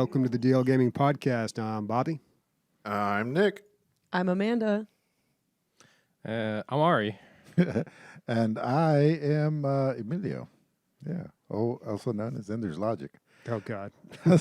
welcome to the DL Gaming Podcast. I'm Bobby. I'm Nick. I'm Amanda. I'm Ari. And I am Emilio. Yeah. Oh, also known as Ender's Logic. Oh, God. Don't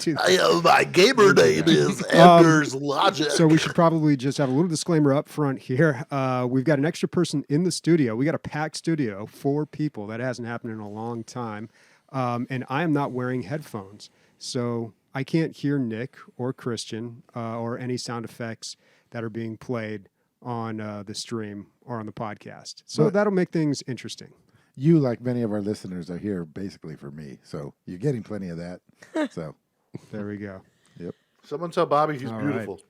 do that. My gamer name is Ender's Logic. So we should probably just have a little disclaimer up front here. We've got an extra person in the studio. We got a packed studio, 4 people. That hasn't happened in a long time. And I am not wearing headphones. So I can't hear Nick or Christian or any sound effects that are being played on the stream or on the podcast. So that'll make things interesting. You, like many of our listeners, are here basically for me. So you're getting plenty of that. So there we go. Yep. Someone tell Bobby he's All beautiful.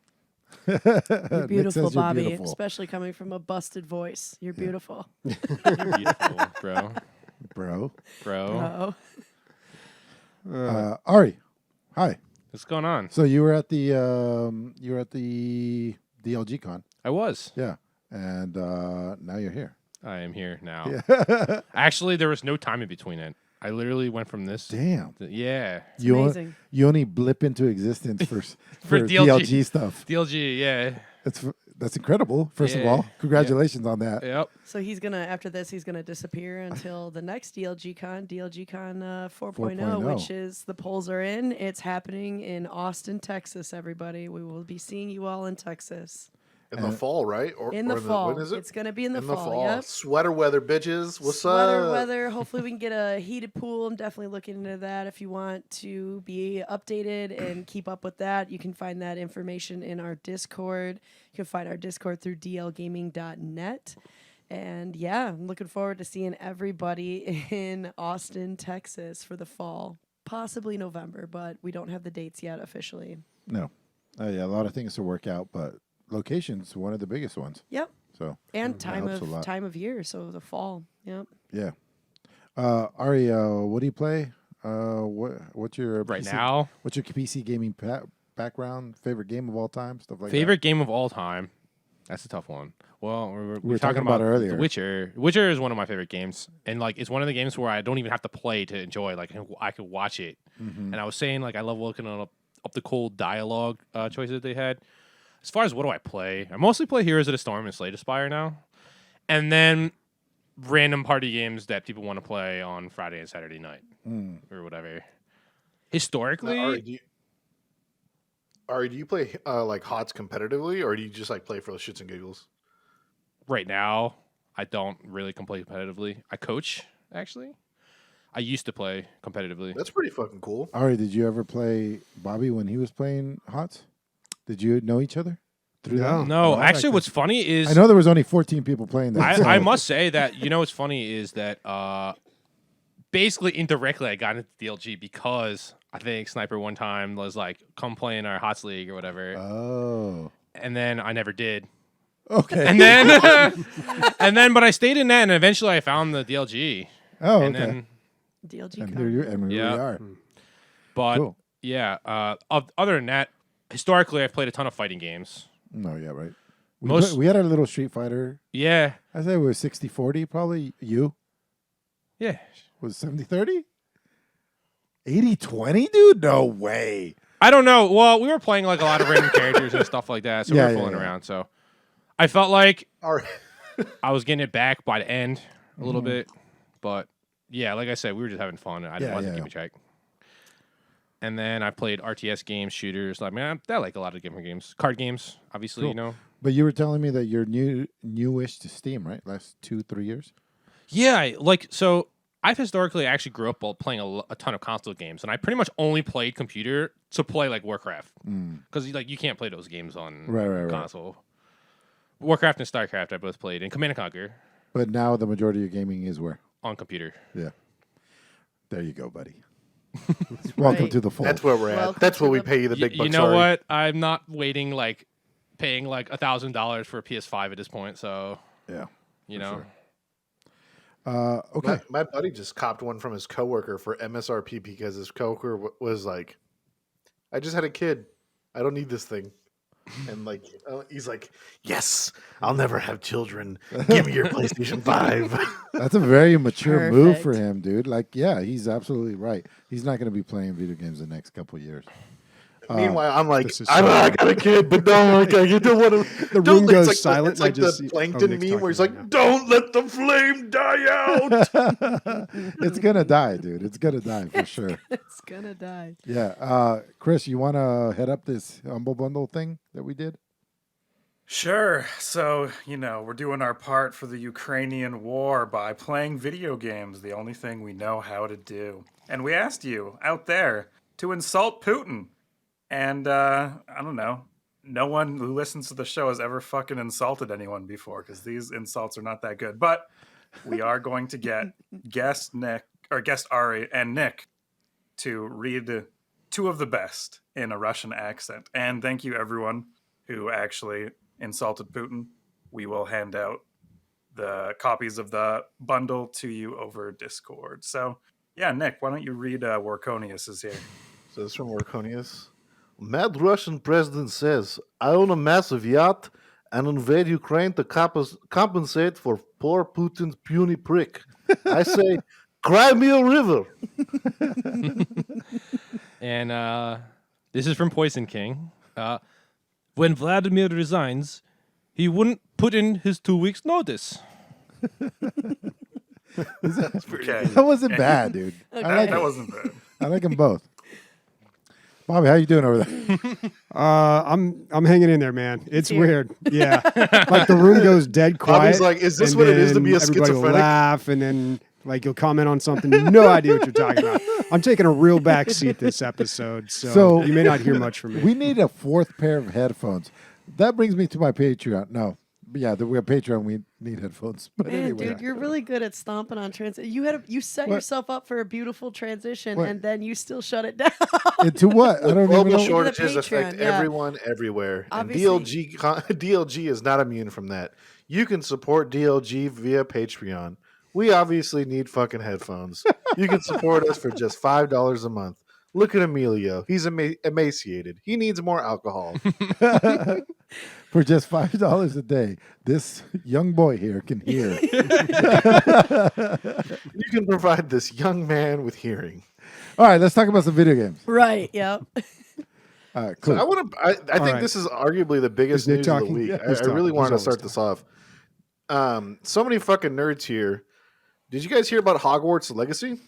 You're Nick beautiful, says you're Bobby, beautiful. especially coming from a busted voice. You're beautiful. You're beautiful, bro. Bro. Oh. Ari, hi. What's going on? So you were at the DLG con. I was. Yeah. And now you're here. I am here now. Yeah. Actually, there was no time in between it. I literally went from this. Damn. Yeah. It's You amazing. You only blip into existence for For DLG stuff. DLG, yeah. That's incredible. First of Yeah. all, congratulations on that. Yep. So he's gonna after this he's gonna disappear until the next DLG Con 4.0, 4.0. which is the polls are in. It's happening in Austin, Texas. Everybody, we will be seeing you all in Texas In the fall, right? Or in the or fall. When is it? It's gonna be in the in fall. the fall. Yep. Sweater weather, bitches. What's Sweater up? weather. Hopefully, we can get a heated pool. I'm definitely looking into that. If you want to be updated and keep up with that, you can find that information in our Discord. You can find our Discord through dlgaming.net. And yeah, I'm looking forward to seeing everybody in Austin, Texas for the fall. Possibly November, but we don't have the dates yet officially. No. Yeah, a lot of things to work out, but location's one of the biggest ones. Yep. So And helps a lot. time of year, so the fall. Yep. yeah. Ari, what do you play? What's your Right PC now, What's your PC gaming background? Favorite game of all time? Stuff like favorite game of all time. That's a tough one. Well, We were talking about it earlier. The Witcher. Witcher is one of my favorite games, and like it's one of the games where I don't even have to play to enjoy. Like I could watch it. Mm-hmm. And I was saying like I love looking up the cool dialogue choices they had. As far as what do I play, I mostly play Heroes of the Storm and Slay the Spire now, and then random party games that people want to play on Friday and Saturday night or whatever. Historically, Ari, do you play like HOTS competitively, or do you just like play for the shits and giggles? right now, I don't really play competitively. I coach, actually. I used to play competitively. That's pretty fucking cool. Ari, did you ever play Bobby when he was playing HOTS? Did you know each other? Through No. that? No, Oh, actually, okay. what's funny is I know there was only 14 people playing that. I so- must say that, you know what's funny is that basically indirectly I got into DLG because I think Sniper one time was like, come play in our HOTS League or whatever. Oh. And then I never did. Okay. And then, but I stayed in that and eventually I found the DLG. oh, And okay. DLG And Con. here you and here Yeah. we are. But Cool. yeah, other than that, historically I've played a ton of fighting games. No, yeah, right. Most- We had our little Street Fighter. Yeah. I say it was 60-40, probably. You Yeah. was 70-30? 80-20, dude? No way. I don't know. Well, we were playing like a lot of random characters and stuff like that, so Yeah, we yeah, were fooling yeah. around. So I felt like Ari, I was getting it back by the end a little Mm-hmm. bit, but yeah, like I said, we were just having fun. I Yeah, wasn't yeah. keeping track. And then I played RTS games, shooters. Like, man, I like a lot of different games, card games, obviously. Cool. You know. But you were telling me that you're newish to Steam, right? Last 2-3 years? Yeah, so I've historically actually grew up playing a ton of console games, and I pretty much only played computer to play like Warcraft because like you can't play those games on Right. console. Warcraft and StarCraft I both played, and Command and Conquer But now the majority of your gaming is where? on computer. Yeah. There you go, buddy. Welcome Right. to the fold. that's where we're at. Welcome That's to where we the- pay you the big You bucks. know Ari. what? I'm not waiting like paying like $1,000 for a PS5 at this point. So Yeah. you For know, sure. Okay. My buddy just copped one from his coworker for MSRP because his coworker was like, "I just had a kid. I don't need this thing." And like he's like, yes, I'll never have children. Give me your PlayStation 5. That's a very mature move for Perfect. him, dude. Like, yeah, he's absolutely right. He's not going to be playing video games the next couple of years. Meanwhile, I'm like, This is I so got a kid, but no, you don't want to. The room goes it's like silent. It's like and I just the see, plankton Nick's meme where he's talking like, right don't let the flame die out. It's going to die, dude. It's going to die for sure. It's gonna die. Yeah. Chris, you want to head up this Humble Bundle thing that we did? Sure. So, we're doing our part for the Ukrainian war by playing video games, the only thing we know how to do. And we asked you out there to insult Putin. And I don't know. No one who listens to the show has ever fucking insulted anyone before because these insults are not that good. But we are going to get guest Ari and Nick to read two of the best in a Russian accent. And thank you, everyone who actually insulted Putin. We will hand out the copies of the bundle to you over Discord. So, yeah, Nick, why don't you read Warconius is here? So this is from Warconius. Mad Russian president says, I own a massive yacht and invade Ukraine to compensate for poor Putin's puny prick. I say, cry me a river. And this is from Poison King. When Vladimir resigns, he wouldn't put in his 2 weeks' notice. Okay. That wasn't bad, dude. I like That it. wasn't bad. I like them both. Bobby, how you doing over there? I'm hanging in there, man. It's weird. Yeah, like the room goes dead quiet. Bobby's like, is this and what it is to be a then everybody will schizophrenic? laugh, and then like you'll comment on something. No idea what you're talking about. I'm taking a real back seat this episode, so you may not hear much from me. We need a fourth pair of headphones. That brings me to my Patreon. No. Yeah, we have Patreon. We need headphones. But Man, anyway. dude, you're really good at stomping on transition. You set What? yourself up for a beautiful transition, What? and then you still shut it down. Into what? I don't even Global know. shortages The affect Patreon, yeah. everyone everywhere. Obviously. And DLG is not immune from that. You can support DLG via Patreon. We obviously need fucking headphones. You can support us for just $5 a month. Look at Emilio. He's emaciated. He needs more alcohol. For just $5 a day, this young boy here can hear. You can provide this young man with hearing. All right, let's talk about some video games. Right. Yep. All right, So cool. I think right. this is arguably the biggest Is Nick news of the talking? week. Yeah, I he's really talking. wanted to He's start this off. So many fucking nerds here. Did you guys hear about Hogwarts Legacy?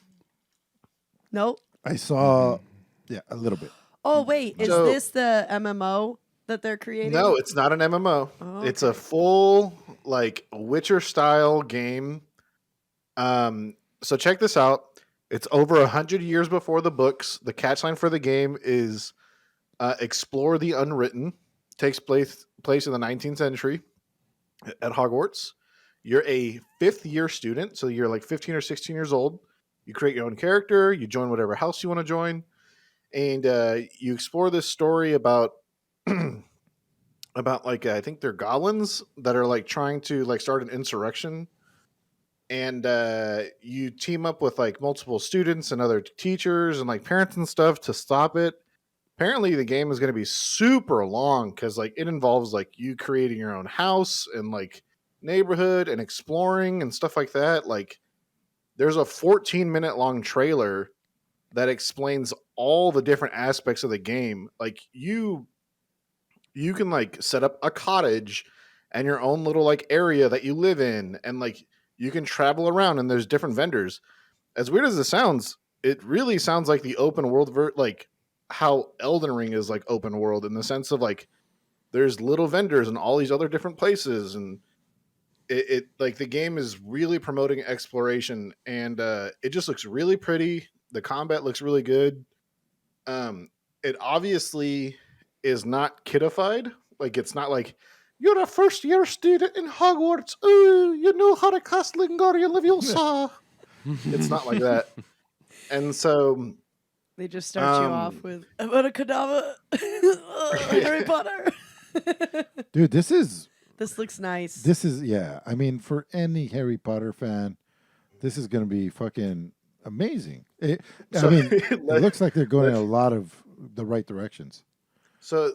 Nope. I saw, a little bit. Oh wait, is So- this the MMO that they're creating? No, it's not an MMO. Oh, It's a full like Witcher style game. So check this out. It's over 100 years before the books. The catchline for the game is explore the unwritten. Takes place in the 19th century at Hogwarts. You're a 5th year student, so you're like 15 or 16 years old. You create your own character. You join whatever house you want to join, and you explore this story about like I think they're goblins that are like trying to like start an insurrection, and you team up with like multiple students and other teachers and like parents and stuff to stop it. Apparently, the game is going to be super long because like it involves like you creating your own house and like neighborhood and exploring and stuff like that. Like, there's a 14-minute long trailer that explains all the different aspects of the game. Like, you can like set up a cottage and your own little like area that you live in, and like you can travel around and there's different vendors. As weird as it sounds, it really sounds like the open world like how Elden Ring is like open world, in the sense of like there's little vendors in all these other different places, and it like the game is really promoting exploration, and it just looks really pretty. The combat looks really good. It obviously is not kidified. Like, it's not like you're a first year student in Hogwarts. Ooh, you know how to cast Wingardium Leviosa. It's not like that. And so They just start you off with Avada Harry Potter. Dude, this is, This looks nice. yeah. I mean, for any Harry Potter fan, this is going to be fucking amazing. I So, mean, it looks like they're going in a lot of the right directions. So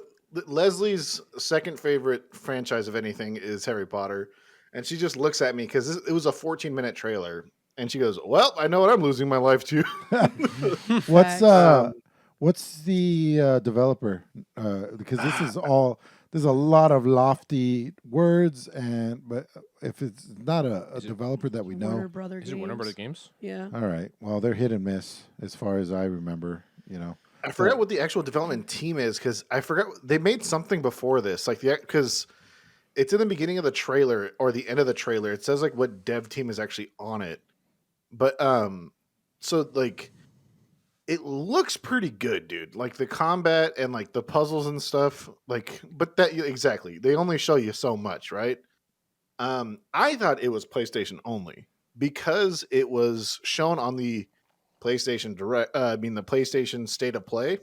Leslie's second favorite franchise of anything is Harry Potter, and she just looks at me because it was a 14-minute trailer, and she goes, "Well, I know what I'm losing my life to." What's Facts. what's the developer? Because there's a lot of lofty words, but if it's not a Is it developer that we Warner know, Brother Is it Warner Brother Games? Yeah. all right. Well, they're hit and miss as far as I remember. I forgot what the actual development team is because I forgot they made something before this, like because it's in the beginning of the trailer or the end of the trailer. It says like what dev team is actually on it, but so like it looks pretty good, dude. Like the combat and like the puzzles and stuff, like, but that exactly they only show you so much, right? I thought it was PlayStation only because it was shown on the PlayStation Direct. The PlayStation State of Play,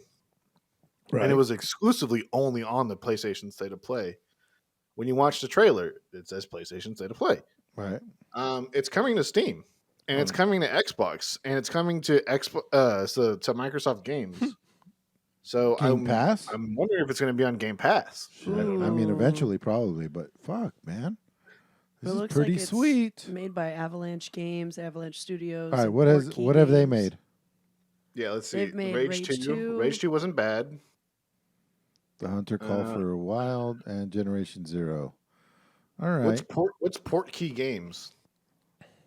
and it was exclusively only on the PlayStation State of Play. When you watch the trailer, it says PlayStation State of Play. right. It's coming to Steam, and it's coming to Xbox, and it's coming to to Microsoft Games. So Game Pass? I'm wondering if it's going to be on Game Pass. I mean, eventually, probably, but fuck, man, It this is looks pretty like it's sweet. made by Avalanche Games, Avalanche Studios. All right, and what have they Portkey made? Yeah, let's see. They've made Rage Rage 2. 2. Rage 2 wasn't bad. The Hunter Call for Wild and Generation Zero. All right. What's Portkey Games?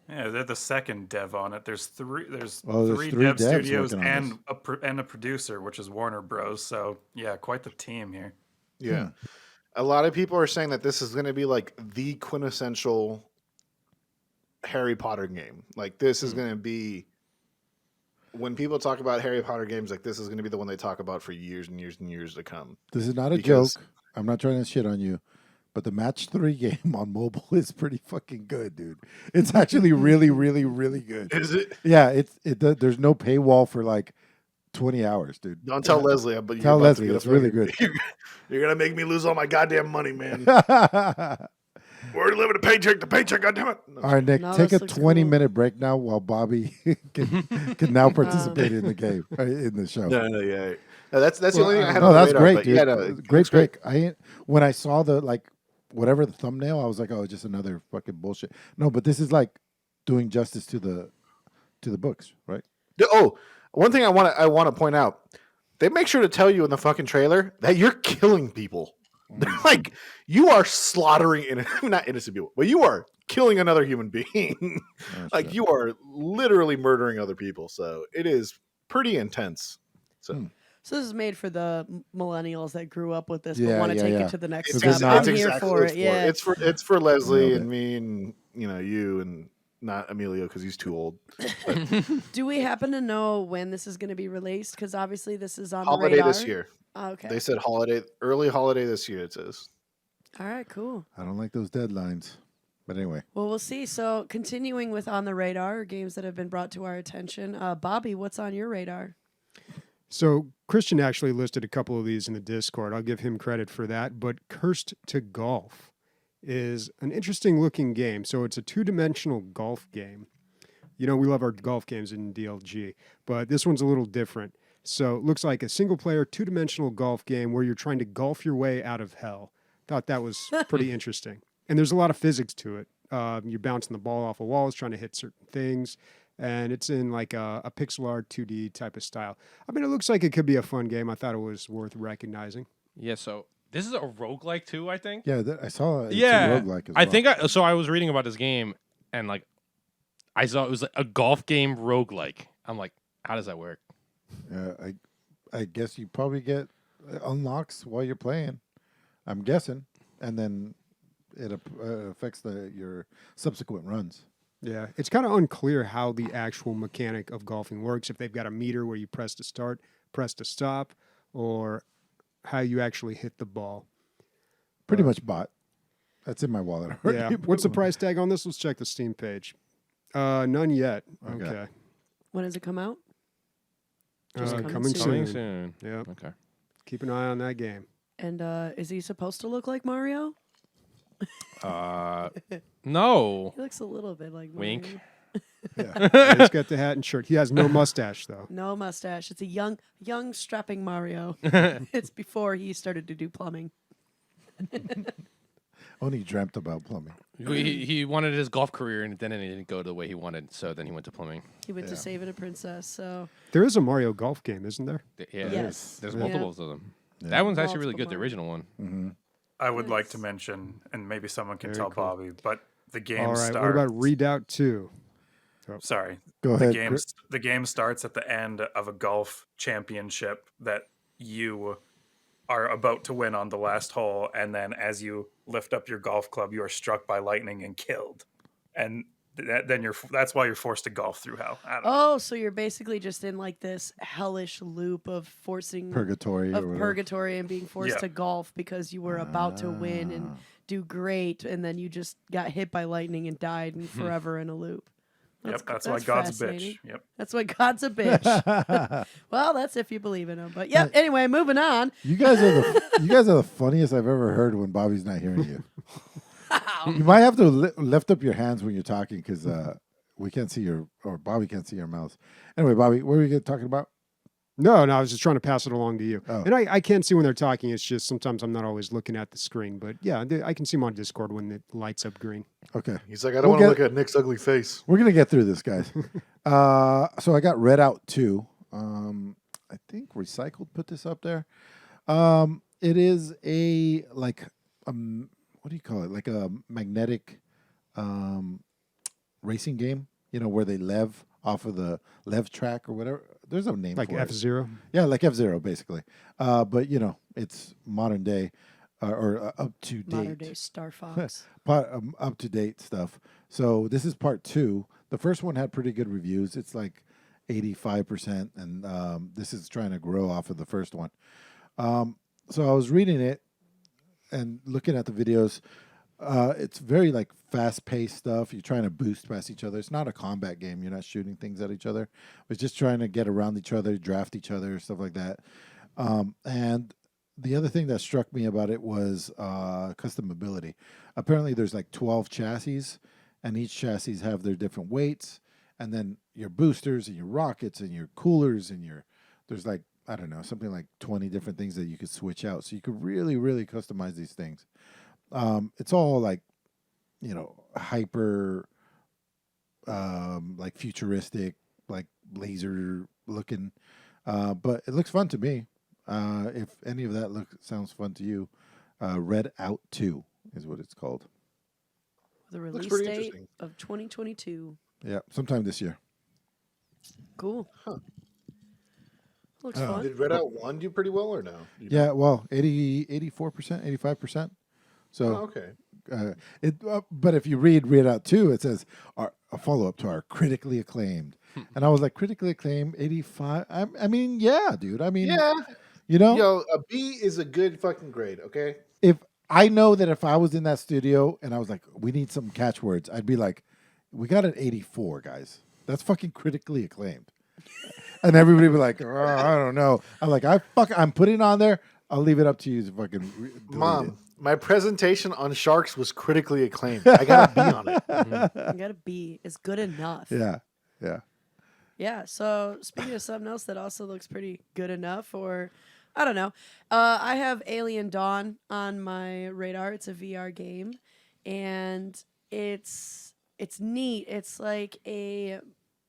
Yeah, they're the second dev on it. There's three three dev devs studios working on and a producer, which is Warner Bros. So yeah, quite the team here. Yeah. A lot of people are saying that this is going to be like the quintessential Harry Potter game. Like this is going to be when people talk about Harry Potter games, like this is going to be the one they talk about for years and years and years to come. This is not a Because- joke. I'm not trying to shit on you, but the Match 3 game on mobile is pretty fucking good, dude. It's actually really, really, really good. Is it? Yeah, there's no paywall for like 20 hours, dude. Don't tell Leslie, but you're Tell about to Leslie, get a it's really fucking- You're going to make me lose all my goddamn money, man. All We're living a paycheck to paycheck, goddammit. No. right, Nick, No, take this a looks 20-minute break now while Bobby can now participate in the game, in the show. No, yeah. No, that's the only thing I had No, on the that's radar, great, but dude. yeah, no, it Great looks great. pick. When I saw the whatever the thumbnail, I was like, oh, just another fucking bullshit. No, but this is like doing justice to the books, right? Oh, one thing I want to point out. They make sure to tell you in the fucking trailer that you're killing people. They're like, you are slaughtering not innocent people, but you are killing another human being. Like shit. you are literally murdering other people. So it is pretty intense. So So this is made for the millennials that grew up with this but Yeah, want to yeah, take yeah. it to the next It's step. just- I'm it's here exactly for what it. Yeah. It's for Leslie Nailed and me and you and not Emilio because he's too old. Do we happen to know when this is going to be released? Because obviously this is on Holiday the radar. this year. Oh, okay. They said early holiday this year. It says. All right, cool. I don't like those deadlines. But anyway, Well, we'll see. So continuing with on the radar, games that have been brought to our attention. Bobby, what's on your radar? So Christian actually listed a couple of these in the Discord. I'll give him credit for that. But Cursed to Golf is an interesting looking game. So it's a two-dimensional golf game. You know, we love our golf games in DLG, but this one's a little different. So it looks like a single-player, two-dimensional golf game where you're trying to golf your way out of hell. Thought that was pretty interesting. And there's a lot of physics to it. You're bouncing the ball off of walls, trying to hit certain things. And it's in like a pixel art 2D type of style. I mean, it looks like it could be a fun game. I thought it was worth recognizing. Yeah, so this is a roguelike too, I think. yeah, I saw it's Yeah. a roguelike as well. I think I was reading about this game and like I saw it was like a golf game roguelike. I'm like, how does that work? I guess you probably get unlocks while you're playing. I'm guessing, and then it affects your subsequent runs. Yeah, it's kind of unclear how the actual mechanic of golfing works. If they've got a meter where you press to start, press to stop, or how you actually hit the ball. Pretty much bought. That's in my wallet. already. Yeah. What's the price tag on this? Let's check the Steam page. None yet. Okay. Okay. When does it come out? Just coming Coming soon. Coming soon. soon. Yeah. Okay. Keep an eye on that game. And is he supposed to look like Mario? No. He looks a little bit like Mario. Wink. Yeah. He's got the hat and shirt. He has no mustache though. No mustache. It's a young, strapping Mario. It's before he started to do plumbing. Only dreamt about plumbing. He wanted his golf career, and then it didn't go the way he wanted. So then he went to plumbing. He went to Saving a Princess. So There is a Mario golf game, isn't there? Yeah, Yes. there's Yeah. multiples of them. That one's actually really good. The Multiple original one. Mm-hmm. I would like to Nice. mention, and maybe someone can Very tell cool. Bobby, but the game All right. starts. What about Redout 2? Sorry, Go the ahead. game Chris. the game starts at the end of a golf championship that you are about to win on the last hole, and then as you lift up your golf club, you are struck by lightning and killed, and that's why you're forced to golf through hell. I don't know. Oh, so you're basically just in like this hellish loop of forcing Purgatory. of or whatever. purgatory and being forced Yeah. to golf because you were about to win and do great, and then you just got hit by lightning and died and forever in a loop. Yep, that's why God's a fascinating. bitch. Yep. That's why God's a bitch. Well, that's if you believe in him. But yeah, anyway, moving on. You guys are the funniest I've ever heard when Bobby's not hearing you. You might have to lift up your hands when you're talking because we can't see or Bobby can't see your mouth. Anyway, Bobby, what were we talking about? No, I was just trying to pass it along to you. Oh. And I can see when they're talking. It's just sometimes I'm not always looking at the screen. But yeah, I can see them on Discord when it lights up green. Okay. He's like, I don't We'll want to get- look at Nick's ugly face. We're gonna get through this, guys. So I got Redout 2. I think Recycled put this up there. It is a what do you call it? Like a magnetic racing game. You know, where they lev off of the lev track or whatever. There's a name Like for it. F-Zero. Yeah, like F-Zero, basically. But you know, it's modern day or up to date. Modern day Star Fox. Up to date stuff. So this is part 2. The first one had pretty good reviews. It's like 85%, and this is trying to grow off of the first one. So I was reading it and looking at the videos. It's very like fast-paced stuff. You're trying to boost past each other. It's not a combat game. You're not shooting things at each other. It's just trying to get around each other, draft each other, stuff like that. And the other thing that struck me about it was customability. Apparently, there's like 12 chassis, and each chassis have their different weights, and then your boosters and your rockets and your coolers and there's like, I don't know, something like 20 different things that you could switch out. So you could really, really customize these things. It's all like, you know, hyper, like futuristic, like laser looking, but it looks fun to me. If any of that sounds fun to you, Redout 2 is what it's called. The Looks release pretty date interesting. of 2022. Yeah, sometime this year. Cool. Huh. Looks Oh. fun. Did Redout 1 do pretty well or no? You know? Yeah, well, 84%, 85%. So, Oh, okay. but if you read Redout 2, it says a follow-up to our critically acclaimed. And I was like, critically acclaimed, 85? I mean, yeah, dude. I mean, Yeah. you know? Yo, a B is a good fucking grade, okay? If I know that if I was in that studio and I was like, we need some catchwords, I'd be like, we got an 84, guys. That's fucking critically acclaimed. And everybody would be like, oh, I don't know. I'm like, I'm putting it on there. I'll leave it up to you to fucking delete it. Mom, my presentation on sharks was critically acclaimed. I got a B on it. You gotta be. It's good enough. Yeah, yeah. Yeah. So speaking of something else that also looks pretty good enough, or I don't know, I have Alien Dawn on my radar. It's a VR game, and it's neat. It's like a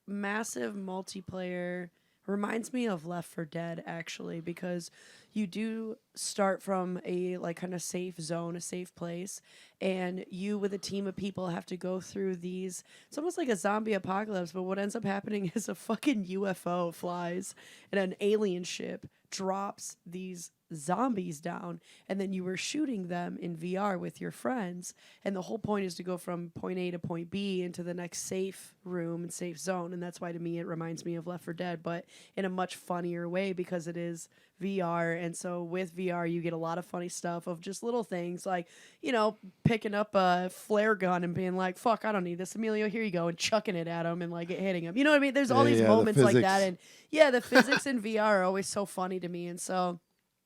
massive multiplayer. Reminds me of Left 4 Dead, actually, because you do start from a like kind of safe zone, a safe place, and you with a team of people have to go through these. It's almost like a zombie apocalypse, but what ends up happening is a fucking UFO flies and an alien ship drops these zombies down, and then you were shooting them in VR with your friends, and the whole point is to go from point A to point B into the next safe room and safe zone. And that's why to me it reminds me of Left 4 Dead, but in a much funnier way because it is VR. And so with VR you get a lot of funny stuff of just little things like, you know, picking up a flare gun and being like, fuck, I don't need this, Emilio, here you go, and chucking it at him and like it hitting him, you know what I mean? There's all these the moments like that, physics. and yeah, the physics in VR are always so funny to me. And so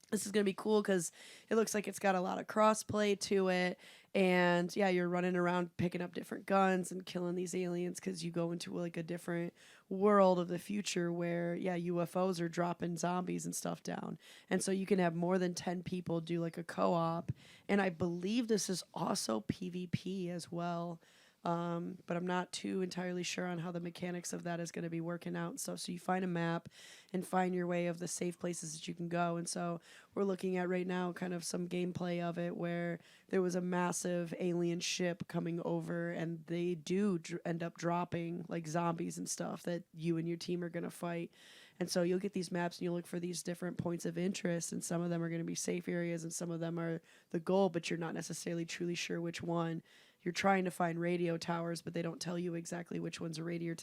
this is going to be cool because it looks like it's got a lot of cross-play to it. And yeah, you're running around picking up different guns and killing these aliens because you go into like a different world of the future where UFOs are dropping zombies and stuff down. And so you can have more than 10 people do like a co-op. And I believe this is also PvP as well. But I'm not too entirely sure on how the mechanics of that is going to be working out and stuff. So you find a map and find your way of the safe places that you can go. And so we're looking at right now kind of some gameplay of it where there was a massive alien ship coming over, and they do end up dropping like zombies and stuff that you and your team are going to fight. And so you'll get these maps and you'll look for these different points of interest, and some of them are going to be safe areas and some of them are the goal, but you're not necessarily truly sure which one. You're trying to find radio towers, but they don't tell you exactly which one's a radio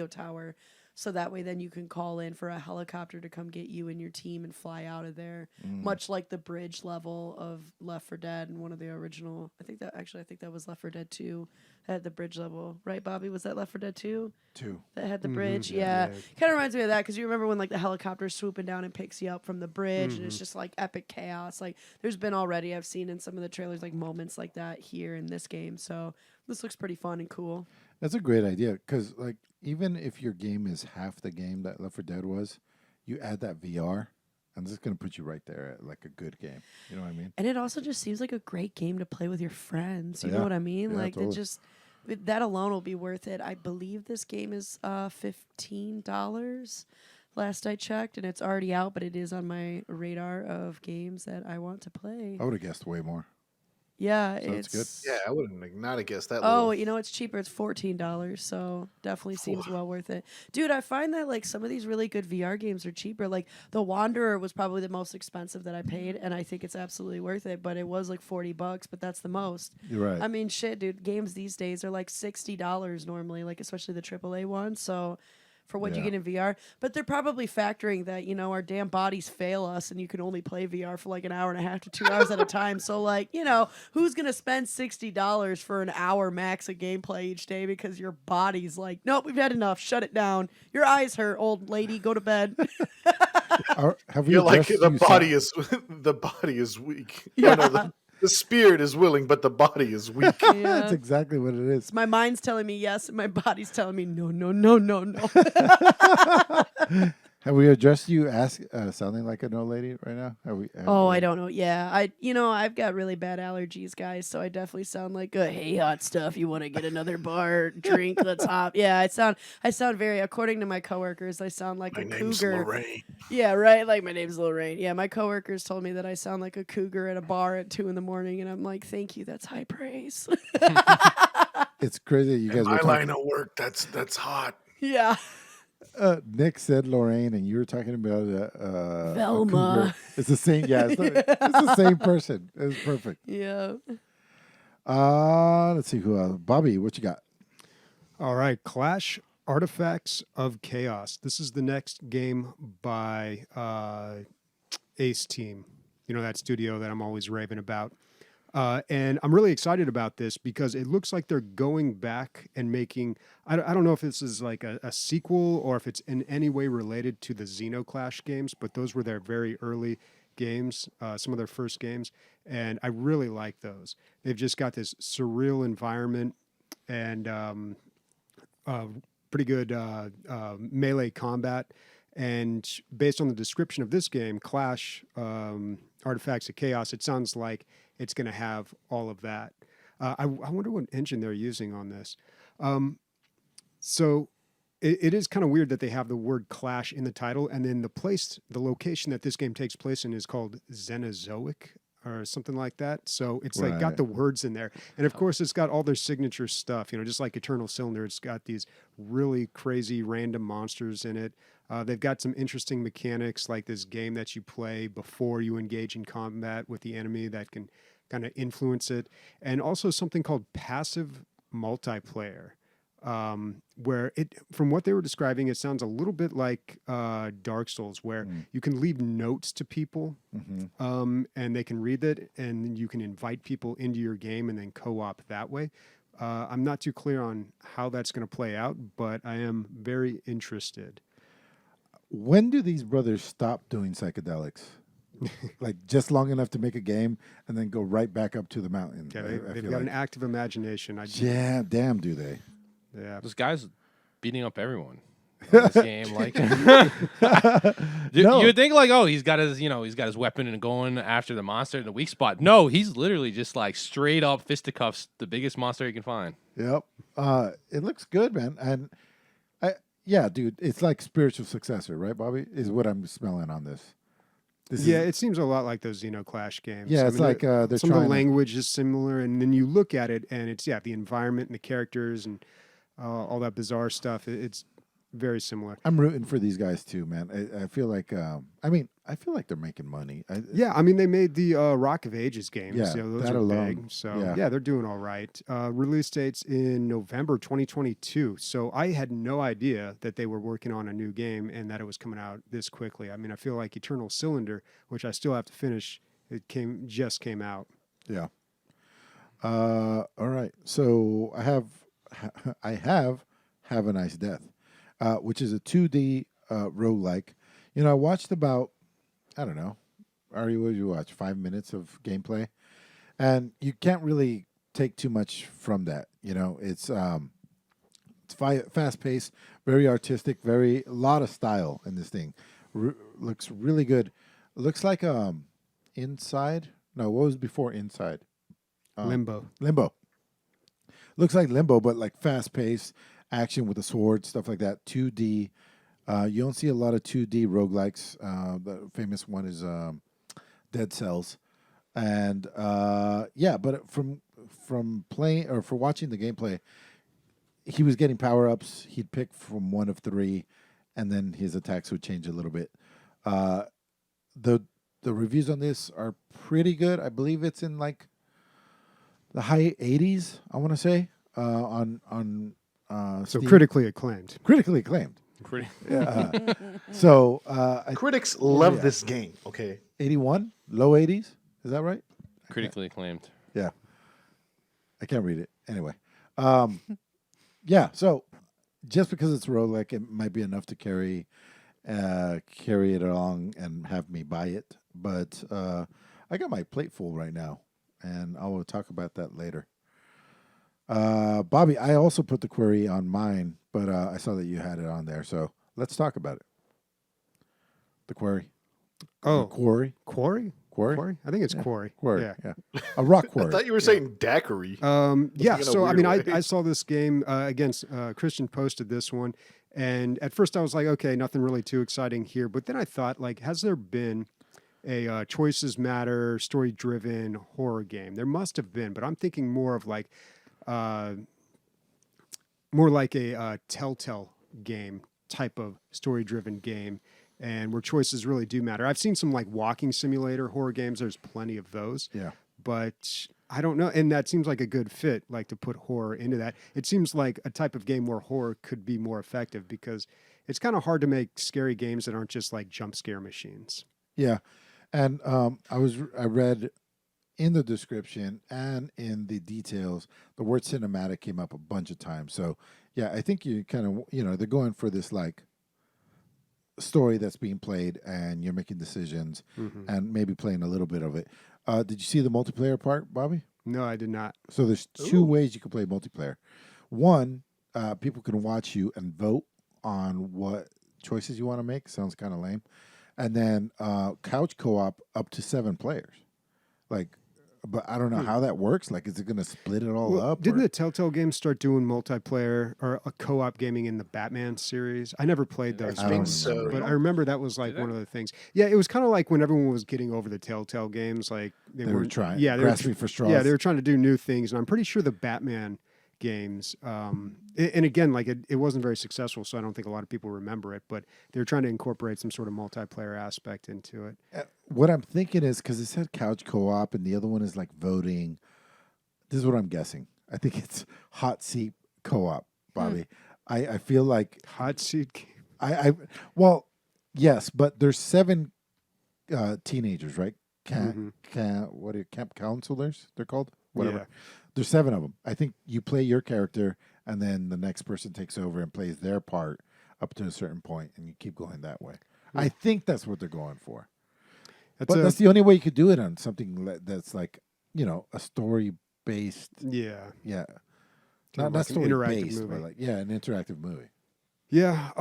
tower. So that way then you can call in for a helicopter to come get you and your team and fly out of there. Much like the bridge level of Left 4 Dead and one of the original. I think that was Left 4 Dead 2 that had the bridge level. Right, Bobby? Was that Left 4 Dead 2? 2. That had the bridge? Yeah. Kind of reminds me of that because you remember when like the helicopter's swooping down and picks you up from the bridge and it's just like epic chaos. Like there's been already, I've seen in some of the trailers like moments like that here in this game. So this looks pretty fun and cool. That's a great idea because, like, even if your game is half the game that Left 4 Dead was, you add that VR, and this is going to put you right there at, like, a good game. You know what I mean? And it also just seems like a great game to play with your friends. You know what I mean? Yeah, Like, totally. that alone will be worth it. I believe this game is $15 last I checked, and it's already out, but it is on my radar of games that I want to play. I would have guessed way more. Yeah, So it's good. Yeah, I wouldn't not have guessed that. Oh, little. you know, it's cheaper. It's $14, so definitely seems well worth it. Dude, I find that like some of these really good VR games are cheaper. Like The Wanderer was probably the most expensive that I paid, and I think it's absolutely worth it, but it was like $40, but that's the most. You're right. I mean, shit, dude, games these days are like $60 normally, like especially the AAA ones, so for what you Yeah. get in VR. But they're probably factoring that, you know, our damn bodies fail us and you can only play VR for like an hour and a half to 2 hours at a time. So, like, you know, who's going to spend $60 for an hour max of gameplay each day because your body's like, nope, we've had enough. Shut it down. Your eyes hurt, old lady. Go to bed. Have we You're like addressed the you body is the body is weak. Yeah. Oh, no, the spirit is willing, but the body is weak. Yeah. That's exactly what it is. My mind's telling me yes, and my body's telling me no, no, no, no, no. Have we addressed you sounding like an old lady right now? Oh, I don't know. Yeah, I've got really bad allergies, guys. So I definitely sound like a hey, hot stuff. You want to get another bar drink that's hot? Yeah, I sound very. According to my coworkers, I sound like My a name's cougar. Lorraine. Yeah, right. Like my name's Lorraine. Yeah, my coworkers told me that I sound like a cougar at a bar at 2 a.m, and I'm like, thank you. That's high praise. It's crazy. You guys My were line talking. of work. That's hot. Yeah. Nick said Lorraine, and you were talking about a Velma. cougar. It's the same. Yeah, it's the same person. It's perfect. Yeah. Let's see who else. Bobby, what you got? All right, Clash Artifacts of Chaos. This is the next game by Ace Team. You know, that studio that I'm always raving about. And I'm really excited about this because it looks like they're going back and making, I don't know if this is like a sequel or if it's in any way related to the Xenoclash games, but those were their very early games, some of their first games, and I really like those. They've just got this surreal environment and pretty good melee combat. And based on the description of this game, Clash Artifacts of Chaos, it sounds like it's going to have all of that. I wonder what engine they're using on this. So it is kind of weird that they have the word Clash in the title, and then the location that this game takes place in is called Xenozoic or something like that. So it's like got Right. the words in there. And of course, it's got all their signature stuff, you know, just like Eternal Cylinder. It's got these really crazy random monsters in it. They've got some interesting mechanics like this game that you play before you engage in combat with the enemy that can kind of influence it. And also something called passive multiplayer, where from what they were describing, it sounds a little bit like Dark Souls, where you can leave notes to people and they can read it, and you can invite people into your game and then co-op that way. I'm not too clear on how that's going to play out, but I am very interested. When do these brothers stop doing psychedelics? like just long enough to make a game and then go right back up to the mountain. Yeah, I they've feel got an like. active imagination. Yeah, damn, do they? Yeah. This guy's beating up everyone in this game. Like, No. you would think like, oh, he's got his weapon and going after the monster in the weak spot. No, he's literally just like straight up fisticuffs the biggest monster he can find. Yep. It looks good, man. And yeah, dude, it's like spiritual successor, right, Bobby? Is what I'm smelling on this. Yeah, it seems a lot like those Clash games. Yeah, it's like they're some of trying the to- language is similar, and then you look at it, and it's the environment and the characters and all that bizarre stuff. It's very similar. I'm rooting for these guys too, man. I feel like, I feel like they're making money. Yeah, I mean they made the Rock of Ages games. Yeah, Those that are alone. big. So Yeah. they're doing all right. Release dates in November 2022. So I had no idea that they were working on a new game and that it was coming out this quickly. I mean, I feel like Eternal Cylinder, which I still have to finish, just came out. Yeah. All right. So I have Have a Nice Death, which is a 2D roguelike. I watched about, I don't know, Ari, what did you watch? 5 minutes of gameplay, and you can't really take too much from that. It's fast paced, very artistic, a lot of style in this thing. Looks really good. Looks like Inside. No, what was before Inside? Limbo. Limbo. Looks like Limbo, but like fast paced action with a sword, stuff like that. 2D. You don't see a lot of 2D roguelikes. The famous one is Dead Cells, and but from playing or for watching the gameplay, he was getting power ups. He'd pick from one of three, and then his attacks would change a little bit. The reviews on this are pretty good. I believe it's in like the high 80s. I want to say on So Steam. critically acclaimed. Critically acclaimed. Pretty. Yeah. So Critics love yeah. this game. Okay. 81, low 80s. Is that right? Critically acclaimed. Yeah. I can't read it. Anyway. Yeah. So just because it's roguelike, it might be enough to carry it along and have me buy it. But I got my plate full right now, and I will talk about that later. Bobby, I also put the Quarry on mine, but I saw that you had it on there, so let's talk about it. The Quarry. Oh, Quarry. Quarry? Quarry. I think it's Quarry. Quarry. Yeah. Yeah. A rock I quarry. thought you were saying daiquiri. Yeah, in a so I weird mean, way. I saw this game against Christian posted this one, and at first I was like, okay, nothing really too exciting here. But then I thought, like, has there been a choices matter, story driven horror game? There must have been, but I'm thinking more of like, more like a Telltale game type of story driven game. And where choices really do matter. I've seen some like walking simulator horror games. There's plenty of those. Yeah. But I don't know. And that seems like a good fit, like to put horror into that. It seems like a type of game where horror could be more effective because it's kind of hard to make scary games that aren't just like jump scare machines. Yeah. And I read in the description and in the details, the word cinematic came up a bunch of times. So yeah, I think you kind of, they're going for this like story that's being played and you're making decisions and maybe playing a little bit of it. Did you see the multiplayer part, Bobby? No, I did not. So there's two ways you can play multiplayer. One, people can watch you and vote on what choices you want to make. Sounds kind of lame. And then couch co-op up to 7 players. But I don't know how that works. Like, is it going to split it all up? Didn't or- the Telltale games start doing multiplayer or a co-op gaming in the Batman series? I never played those. I don't think so. remember. But I remember that was like one of the things. Yeah, it was kind of like when everyone was getting over the Telltale games, like They were weren't- trying, Yeah, they were grasping for straws. Yeah, they were trying to do new things, and I'm pretty sure the Batman games. And again, like it wasn't very successful, so I don't think a lot of people remember it. But they were trying to incorporate some sort of multiplayer aspect into it. What I'm thinking is, because it said couch co-op and the other one is like voting. This is what I'm guessing. I think it's hot seat co-op, Bobby. I feel like Hot seat. well, yes, but there's 7 teenagers, right? Camp counselors? They're called whatever. Yeah. There's 7 of them. I think you play your character, and then the next person takes over and plays their part up to a certain point, and you keep going that way. I think that's what they're going for. That's But that's the only way you could do it on something that's like, a story based. yeah. Yeah. Kind of Not like an story interactive based, movie. but like, an interactive movie. Yeah.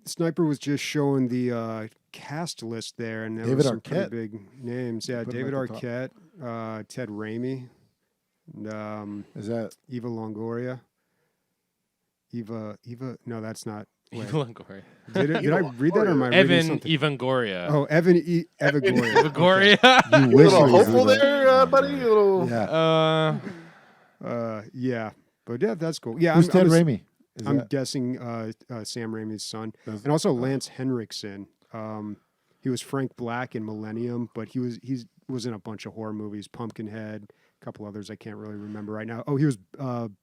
Sniper was just showing the cast list there, and there David was some pretty Arquette. big names. Yeah, Put him David at the top. Arquette, Ted Raimi, and Is that Eva Longoria. Eva. No, that's not. Wait. Longoria. Did I read that or am I reading Evan something? Evangoria. Oh, Evagoria. Longoria. you wish little it was hopeful Eva. there, buddy. A little. Yeah. Yeah, but yeah, that's cool. Yeah, Who's Ted Raimi? Is I'm that- guessing Sam Raimi's son, Does- and also Lance Henriksen. He was Frank Black in Millennium, but he was in a bunch of horror movies, Pumpkinhead, a couple others I can't really remember right now. Oh, he was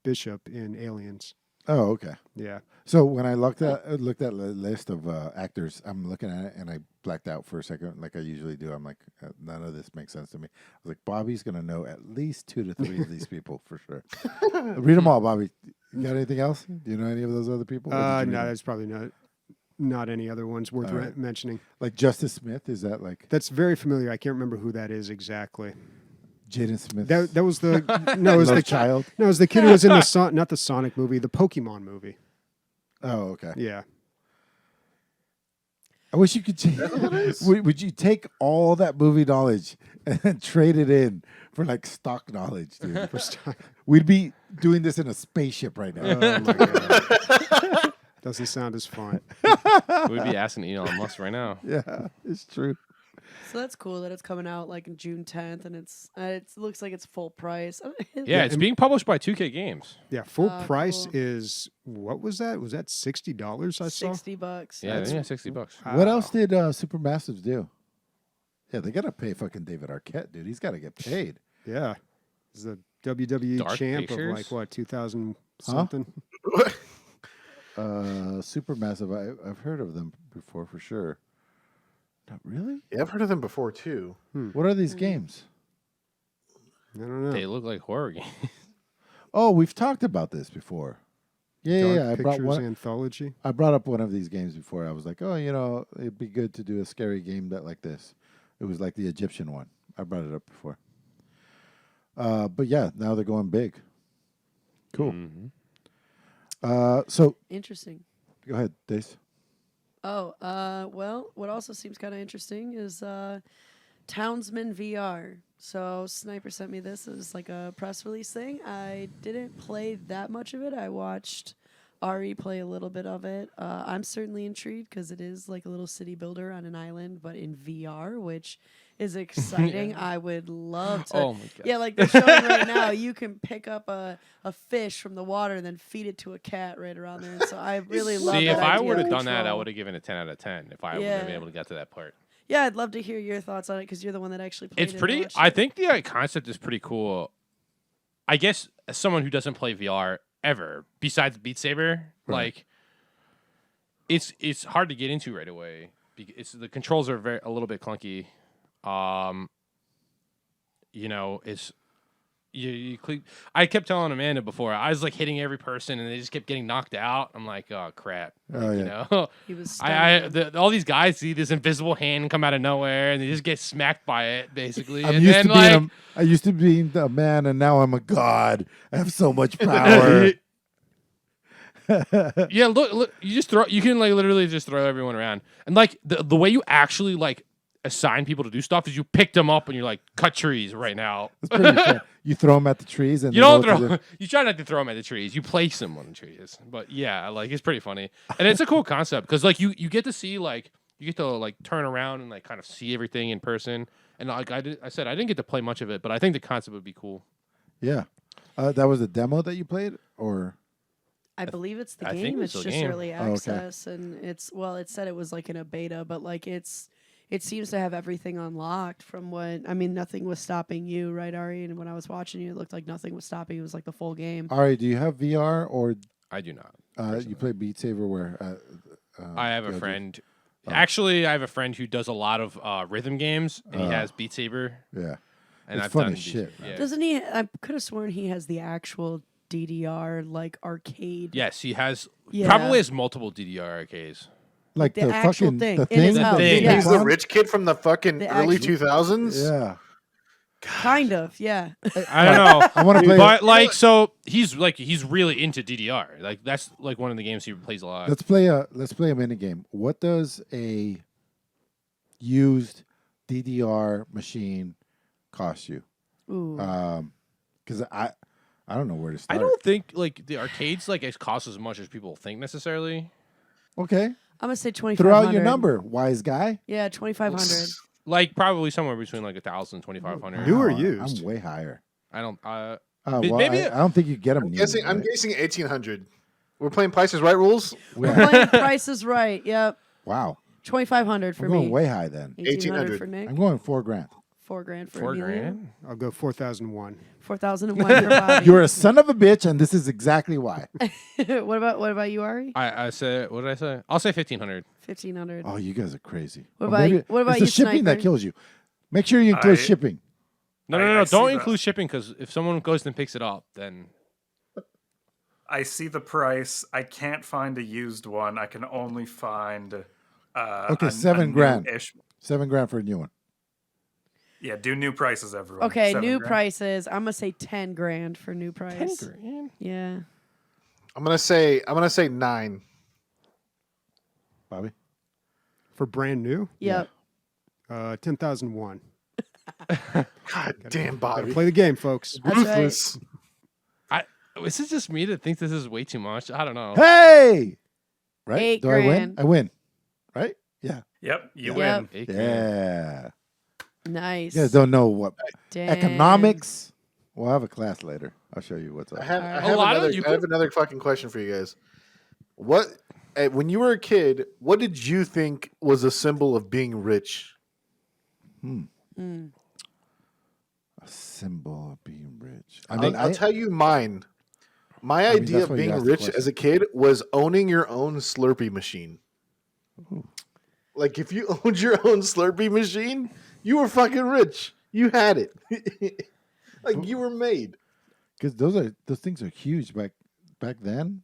Bishop in Aliens. Oh, okay. Yeah. So when I looked at the list of actors, I'm looking at it and I blacked out for a second, like I usually do. I'm like, none of this makes sense to me. I was like, Bobby's gonna know at least 2 to 3 of these people for sure. Read them all, Bobby. You got anything else? Do you know any of those other people? Or did you No, read them? there's probably not any other ones worth All right. mentioning. Like Justice Smith. Is that like That's very familiar. I can't remember who that is exactly. Jaden Smith? That was the no, it was Love the Child. No, it was the kid who was in the not the Sonic movie, the Pokemon movie. Oh, okay. Yeah. I wish you could. Would you take all that movie knowledge and trade it in for like stock knowledge, dude? We'd be doing this in a spaceship right now. Oh my god. Doesn't sound as fun. We'd be asking Elon Musk right now. Yeah, it's true. So that's cool that it's coming out like June 10th, and it looks like it's full price. Yeah, it's being published by 2K Games. Yeah, full Ah, price cool. is what was that? Was that $60 I saw? $60. Yeah, That's- yeah, $60. What Wow. else did Supermassives do? Yeah, they gotta pay fucking David Arquette, dude. He's gotta get paid. Yeah. He's the WWE Dark champ Pictures? of like what, 2000 something? Supermassive. I've heard of them before for sure. Not really. Yeah, I've heard of them before too. What are these games? I don't know. They look like horror games. Oh, we've talked about this before. Yeah, Dark yeah. I brought Pictures one. Anthology. I brought up one of these games before. I was like, oh, it'd be good to do a scary game that like this. It was like the Egyptian one. I brought it up before. But yeah, now they're going big. Cool. So Interesting. go ahead, Dace. Oh, well, what also seems kind of interesting is Townsmen VR. So Sniper sent me this as like a press release thing. I didn't play that much of it. I watched Ari play a little bit of it. I'm certainly intrigued because it is like a little city builder on an island, but in VR, which is exciting. I would love to. Oh my god. Yeah, like they're showing right now, you can pick up a fish from the water and then feed it to a cat right around there. And so I really love See, that if I idea would of have done that, I control. would have given it 10 out of 10 if I would have been able to get to that part. Yeah, I'd love to hear your thoughts on it because you're the one that actually played It's it. and pretty. watched I it. think the concept is pretty cool. I guess as someone who doesn't play VR ever, besides Beat Saber, like it's hard to get into right away. It's the controls are a little bit clunky. It's you click. I kept telling Amanda before I was like hitting every person and they just kept getting knocked out. I'm like, oh crap. Oh, You yeah. know, He was all these guys see this invisible hand come out of nowhere and they just get smacked by it basically. I and used then to like, I used to be a man, and now I'm a god. I have so much power. yeah, look, you can like literally just throw everyone around. And like the way you actually like assign people to do stuff is you pick them up and you're like, cut trees right now. It's pretty fun. You throw them at the trees, and You they don't know what to throw. do. You try not to throw them at the trees. You place them on the trees. But yeah, like it's pretty funny, and it's a cool concept because like you get to see like you get to like turn around and like kind of see everything in person. And like I said, I didn't get to play much of it, but I think the concept would be cool. Yeah, that was a demo that you played, or I believe it's the I think game. it's It's the just game. early Oh, okay. access, and it said it was like in a beta, but like it seems to have everything unlocked. From what I mean, nothing was stopping you, right, Ari? And when I was watching you, it looked like nothing was stopping. It was like the full game. Ari, do you have VR, or I do not. you play Beat Saber? Where I have a DLG? friend. Actually, I have a friend who does a lot of rhythm games, and he has Beat Saber. Yeah, And It's I've fun done as Beat shit, Saber, yeah. Doesn't he? I could have sworn he has the actual DDR like arcade. Yes, he has. Yeah. Probably has multiple DDR arcades. Like The the actual fucking thing the in his thing. house, the thing. yeah. He's the Xbox? rich kid from the fucking The early actual- 2000s. Yeah. Kind of, yeah. I don't know. I want to play. But like, so he's really into DDR. Like that's like one of the games he plays a lot. Let's play a mini game. What does a used DDR machine cost you? Ooh. Because I don't know where to I start. don't think like the arcades like it costs as much as people think necessarily. Okay, I'm gonna say 2,500. throw out your number, wise guy. Yeah, 2,500. Like probably somewhere between like 1,000, 2,500. New or Wow, used? I'm way higher. I don't. Well, Maybe I don't think you get them. I'm guessing 1800. We're playing Price's Right rules. We're playing Price is Right. Yep. Wow, 2,500 for I'm going me. way high then. 1,800 for Nick. I'm going $4,000. $4,000 for 4 Emilio. grand. I'll go 4001. 4,001 for Bobby. You're a son of a bitch, and this is exactly why. what about you, Ari? I said, what did I say? I'll say 1,500. 1,500. Oh, you guys are crazy. What Or about- maybe what about it's the you, shipping that Sniper? kills you. Make sure you include I- shipping. No, I- no, I no. see Don't that. include shipping because if someone goes and picks it up, then I see the price. I can't find a used one. I can only find. Okay, a $7,000. new-ish- $7,000 for a new one. Yeah, do new prices, everyone. Okay, 7 new grand. prices. I'm gonna say 10 grand for new price. 10 grand. Yeah. I'm gonna say 9. Bobby? For brand new, Yep. 10,001. God damn, Gotta Bobby. play the game, folks. That's right. Ruthless. Is it just me that thinks this is way too much? I don't know. Hey! Right? 8 Do I win? grand. I win. Right? Yeah. Yep, you Yep. win. 8 grand. Yeah. Nice. You guys don't know what Damn. economics. We'll have a class later. I'll show you what's up. I have, I Alright. have A lot of another. you I have another fucking question for you guys. What, when you were a kid, what did you think was a symbol of being rich? Mm. A symbol of being rich. I'll tell you mine. My mean, idea that's of why you being asked the rich question. as a kid was owning your own Slurpee machine. Like if you owned your own Slurpee machine, you were fucking rich. You had it. Like you were made. because those things are huge back then,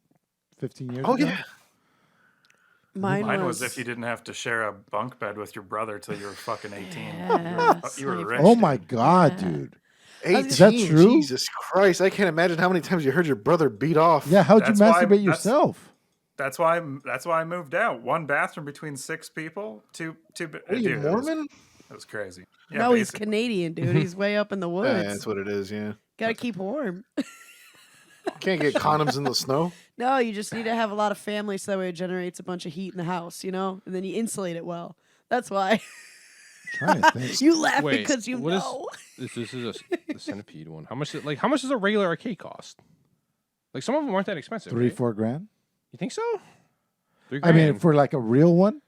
15 years Oh ago. yeah. Mine was if you didn't have to share a bunk bed with your brother till you were fucking 18. Yeah, You were sleep. rich. Oh my dude. God, Yeah. dude. 18. Is that true? Jesus Christ. I can't imagine how many times you heard your brother beat off. Yeah, how'd you That's why- masturbate that's- yourself? That's why I moved out. One bathroom between 6 people. Two. What are you, dude, it was- Mormon? It was crazy. Yeah, No, he's basically. Canadian, dude. He's way up in the Yeah, woods. that's what it is, yeah. Gotta keep warm. Can't get condoms in the snow. No, you just need to have a lot of family so that way it generates a bunch of heat in the house, and then you insulate it well. That's why. Trying to think. You laughing Wait, because you what is- know. This is the centipede one. How much does a regular arcade cost? Like some of them aren't that expensive. right? $4 grand. You think so? 3 I mean, grand. for like a real one.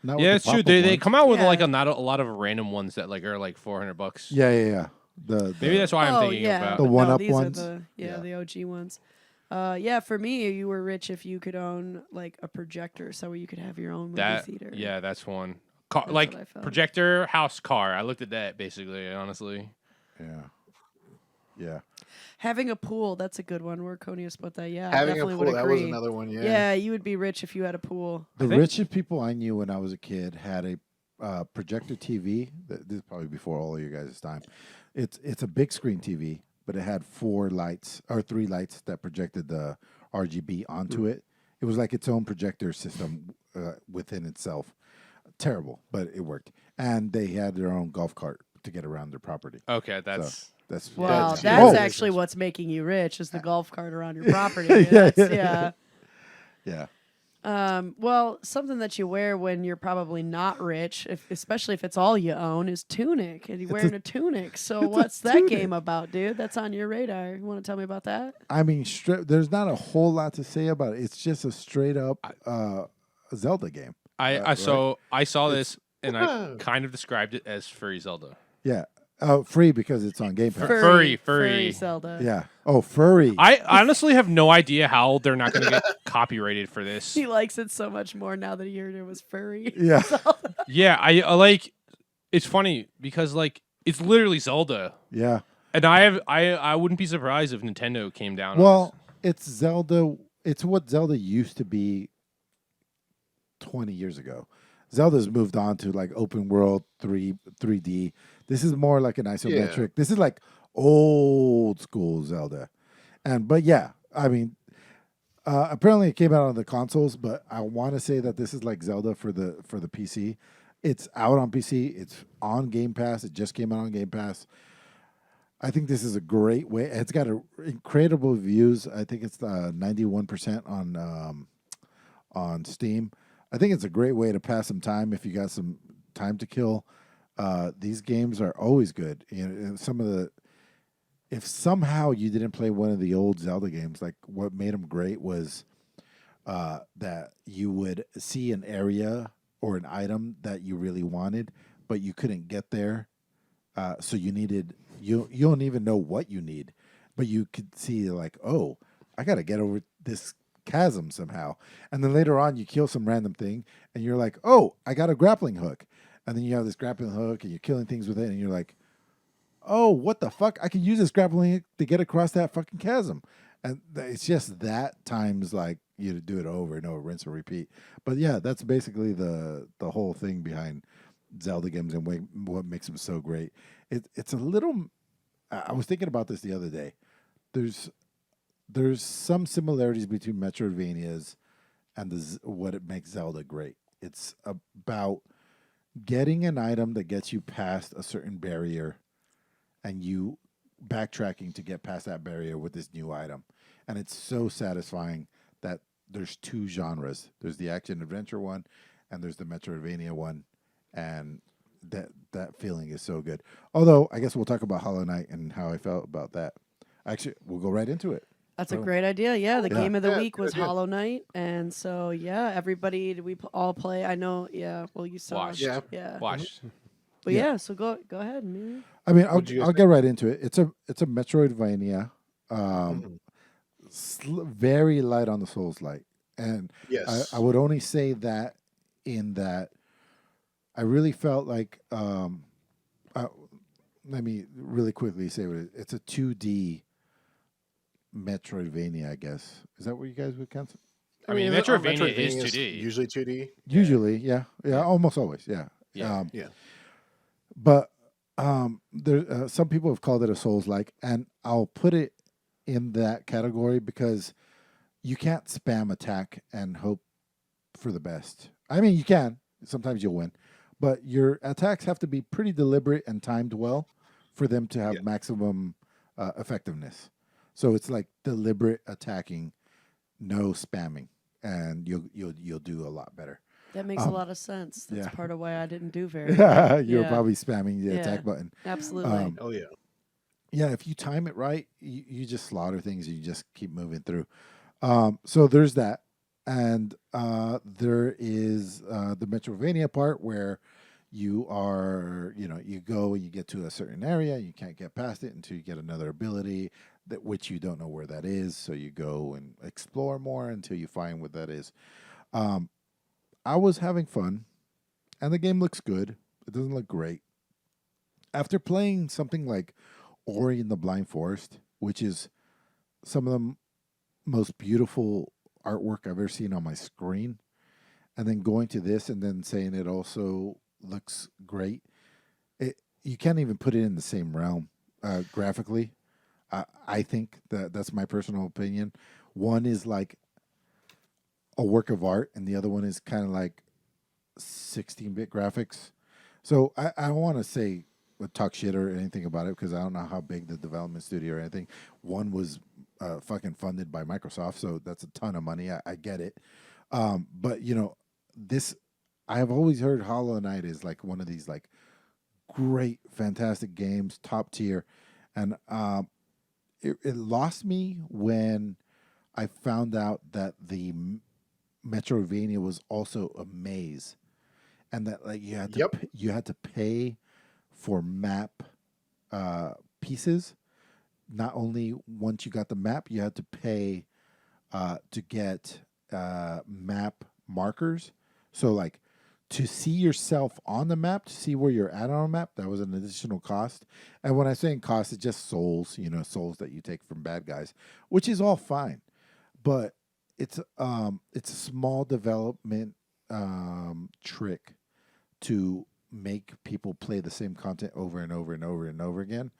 Not with yeah, the it's true. pop-up They ones. come out with like Yeah. a lot of random ones that like are like $400. Yeah. The Maybe that's why I'm thinking yeah. about. The but one-up these ones? Are Yeah. the OG ones. Yeah, for me, you were rich if you could own like a projector, so you could have your own movie That theater. yeah, that's one. Car, That's like what I felt. projector, house, car. I looked at that basically, honestly. Yeah. Having a pool, that's a good one. Where Conius put that. Yeah, I Having a definitely pool, would that agree. was another one, yeah. Yeah, you would be rich if you had a pool. The think- richest people I knew when I was a kid had a projector TV. This is probably before all of you guys' time. It's a big screen TV, but it had 3 lights that projected the RGB onto it. It was like its own projector system within itself. Terrible, but it worked. And they had their own golf cart to get around their property. Okay, that's That's Wow, That's that's huge. actually what's making you rich is the golf cart around your property. Yeah, That's- yeah. Well, something that you wear when you're probably not rich, especially if it's all you own, is Tunic, and you're wearing a tunic. So what's that tunic. game about, dude? That's on your radar. You want to tell me about that? I mean, there's not a whole lot to say about it. It's just a straight up Zelda game. I saw this and I Wow. kind of described it as furry Zelda. Yeah. Free because it's on Game Pass. Furry. Zelda. Yeah. Oh, furry. I honestly have no idea how they're not going to get copyrighted for this. He likes it so much more now that he heard it was furry. Yeah. Yeah, I like. It's funny because like it's literally Zelda, Yeah. and I wouldn't be surprised if Nintendo came down. on Well, it's Zelda. It's what Zelda used to be 20 years ago. Zelda's moved on to like open world 3D. This is more like an isometric. Yeah. This is like old school Zelda. But yeah, I mean, apparently it came out on the consoles, but I want to say that this is like Zelda for the PC. It's out on PC. It's on Game Pass. It just came out on Game Pass. I think this is a great way. It's got incredible reviews. I think it's 91% on Steam. I think it's a great way to pass some time if you got some time to kill. These games are always good. You know, if somehow you didn't play one of the old Zelda games, like what made them great was that you would see an area or an item that you really wanted, but you couldn't get there. So you don't even know what you need, but you could see like, oh, I got to get over this chasm somehow. And then later on you kill some random thing and you're like, oh, I got a grappling hook. And then you have this grappling hook and you're killing things with it and you're like, oh, what the fuck? I can use this grappling hook to get across that fucking chasm. And it's just that times like you to do it over and over, rinse and repeat. But yeah, that's basically the whole thing behind Zelda games and what makes them so great. It's a little. I was thinking about this the other day. There's some similarities between Metroidvanias and what it makes Zelda great. It's about getting an item that gets you past a certain barrier, and you backtracking to get past that barrier with this new item, and it's so satisfying that there's two genres. There's the action adventure one, and there's the Metroidvania one. And that feeling is so good. Although, I guess we'll talk about Hollow Knight and how I felt about that. Actually, we'll go right into it. That's a great idea. Yeah, the game of the Yeah, week good was idea. Hollow Knight. And so, yeah, everybody, did we all play? I know, yeah, well, you saw. Watched. Yeah. Yeah. Watch. But Yeah. yeah, so go ahead, Amelia. I mean, What'd you guys I'll get right into it. It's a Metroidvania, Mhm. very light on the Souls light, and Yes. I would only say that in that I really felt like let me really quickly say what it's a 2D Metroidvania, I guess. Is that what you guys would consider? I mean, Metroidvania is 2D. Usually 2D. Usually, yeah, almost always, yeah. Yeah. Yeah. But there, some people have called it a Souls-like, and I'll put it in that category because you can't spam attack and hope for the best. I mean, you can. Sometimes you'll win. But your attacks have to be pretty deliberate and timed well for them to have maximum effectiveness. So it's like deliberate attacking, no spamming, and you'll do a lot better. That makes a lot of sense. That's yeah. part of why I didn't do very well. You're Yeah. probably spamming the Yeah. attack button. Absolutely. Oh yeah. Yeah, if you time it right, you just slaughter things and you just keep moving through. So there's that. And there is the Metroidvania part where you are, you go and you get to a certain area. You can't get past it until you get another ability which you don't know where that is. So you go and explore more until you find what that is. I was having fun, and the game looks good. It doesn't look great. After playing something like Ori and the Blind Forest, which is some of the most beautiful artwork I've ever seen on my screen, and then going to this and then saying it also looks great, you can't even put it in the same realm graphically. I think that's my personal opinion. One is like a work of art, and the other one is kind of like 16-bit graphics. So I don't want to say talk shit or anything about it because I don't know how big the development studio or anything. One was fucking funded by Microsoft, so that's a ton of money. I get it. But this, I have always heard Hollow Knight is like one of these like great, fantastic games, top tier, and it lost me when I found out that the Metroidvania was also a maze, and that like you had to pay for map pieces. Not only once you got the map, you had to pay to get map markers. So like to see yourself on the map, to see where you're at on a map, that was an additional cost. And when I'm saying cost, it's just souls, souls that you take from bad guys, which is all fine. But it's a small development trick to make people play the same content over and over and over and over again,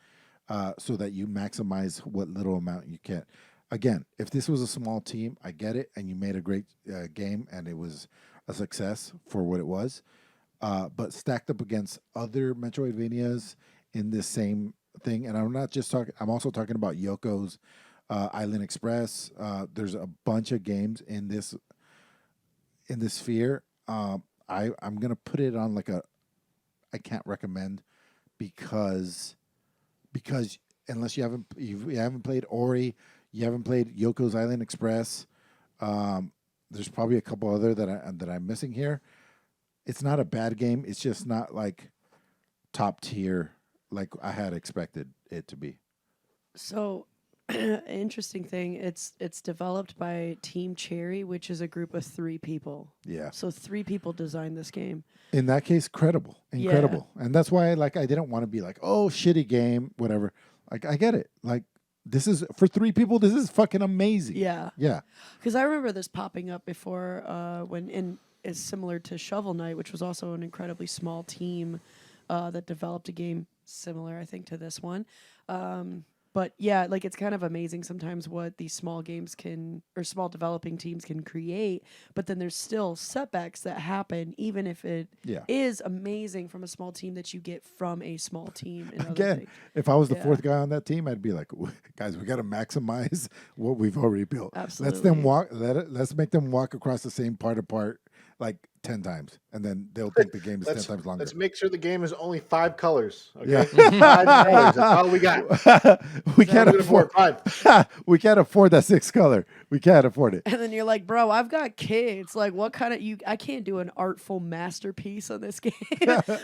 so that you maximize what little amount you can. Again, if this was a small team, I get it, and you made a great game, and it was a success for what it was. But stacked up against other Metroidvanias in this same thing, and I'm not just talking. I'm also talking about Yoko's Island Express. There's a bunch of games in this sphere. I'm gonna put it on like a I can't recommend because unless you haven't played Ori, you haven't played Yoko's Island Express. There's probably a couple other that I'm missing here. It's not a bad game. It's just not like top tier like I had expected it to be. So, interesting thing. It's developed by Team Cherry, which is a group of 3 people. Yeah. So 3 people designed this game. In that case, incredible. And that's why I didn't want to be like, oh, shitty game, whatever. Like, I get it. Like, this is for 3 people. This is fucking amazing. Yeah. Yeah. Because I remember this popping up before is similar to Shovel Knight, which was also an incredibly small team that developed a game similar, I think, to this one. But yeah, like it's kind of amazing sometimes what these small games small developing teams can create, but then there's still setbacks that happen, even if it is amazing from a small team that you get from a small team. Again, if I was the 4th guy on that team, I'd be like, guys, we got to maximize what we've already built. Absolutely. Let's make them walk across the same part apart like 10 times, and then they'll think the game is 10 times longer. Let's make sure the game is only 5 colors. Okay, Yeah. 5 colors. That's all we got. We can't afford 5. We can't afford that 6th color. We can't afford it. And then you're like, bro, I've got kids. Like, what kind of I can't do an artful masterpiece on this game.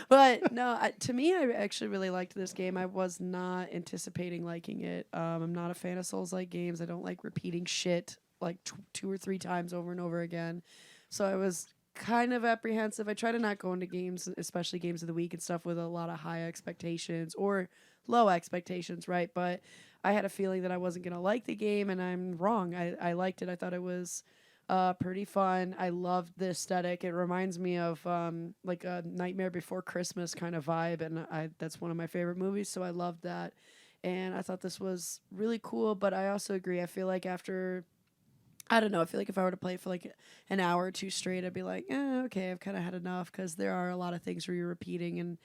But no, to me, I actually really liked this game. I was not anticipating liking it. I'm not a fan of Souls-like games. I don't like repeating shit like 2 or 3 times over and over again. So I was kind of apprehensive. I try to not go into games, especially games of the week and stuff, with a lot of high expectations or low expectations, right? But I had a feeling that I wasn't going to like the game, and I'm wrong. I liked it. I thought it was pretty fun. I loved the aesthetic. It reminds me of like a Nightmare Before Christmas kind of vibe, and that's one of my favorite movies, so I loved that. And I thought this was really cool, but I also agree. I feel like I don't know. I feel like if I were to play it for like an hour or 2 straight, I'd be like, okay, I've kind of had enough, because there are a lot of things where you're repeating. And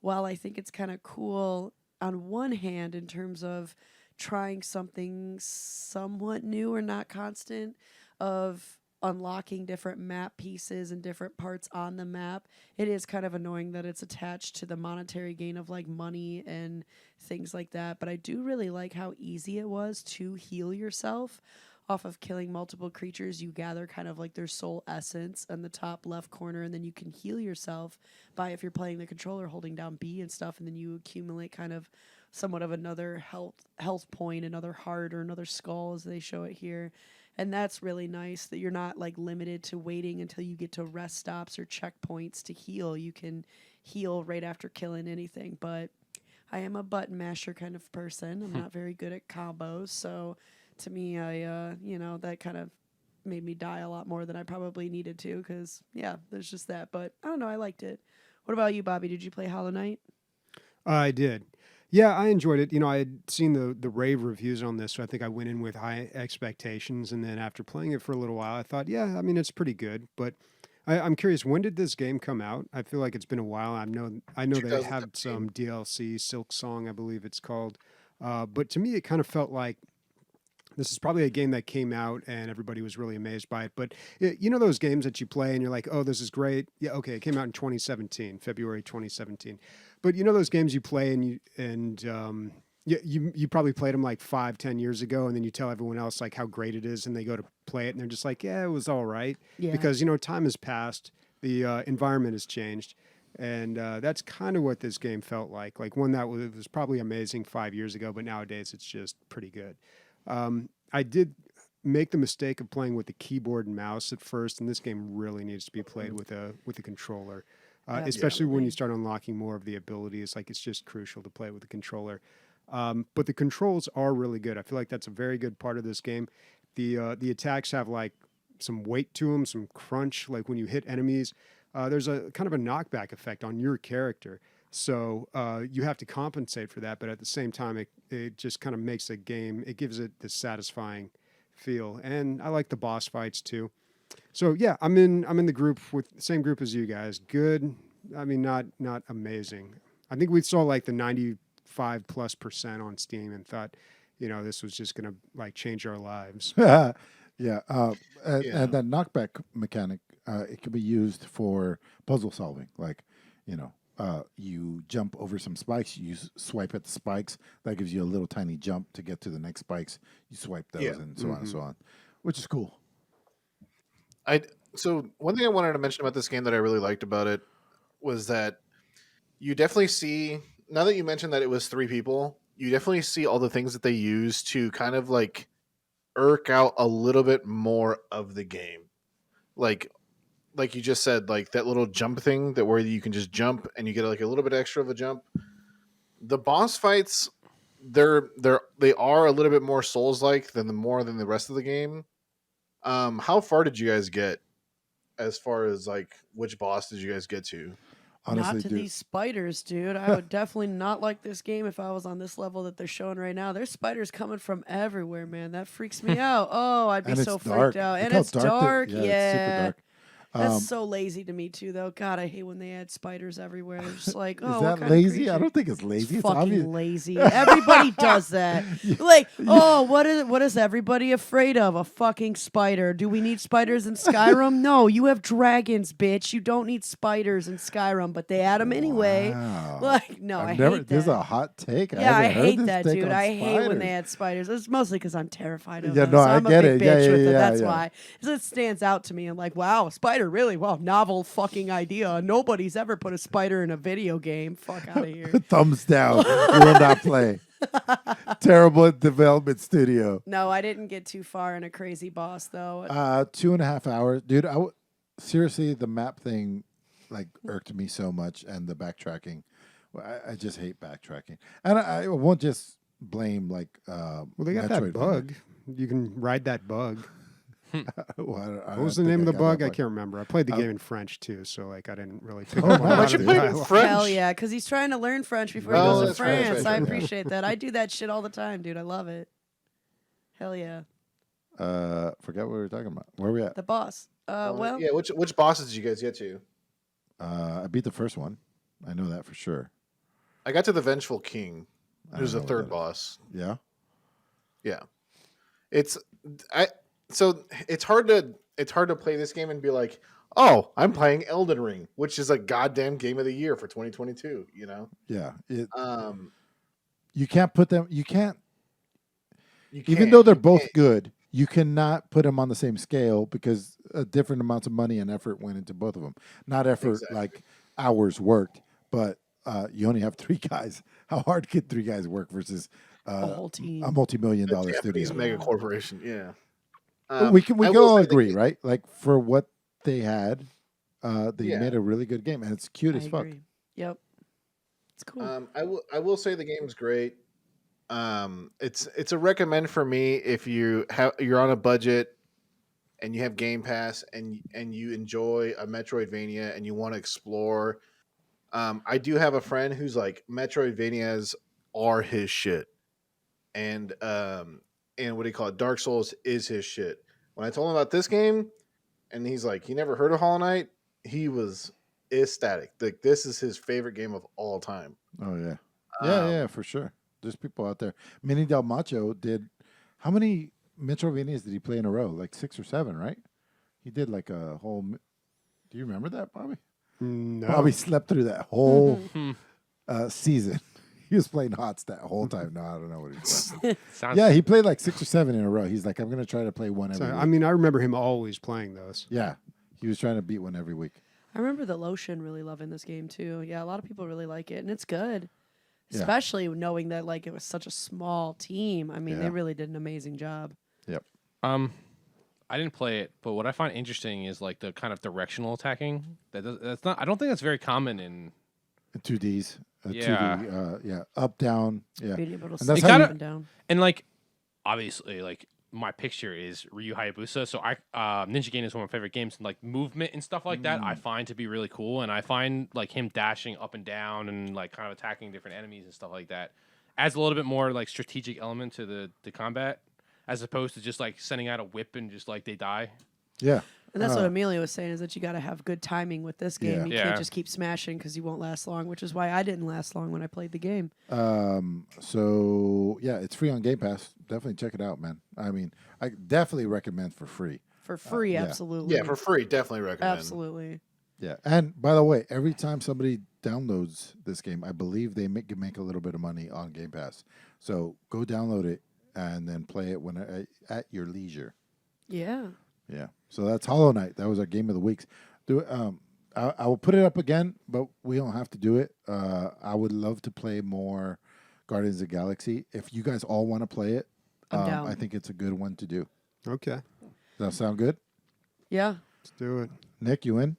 while I think it's kind of cool on one hand in terms of trying something somewhat new or not constant, of unlocking different map pieces and different parts on the map, it is kind of annoying that it's attached to the monetary gain of like money and things like that. But I do really like how easy it was to heal yourself. Off of killing multiple creatures, you gather kind of like their soul essence in the top left corner, and then you can heal yourself by, if you're playing the controller, holding down B and stuff, and then you accumulate kind of somewhat of another health point, another heart, or another skull, as they show it here. And that's really nice that you're not like limited to waiting until you get to rest stops or checkpoints to heal. You can heal right after killing anything. But I am a button masher kind of person. I'm not very good at combos, so to me, that kind of made me die a lot more than I probably needed to, because, there's just that. But I don't know, I liked it. What about you, Bobby? Did you play Hollow Knight? I did. Yeah, I enjoyed it. I had seen the rave reviews on this, so I think I went in with high expectations. And then after playing it for a little while, I thought, it's pretty good. But I'm curious, when did this game come out? I feel like it's been a while. I know they have some DLC, Silk Song, I believe it's called. But to me, it kind of felt like this is probably a game that came out and everybody was really amazed by it. But those games that you play and you're like, oh, this is great. Yeah, okay, it came out in 2017, February 2017. But those games you play and you probably played them like 5-10 years ago, and then you tell everyone else like how great it is, and they go to play it and they're just like, yeah, it was all right. Yeah. Because time has passed, the environment has changed. And that's kind of what this game felt like one that was probably amazing 5 years ago, but nowadays it's just pretty good. I did make the mistake of playing with the keyboard and mouse at first, and this game really needs to be played with a controller, especially when you start unlocking more of the abilities. Like, it's just crucial to play with the controller. But the controls are really good. I feel like that's a very good part of this game. The attacks have like some weight to them, some crunch. Like when you hit enemies, there's a kind of a knockback effect on your character. So you have to compensate for that, but at the same time, it just kind of makes a game. It gives it this satisfying feel, and I like the boss fights too. So yeah, I'm in the group with the same group as you guys. Good. I mean, not amazing. I think we saw like the 95+% on Steam and thought, this was just gonna like change our lives. Yeah. And that knockback mechanic, it can be used for puzzle solving. Like, you jump over some spikes, you swipe at the spikes. That gives you a little tiny jump to get to the next spikes. You swipe those and so on and so on, which is cool. So one thing I wanted to mention about this game that I really liked about it was that you definitely see, now that you mentioned that it was 3 people, you definitely see all the things that they use to kind of like irk out a little bit more of the game. Like you just said, like that little jump thing that where you can just jump and you get like a little bit extra of a jump. The boss fights, they are a little bit more Souls-like than the rest of the game. How far did you guys get as far as like which boss did you guys get to? Honestly, not to dude. these spiders, dude. I would definitely not like this game if I was on this level that they're showing right now. There's spiders coming from everywhere, man. That freaks me out. Oh, I'd be And so it's dark. freaked out. Look And how it's dark. Yeah, Yeah. it's super dark. That's so lazy to me too, though. God, I hate when they add spiders everywhere. They're just like, oh, Is what that kind lazy? Of creature? I don't think it's lazy. It's fucking obvious. lazy. Everybody does that. Like, oh, what is everybody afraid of? A fucking spider. Do we need spiders in Skyrim? No, you have dragons, bitch. You don't need spiders in Skyrim, but they add them anyway. Wow. Like, no, I never, hate This is that. a hot take. Yeah, I haven't heard hate this that, take dude. on I hate when spiders. they add spiders. It's mostly because I'm terrified of Yeah, them. no, so I I'm get a big it. Yeah, bitch yeah, with it. yeah, That's yeah. why. 'Cause it stands out to me. I'm like, wow, spider, really? Wow, novel fucking idea. Nobody's ever put a spider in a video game. Fuck out of here. Thumbs down. We will not play. Terrible development studio. No, I didn't get too far in a crazy boss, though. 2.5 hours, dude. Seriously, the map thing like irked me so much, and the backtracking. I just hate backtracking, and I won't just blame like. Well, they got that Metroidvania. bug. You can ride that bug. Well, What was the name of the bug? I can't remember. I played the game in French too, so like I didn't really pick Oh, up on a nice. lot You of the played in dialogue. French? Hell yeah, because he's trying to learn French before he Oh, goes to that's right, that's France. right, I that's right. appreciate that. I do that shit all the time, dude. I love it. Hell yeah. Forget what we were talking about. Where are we at? The boss. Well, Yeah, which bosses did you guys get to? I beat the first one. I know that for sure. I got to the Vengeful King, I who's the don't know what third that boss. Yeah. Yeah, it's hard to play this game and be like, oh, I'm playing Elden Ring, which is a goddamn game of the year for 2022. Yeah. Um, You can't put them. You can't. you Even can't- though they're you both can't- good, you cannot put them on the same scale because different amounts of money and effort went into both of them. Not effort Exactly. like hours worked, but you only have 3 guys. How hard could 3 guys work versus a whole team. a multi-million-dollar Japanese studio? mega corporation. Yeah, We can I will all say the agree, game- right? Like for what they had, they Yeah. made a really good game, and it's cute I as fuck. agree. Yep. It's cool. I will say the game's great. It's a recommend for me if you're on a budget and you have Game Pass and you enjoy a Metroidvania and you want to explore. I do have a friend who's like Metroidvanias are his shit, and what do you call it? Dark Souls is his shit. When I told him about this game, and he's like, he never heard of Hollow Knight, he was ecstatic. Like this is his favorite game of all time. Oh yeah, Um, yeah, for sure. There's people out there. Mini Del Macho did. How many Metroidvanias did he play in a row? Like 6 or 7, right? He did like a whole. Do you remember that, Bobby? No. Bobby slept through that whole Hmm. season. He was playing HOTS that whole time. No, I don't know what he was playing. Sounds Yeah, he played like 6 or 7 in a row. He's like, I'm gonna try to play one every So, week. I mean, I remember him always playing those. Yeah, he was trying to beat one every week. I remember the Lotion really loving this game too. Yeah, a lot of people really like it, and it's good. Yeah. Especially knowing that like it was such a small team. I mean, Yeah. they really did an amazing job. I didn't play it, but what I find interesting is like the kind of directional attacking. That's not. I don't think that's very common in. 2Ds. Yeah. 2D. Yeah. Up, down. Yeah. Being able to And that's see how up you- and down. And like, obviously, like my picture is Ryu Hayabusa. So Ninja Gaiden is one of my favorite games, and like movement and stuff like that I find to be really cool. And I find like him dashing up and down and like kind of attacking different enemies and stuff like that adds a little bit more like strategic element to the combat, as opposed to just like sending out a whip and just like they die. Yeah. And that's what Emilio was saying, is that you got to have good timing with this game. Yeah. You Yeah. can't just keep smashing because you won't last long, which is why I didn't last long when I played the game. So yeah, it's free on Game Pass. Definitely check it out, man. I mean, I definitely recommend for free. For free, yeah. absolutely. Yeah, for free, definitely recommend. Absolutely. Yeah. And by the way, every time somebody downloads this game, I believe they make a little bit of money on Game Pass. So go download it and then play it when at your leisure. Yeah. Yeah. So that's Hollow Knight. That was our game of the weeks. I will put it up again, but we don't have to do it. I would love to play more Guardians of the Galaxy. If you guys all want to play it, I'm down. I think it's a good one to do. Okay, Does that sound good? Yeah. let's do it. Nick, you in?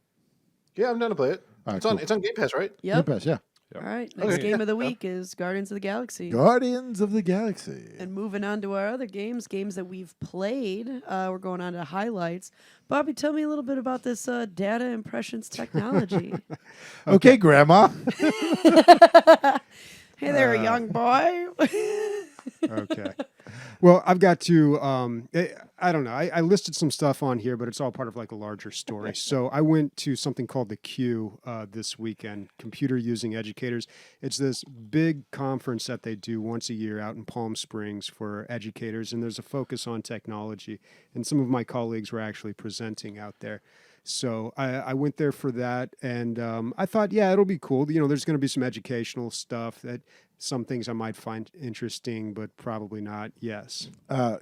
Yeah, I'm down to play it. All right, It's on. cool. It's on Game Pass, right? Yep. Game Pass, yeah. All right. Next Okay. game of the week is Guardians of the Galaxy. Guardians of the Galaxy. And moving on to our other games that we've played, we're going on to highlights. Bobby, tell me a little bit about this data impressions technology. Okay, Grandma. Hey there, young boy. Okay. Well, I've got to, I don't know. I listed some stuff on here, but it's all part of like a larger story. So I went to something called the Q this weekend, Computer Using Educators. It's this big conference that they do once a year out in Palm Springs for educators, and there's a focus on technology. And some of my colleagues were actually presenting out there. So I went there for that, and I thought, yeah, it'll be cool. You know, there's going to be some educational stuff, that some things I might find interesting, but probably not. Yes.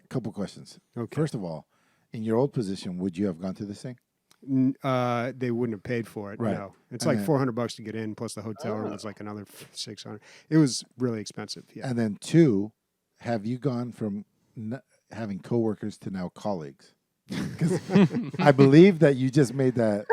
Couple questions. Okay. First of all, in your old position, would you have gone to this thing? They wouldn't have paid for it. Right. No, it's And like then- $400 to get in, plus the hotel room was like another 600. It was really expensive. Yeah. And then two, have you gone from having coworkers to now colleagues? Because I believe that you just made that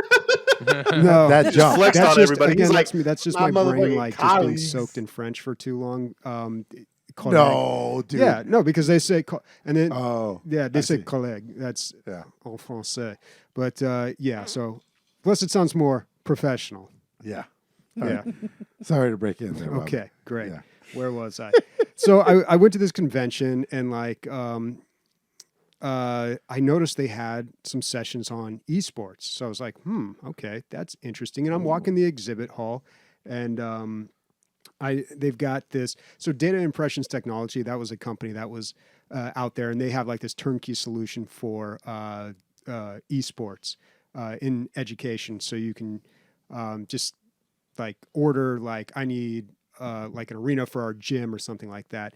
No, that jump. flexed that's on just, everybody. again, He's that's like, me. That's just "My my brain, motherfucking like just being colleagues." soaked in French for too long. Collègue. No, dude. Yeah, no, because they say, and then Oh, yeah, they I say see. collègue. That's Yeah. en français. But yeah, so plus it sounds more professional. Yeah. Yeah. Sorry to break in there. Bob. Okay, great. Yeah. Where was I? So I went to this convention, and like I noticed they had some sessions on esports. So I was like, okay, that's interesting. And I'm walking the exhibit hall, and they've got this. So Data Impressions Technology, that was a company that was out there, and they have like this turnkey solution for esports in education. So you can just like order, like I need like an arena for our gym or something like that.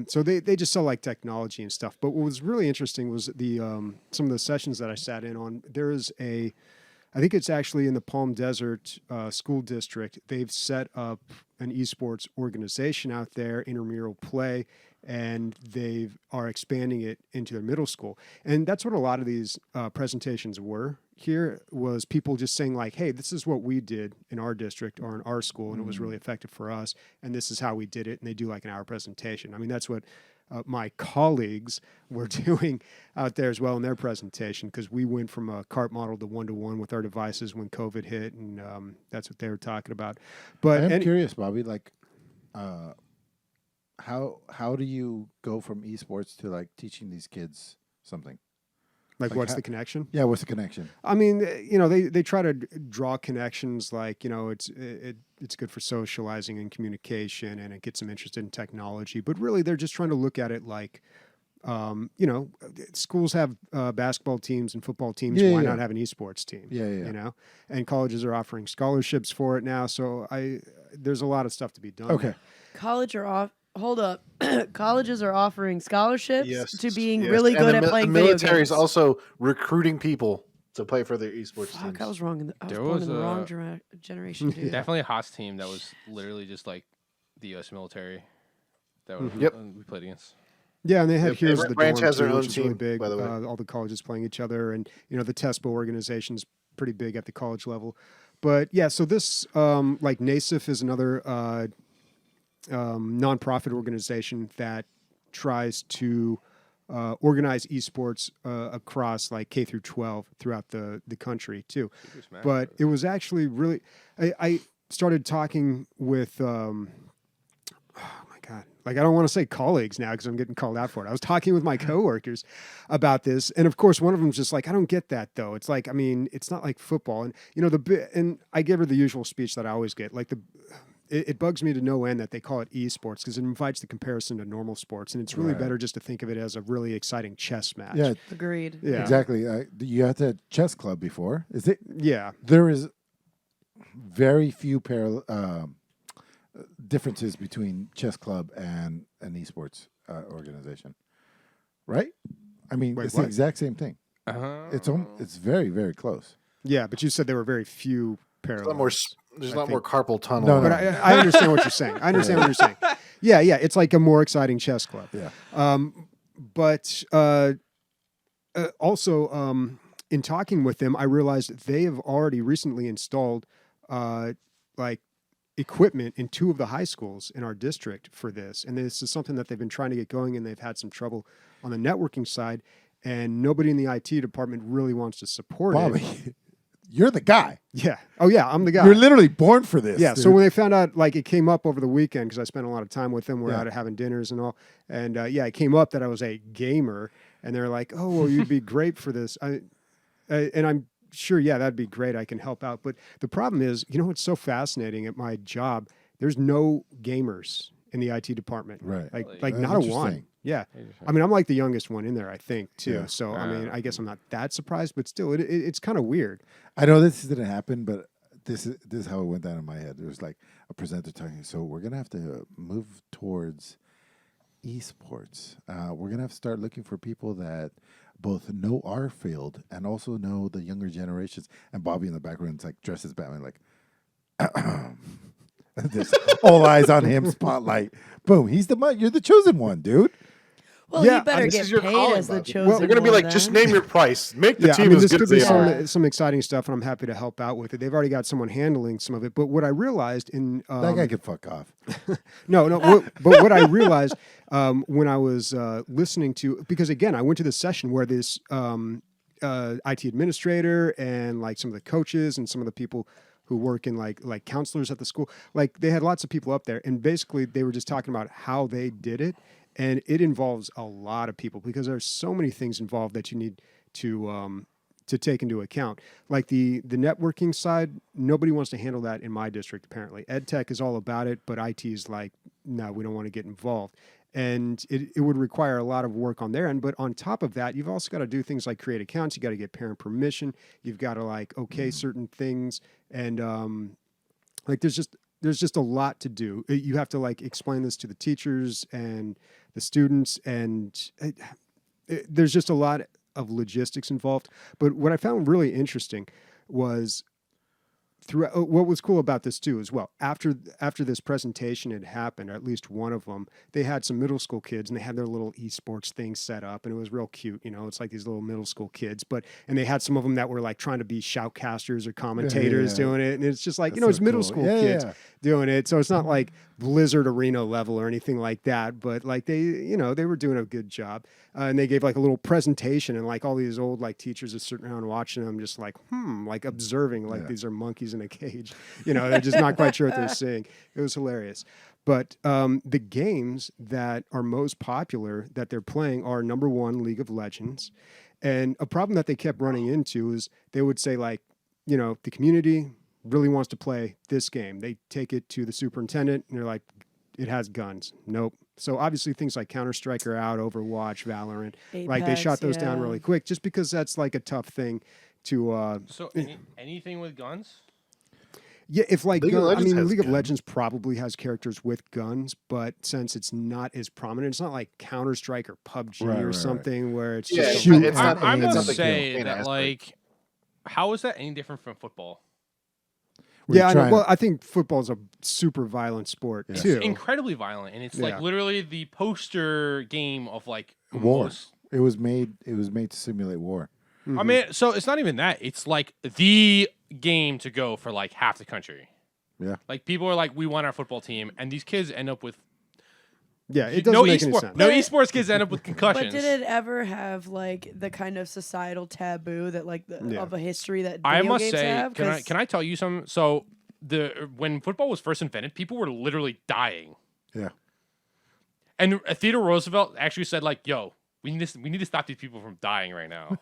So they just sell like technology and stuff. But what was really interesting was the some of the sessions that I sat in on. There is I think it's actually in the Palm Desert School District. They've set up an esports organization out there, intramural play, and they are expanding it into their middle school. And that's what a lot of these presentations were. Here was people just saying like, hey, this is what we did in our district or in our school, and it was really effective for us, and this is how we did it. And they do like an hour presentation. I mean, that's what my colleagues were doing out there as well in their presentation, because we went from a cart model to one-to-one with our devices when COVID hit, and that's what they were talking about. But I'm curious, Bobby, like how do you go from esports to like teaching these kids something? like, like what's how- the connection? Yeah, what's the connection? I mean, you know, they try to draw connections, like, you know, it's good for socializing and communication, and it gets them interested in technology. But really, they're just trying to look at it like, you know, schools have basketball teams and football teams. Yeah, Why yeah. not have an esports team? Yeah, yeah. You know, and colleges are offering scholarships for it now. So there's a lot of stuff to be done. Okay. Hold up. Colleges are offering scholarships Yes, to being yes. really And good the at mil- playing the video military is games. also recruiting people to play for their esports Fuck, teams. I was wrong. I was There born was in the wrong a- generation, dude. Definitely a Haas team that was literally just like the U.S. military that Yep. we played against. Yeah, and they had Yep, Heroes every of the branch Dorm has their too, own which is really team, big. by the way. All the colleges playing each other, and you know the TESPO organization's pretty big at the college level. But yeah, so this like NASEF is another nonprofit organization that tries to organize esports across like K through 12 throughout the country too. But it was actually really, I started talking with, oh my God, like I don't want to say colleagues now because I'm getting called out for it. I was talking with my coworkers about this, and of course one of them's just like, I don't get that though. It's like, I mean, it's not like football, and and I gave her the usual speech that I always get, like it bugs me to no end that they call it esports because it invites the comparison to normal sports, and it's really better just to think of it as a really exciting chess match. Yeah, Agreed. Yeah. exactly. You had to chess club before. Is it? Yeah. There is very few differences between chess club and an esports organization, right? I mean, Wait, it's what? the exact same thing. It's very, very close. Yeah, but you said there were very few parallels. There's a I lot more think. carpal tunnel. No, But I understand what you're saying. I understand what you're saying. Yeah, it's like a more exciting chess club. Yeah. But also, in talking with them, I realized they have already recently installed like equipment in 2 of the high schools in our district for this. And this is something that they've been trying to get going, and they've had some trouble on the networking side. And nobody in the IT department really wants to support it. Bobby, you're the guy. Yeah. Oh, yeah, I'm the guy. You're literally born for this. Yeah, dude. so when they found out, like, it came up over the weekend because I spent a lot of time with them. We're out having dinners and all. And, it came up that I was a gamer. And they're like, oh, well, you'd be great for this. And I'm sure, that'd be great. I can help out. But the problem is, what's so fascinating at my job? There's no gamers in the IT department. Right. Like not a one. Interesting. Yeah. I mean, I'm like the youngest one in there, I think, too. Yeah. So, I mean, I guess I'm not that surprised. But still, it's kind of weird. I know this didn't happen, but this is how it went down in my head. There was like a presenter talking. So we're gonna have to move towards esports. We're gonna have to start looking for people that both know our field and also know the younger generations. And Bobby in the background is like dressed as Batman, like just all eyes on him, spotlight. Boom, you're the chosen one, dude. Well, Yeah, you better this get is your paid calling, as the Bobby. chosen They're going to be one, like, just then. name your price. Make the Yeah, I team mean, as this good could as be they are. some exciting stuff, and I'm happy to help out with it. They've already got someone handling some of it. But what I realized in That guy could fuck off. no, but what I realized when I was listening to, because again, I went to this session where this IT administrator and like some of the coaches and some of the people who work in like counselors at the school, like they had lots of people up there, and basically they were just talking about how they did it, and it involves a lot of people because there's so many things involved that you need to take into account. Like the networking side, nobody wants to handle that in my district. Apparently, Ed Tech is all about it, but IT is like, no, we don't want to get involved. And it would require a lot of work on their end. But on top of that, you've also got to do things like create accounts. You got to get parent permission. You've got to like certain things, and like there's just a lot to do. You have to like explain this to the teachers and the students, and there's just a lot of logistics involved. But what I found really interesting was what was cool about this too as well, after this presentation had happened, or at least one of them, they had some middle school kids and they had their little esports thing set up, and it was real cute. It's like these little middle school kids, and they had some of them that were like trying to be shoutcasters or commentators doing it, and it's just like, it's middle school kids doing it, so it's not like Blizzard Arena level or anything like that, but like they were doing a good job, and they gave like a little presentation, and like all these old like teachers are sitting around watching them, just like like observing, like these are monkeys in a cage. They're just not quite sure what they're seeing. It was hilarious. But the games that are most popular that they're playing are number one, League of Legends. And a problem that they kept running into is they would say like, the community really wants to play this game. They take it to the superintendent and they're like, it has guns. Nope. So obviously things like Counter-Strike are out, Overwatch, Valorant, like they shot those down really quick just because that's like a tough thing to So anything with guns? Yeah, if like League of Legends has League of guns. Legends probably has characters with guns, but since it's not as prominent, it's not like Counter-Strike or PUBG or Right. something where it's Yeah, just Shoot. it's not. I it's must not the say campaign that aspect. like, how is that any different from football? yeah, I know. trying- Well, I think football's a super violent sport It's too. incredibly violent, and it's Yeah. like literally the poster game of like War. most. It was made to simulate war. Mm-hmm. I mean, so it's not even that. It's like the game to go for like half the country. Yeah. Like people are like, we want our football team, and these kids end up with Yeah, it doesn't make any esport- sense. No esports kids end up with But concussions. did it ever have like the kind of societal taboo that like Yeah. of a history that I video must games say, have? can I 'Cause- can I tell you something? So when football was first invented, people were literally dying. Yeah. And Theodore Roosevelt actually said, like, "Yo, we need to stop these people from dying right now."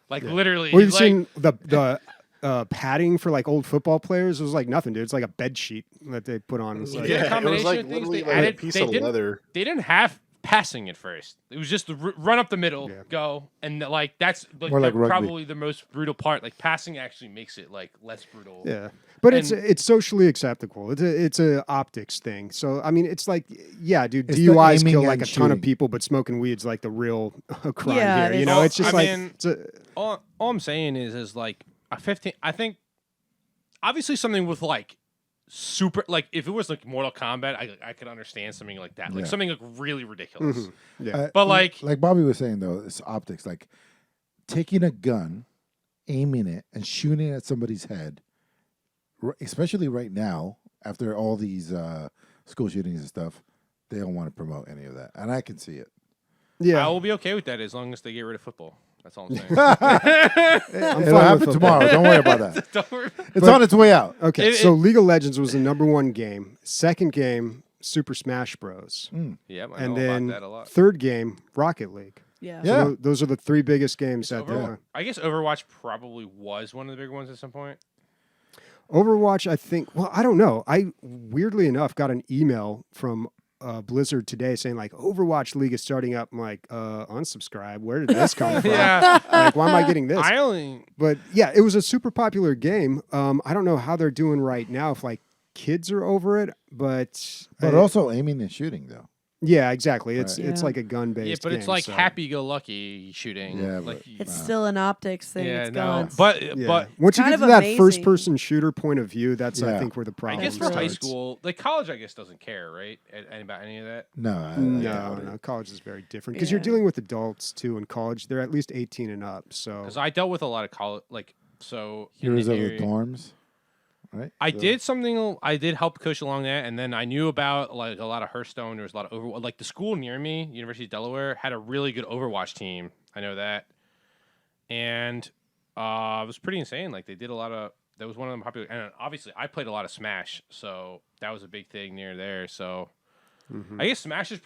Like literally, Well, he's you've like, seen the padding for like old football players. It was like nothing, dude. It's like a bed sheet that they put on. It's like, Yeah, it was combination like of things literally they like added- a piece they of didn't- leather. they didn't have passing at first. It was just the run up the middle, Yeah. go, and like that's like, More like rugby. probably the most brutal part. Like passing actually makes it like less brutal. yeah, but And- it's socially acceptable. It's a optics thing. So I mean, it's like, yeah, dude, It's the DUIs aiming kill like and a ton of shooting. people, but smoking weed's like the real crime Yeah, here. You know, it's- it's just I like mean- it's a, All I'm saying is like a 15. I think obviously something with like super like if it was like Mortal Kombat, I could understand something like that, like Yeah. something like really ridiculous. Mhm. Yeah. But like Bobby was saying though, it's optics. Like taking a gun, aiming it, and shooting at somebody's head. Especially right now, after all these school shootings and stuff, they don't want to promote any of that, and I can see it. yeah. I will be okay with that as long as they get rid of football. That's all I'm saying. I'm It'll fine happen with tomorrow. Don't worry about that. Don't worry. It's on its way out. Okay, It- so League of Legends was the #1 game. Second game, Super Smash Bros. Yeah, I And know then about that a lot. third game, Rocket League. yeah. Yeah. So those are the three biggest games that I guess Overwatch probably was one of the big ones at some point. Overwatch, I think. Well, I don't know. I weirdly enough got an email from Blizzard today saying like Overwatch League is starting up. I'm like, unsubscribe. Where did this come from? Yeah, Like, why am I getting this? I only But yeah, it was a super popular game. I don't know how they're doing right now. If like kids are over it, but Also aiming and shooting though. yeah, exactly. It's Right. it's Yeah. like a gun based. yeah, but it's like happy-go-lucky shooting. Yeah, like, but- It's still an optics thing. yeah, It's no, gone. but Yeah. but once you kind get of to that amazing. first person shooter point of view, that's I Yeah. think where the I problem guess for starts. high school, like college, I guess doesn't care, right? About any of that. No, I No, doubt it. no, college is very different because you're Yeah. dealing with adults too. In college, they're at least 18 and up. So Because I dealt with a lot of college, like so. in Heroes of the area- dorms, right? I So- did something. I did help coach along that, and then I knew about like a lot of Hearthstone. There was a lot of Overwatch. Like the school near me, University of Delaware, had a really good Overwatch team. I know that, and it was pretty insane. Like they did a lot of. That was one of them popular. And obviously, I played a lot of Smash, so that was a big thing near there. So I guess Smash is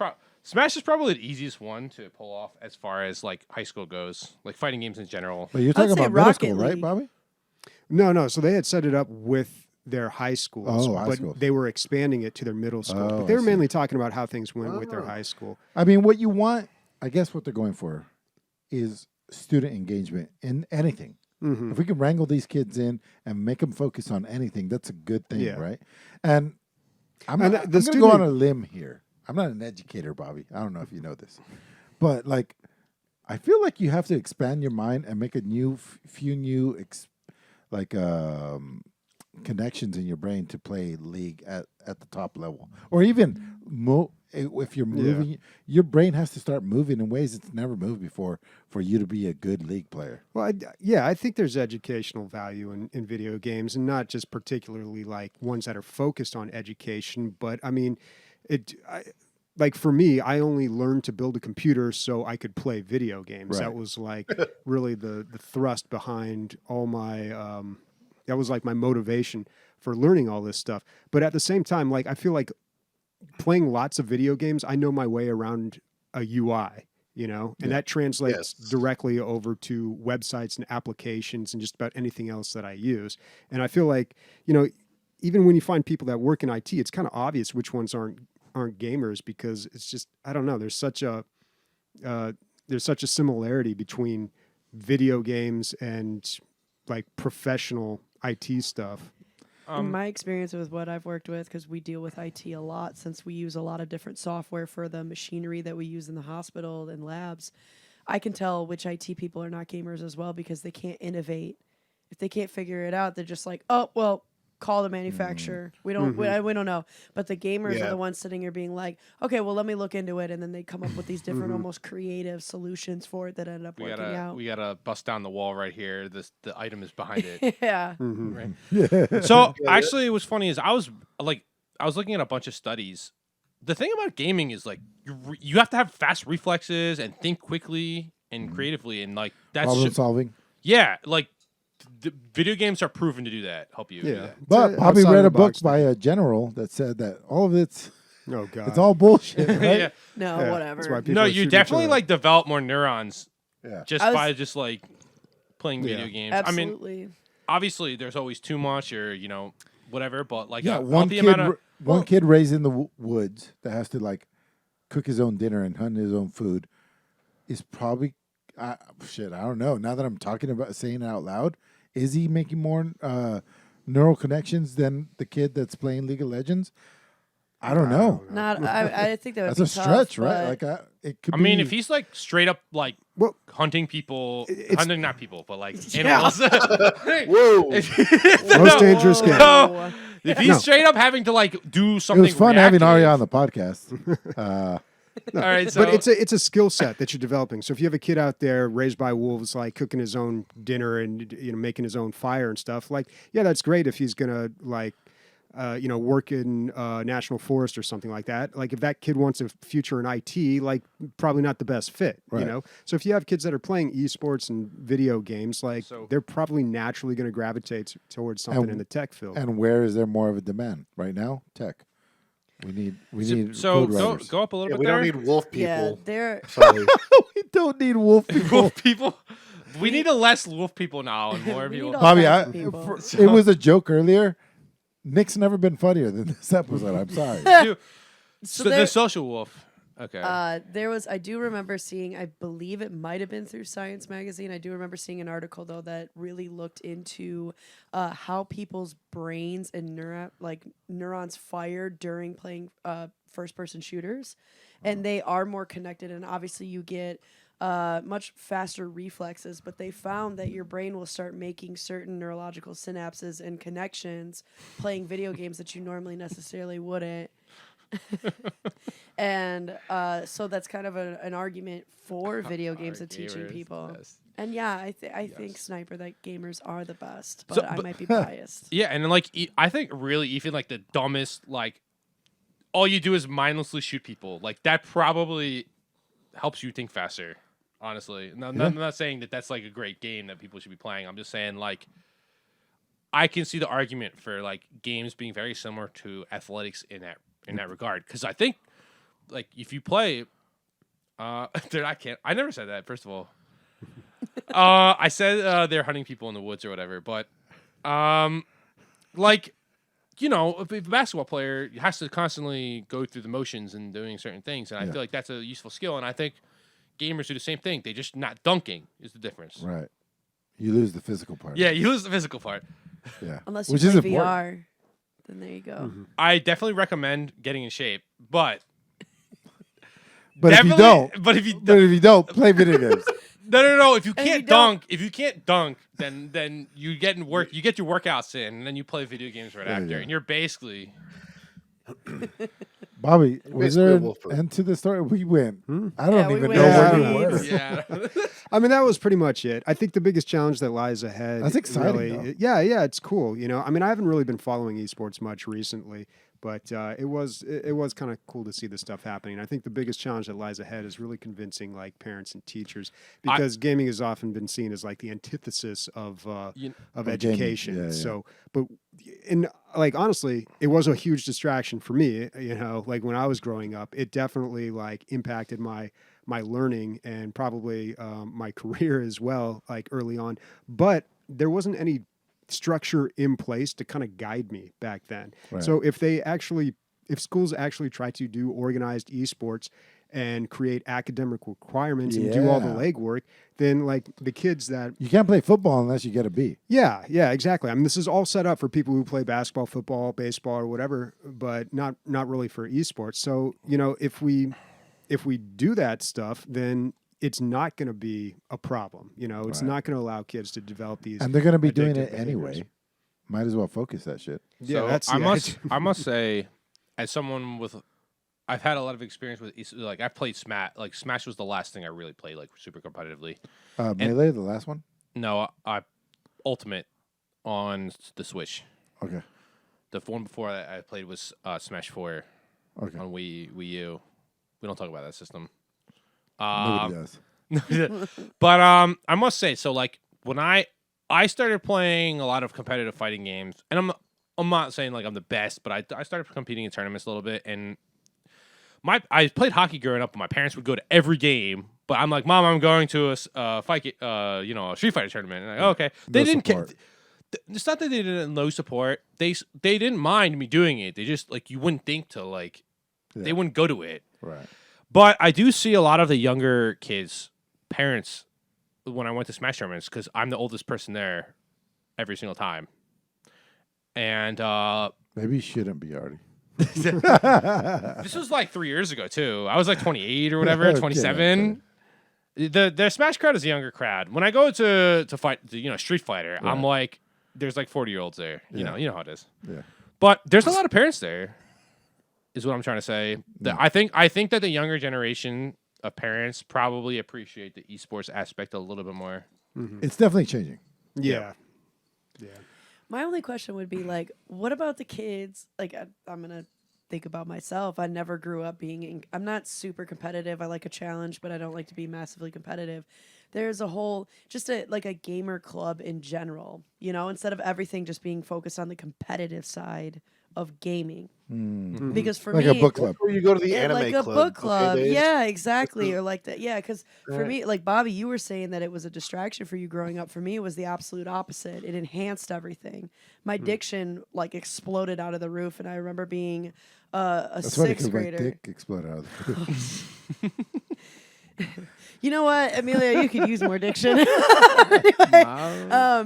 probably the easiest one to pull off as far as like high school goes, like fighting games in general. But you're I'd talking say about middle Rocket school, right, League. Bobby? no. So they had set it up with their high schools, Oh, high but schools. they were expanding it to their middle school. Oh, but they I were see. mainly talking about how things went with their Oh. high school. I mean, what you want, I guess, what they're going for, is student engagement in anything. Mhm. If we can wrangle these kids in and make them focus on anything, that's a good thing, Yeah. right? And I'm And going the to go on student- a limb here. I'm not an educator, Bobby. I don't know if you know this, but like, I feel like you have to expand your mind and make a few new connections in your brain to play League at the top level, or even if you're moving, your brain has to start moving in ways it's never moved before for you to be a good League player. Well, I think there's educational value in video games, and not just particularly like ones that are focused on education. But I mean, like for me, I only learned to build a computer so I could play video games. Right. That was like really the thrust behind all my. That was like my motivation for learning all this stuff. But at the same time, like I feel like playing lots of video games, I know my way around a UI. You know, and that translates Yes. directly over to websites and applications and just about anything else that I use. And I feel like, you know, even when you find people that work in IT, it's kind of obvious which ones aren't gamers, because it's just, I don't know, there's such a similarity between video games and like professional IT stuff. In my experience with what I've worked with, because we deal with IT a lot, since we use a lot of different software for the machinery that we use in the hospital and labs, I can tell which IT people are not gamers as well, because they can't innovate. If they can't figure it out, they're just like, oh, well, call the manufacturer. We don't we don't know. But the gamers are Yeah. the ones sitting here being like, okay, well, let me look into it. And then they come up with these different, almost creative solutions for it that end up We working out. gotta bust down the wall right here. The item is behind it. Yeah. Right. So actually, what's funny is I was looking at a bunch of studies, the thing about gaming is like you have to have fast reflexes and think quickly and creatively, and like that's Problem solving. yeah, like the video games are proven to do that. Help you. Do Yeah. that. But Bobby outside read of a the book box by a general that said that all of it's Oh god. it's all bullshit, right? yeah. No, Yeah, whatever. that's why people No, are you shooting each definitely other. like develop more neurons Yeah. just I was- by just like playing video Yeah. games. Absolutely. I mean, obviously there's always too much or whatever, but like Yeah, a one healthy kid, amount of one kid raised in the woods that has to like cook his own dinner and hunt his own food is probably shit. I don't know. Now that I'm talking about saying it out loud, is he making more neural connections than the kid that's playing League of Legends? I don't know. Not. I think that would That's be a tough, stretch, right? but Like it could. I mean, be, if he's like straight up like Well, hunting people, hunting not people, but like Yeah. animals. Whoa. most dangerous game. Whoa. If he's No. straight up having to like do it something, was fun having reactive- Arya on the podcast. All right, so But it's a skill set that you're developing. So if you have a kid out there raised by wolves, like cooking his own dinner and making his own fire and stuff, like yeah, that's great if he's gonna like work in national forest or something like that. Like if that kid wants a future in IT, like probably not the best fit. Right. So if you have kids that are playing esports and video games, like So- they're probably naturally going to gravitate towards something And- in the tech field. And where is there more of a demand right now? Tech. We need so code go, writers. go up a little Yeah, bit we there. don't need wolf Yeah, people. they're Sorry. we don't need wolf people. wolf people. We need a less wolf people now and more We people. need all Bobby, kinds of people. it was a joke earlier. Nick's never been funnier than this episode. I'm sorry. Dude, So so there- the social wolf. Okay. I do remember seeing, I believe it might have been through Science Magazine. I do remember seeing an article, though, that really looked into how people's brains and neurons fire during playing first-person shooters. And they are more connected, and obviously you get much faster reflexes, but they found that your brain will start making certain neurological synapses and connections playing video games that you normally necessarily wouldn't. And so that's kind of an argument for video games and teaching gamers, people. yes. And yeah, I think Sniper that gamers are the best, but So- I but- might be biased. Yeah, and then like I think really even like the dumbest like all you do is mindlessly shoot people. Like that probably helps you think faster. Honestly, no, I'm not saying that that's like a great game that people should be playing. I'm just saying like I can see the argument for like games being very similar to athletics in that regard because I think like if you play, dude, I never said that. First of all, I said they're hunting people in the woods or whatever, but like. If a basketball player has to constantly go through the motions and doing certain things, and I feel like that's a useful skill. And I think gamers do the same thing. They just not dunking is the difference. Right. You lose the physical part. Yeah, you lose the physical part. Yeah. Unless you Which play is important. VR, then there you go. I definitely recommend getting in shape, but But if you definitely- don't, but if you but if you don't play video games, no, if you And if can't you don't- dunk, then you get in work, you get your workouts in, and then you play video games right after, yeah. and you're basically Bobby, was basically there a an wolf. end to the story? We went. I Yeah, don't we even went know Yeah, where I we don't were. yeah. I mean, that was pretty much it. I think the biggest challenge that lies ahead. That's exciting, Really, yeah, it's cool. I mean, I haven't really been following esports much recently, but it was kind of cool to see this stuff happening. I think the biggest challenge that lies ahead is really convincing like parents and teachers because gaming has often been seen as like the antithesis of You- of gaming, education. yeah. So, but like honestly, it was a huge distraction for me. Like when I was growing up, it definitely like impacted my learning and probably my career as well, like early on. But there wasn't any structure in place to kind of guide me back then. Right. So if schools actually try to do organized esports and create academic requirements and do all the Yeah. legwork, then like the kids that You can't play football unless you get a B. yeah, exactly. I mean, this is all set up for people who play basketball, football, baseball, or whatever, but not really for esports. So, if we do that stuff, then it's not going to be a problem. It's Right. not going to allow kids to develop these. And they're going to be doing addictive it anyway. behaviors. Might as well focus that shit. Yeah, So that's I yeah, must say, as someone with, I've had a lot of experience with like I've played Smash. Like Smash was the last thing I really played like super competitively. Melee, the last one? No, I Ultimate on the Switch. Okay. The one before that I played was Smash 4. Okay. on Wii U. We don't talk about that system. Nobody does. But I must say, so like when I started playing a lot of competitive fighting games, and I'm not saying like I'm the best, but I started competing in tournaments a little bit, and I played hockey growing up, and my parents would go to every game. But I'm like, Mom, I'm going to a a Street Fighter tournament. And like, okay, they didn't care. It's not that they didn't no support. They didn't mind me doing it. They just like you wouldn't think to like they wouldn't go to it. Right. But I do see a lot of the younger kids' parents when I went to Smash tournaments because I'm the oldest person there every single time. And Maybe you shouldn't be, Artie. this was like 3 years ago too. I was like 28 or whatever, Okay, 27. The Smash crowd is a younger crowd. When I go to fight, Street Fighter, I'm like, there's like 40-year-olds there. You know how it is. Yeah. But there's a lot of parents there. Is what I'm trying to say. I think that the younger generation of parents probably appreciate the esports aspect a little bit more. Mm-hmm. It's definitely changing. Yeah. My only question would be like, what about the kids? Like, I'm gonna think about myself. I never grew up I'm not super competitive. I like a challenge, but I don't like to be massively competitive. There's a whole, just a gamer club in general, instead of everything just being focused on the competitive side of gaming. Mm. Because for Like me, a book club. Where you go to the anime like a club. book club. Okay, Yeah, exactly. Or like that. Yeah, because for Right. me, like Bobby, you were saying that it was a distraction for you growing up. For me, it was the absolute opposite. It enhanced everything. My diction like exploded out of the roof, and I remember being a That's funny sixth because my grader. dick exploded out of the roof. You know what, Emilio, you could use more diction. Anyway,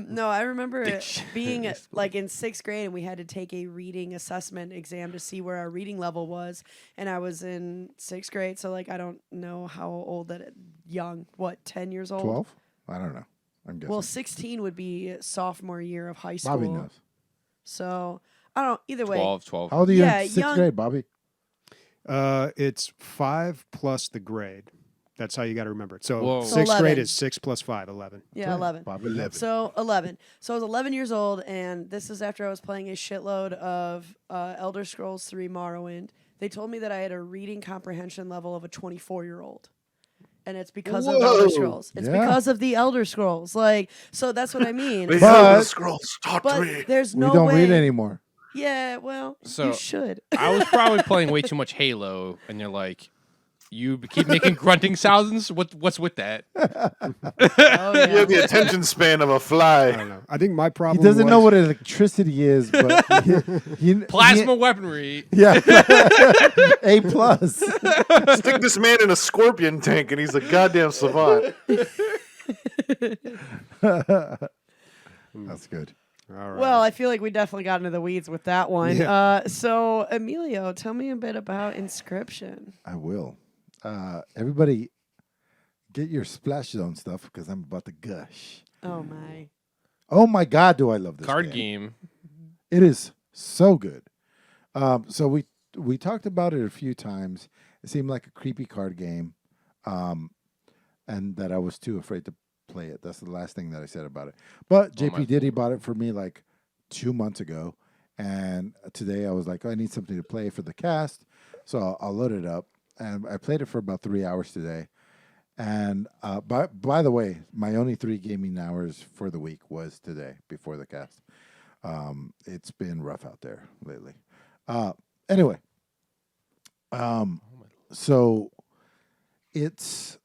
no, I remember being like in sixth grade, and we had to take a reading assessment exam to see where our reading level was. And I was in sixth grade, so like I don't know how old young, 10 years old? 12? I don't know. I'm guessing. Well, 16 would be sophomore year of high school. Bobby knows. So I don't know. Either way, 12. How old are you Yeah, in sixth young- grade, Bobby? It's 5 plus the grade. That's how you got to remember it. So Whoa. So sixth grade 11. is 6 plus 5, 11. yeah, Right. 11. Bobby knows. So 11. So I was 11 years old, and this is after I was playing a shitload of Elder Scrolls 3 Morrowind. They told me that I had a reading comprehension level of a 24-year-old. And it's because of Elder Whoa. Scrolls. It's Yeah. because of the Elder Scrolls. Like, so that's what I mean. The But- Elder Scrolls taught But me. there's We no don't way. read anymore. Yeah, well, So- you should. I was probably playing way too much Halo, and you're like, you keep making grunting sounds. What's with that? Oh, You yeah. have the attention span of a I fly. don't know. I think my He problem doesn't know was- what electricity is, but he Plasma weaponry. Yeah. A plus. Stick this man in a scorpion tank, and he's a goddamn savant. That's good. All right. Well, I feel like we definitely got into the weeds with that one. Yeah. So, Emilio, tell me a bit about Inscryption. I will. Everybody, get your splash zone stuff because I'm about to gush. Oh, my. Oh my God, do I love this Card game. It is so good. So we talked about it a few times. It seemed like a creepy card game, and that I was too afraid to play it. That's the last thing that I said about it. But Oh, my JP Diddy bought it for me like 2 months ago, and today I was like, oh, I need something to play for the cast, so I'll load it up. And I played it for about 3 hours today. And by the way, my only 3 gaming hours for the week was today before the cast. It's been rough out there lately. Anyway, so it's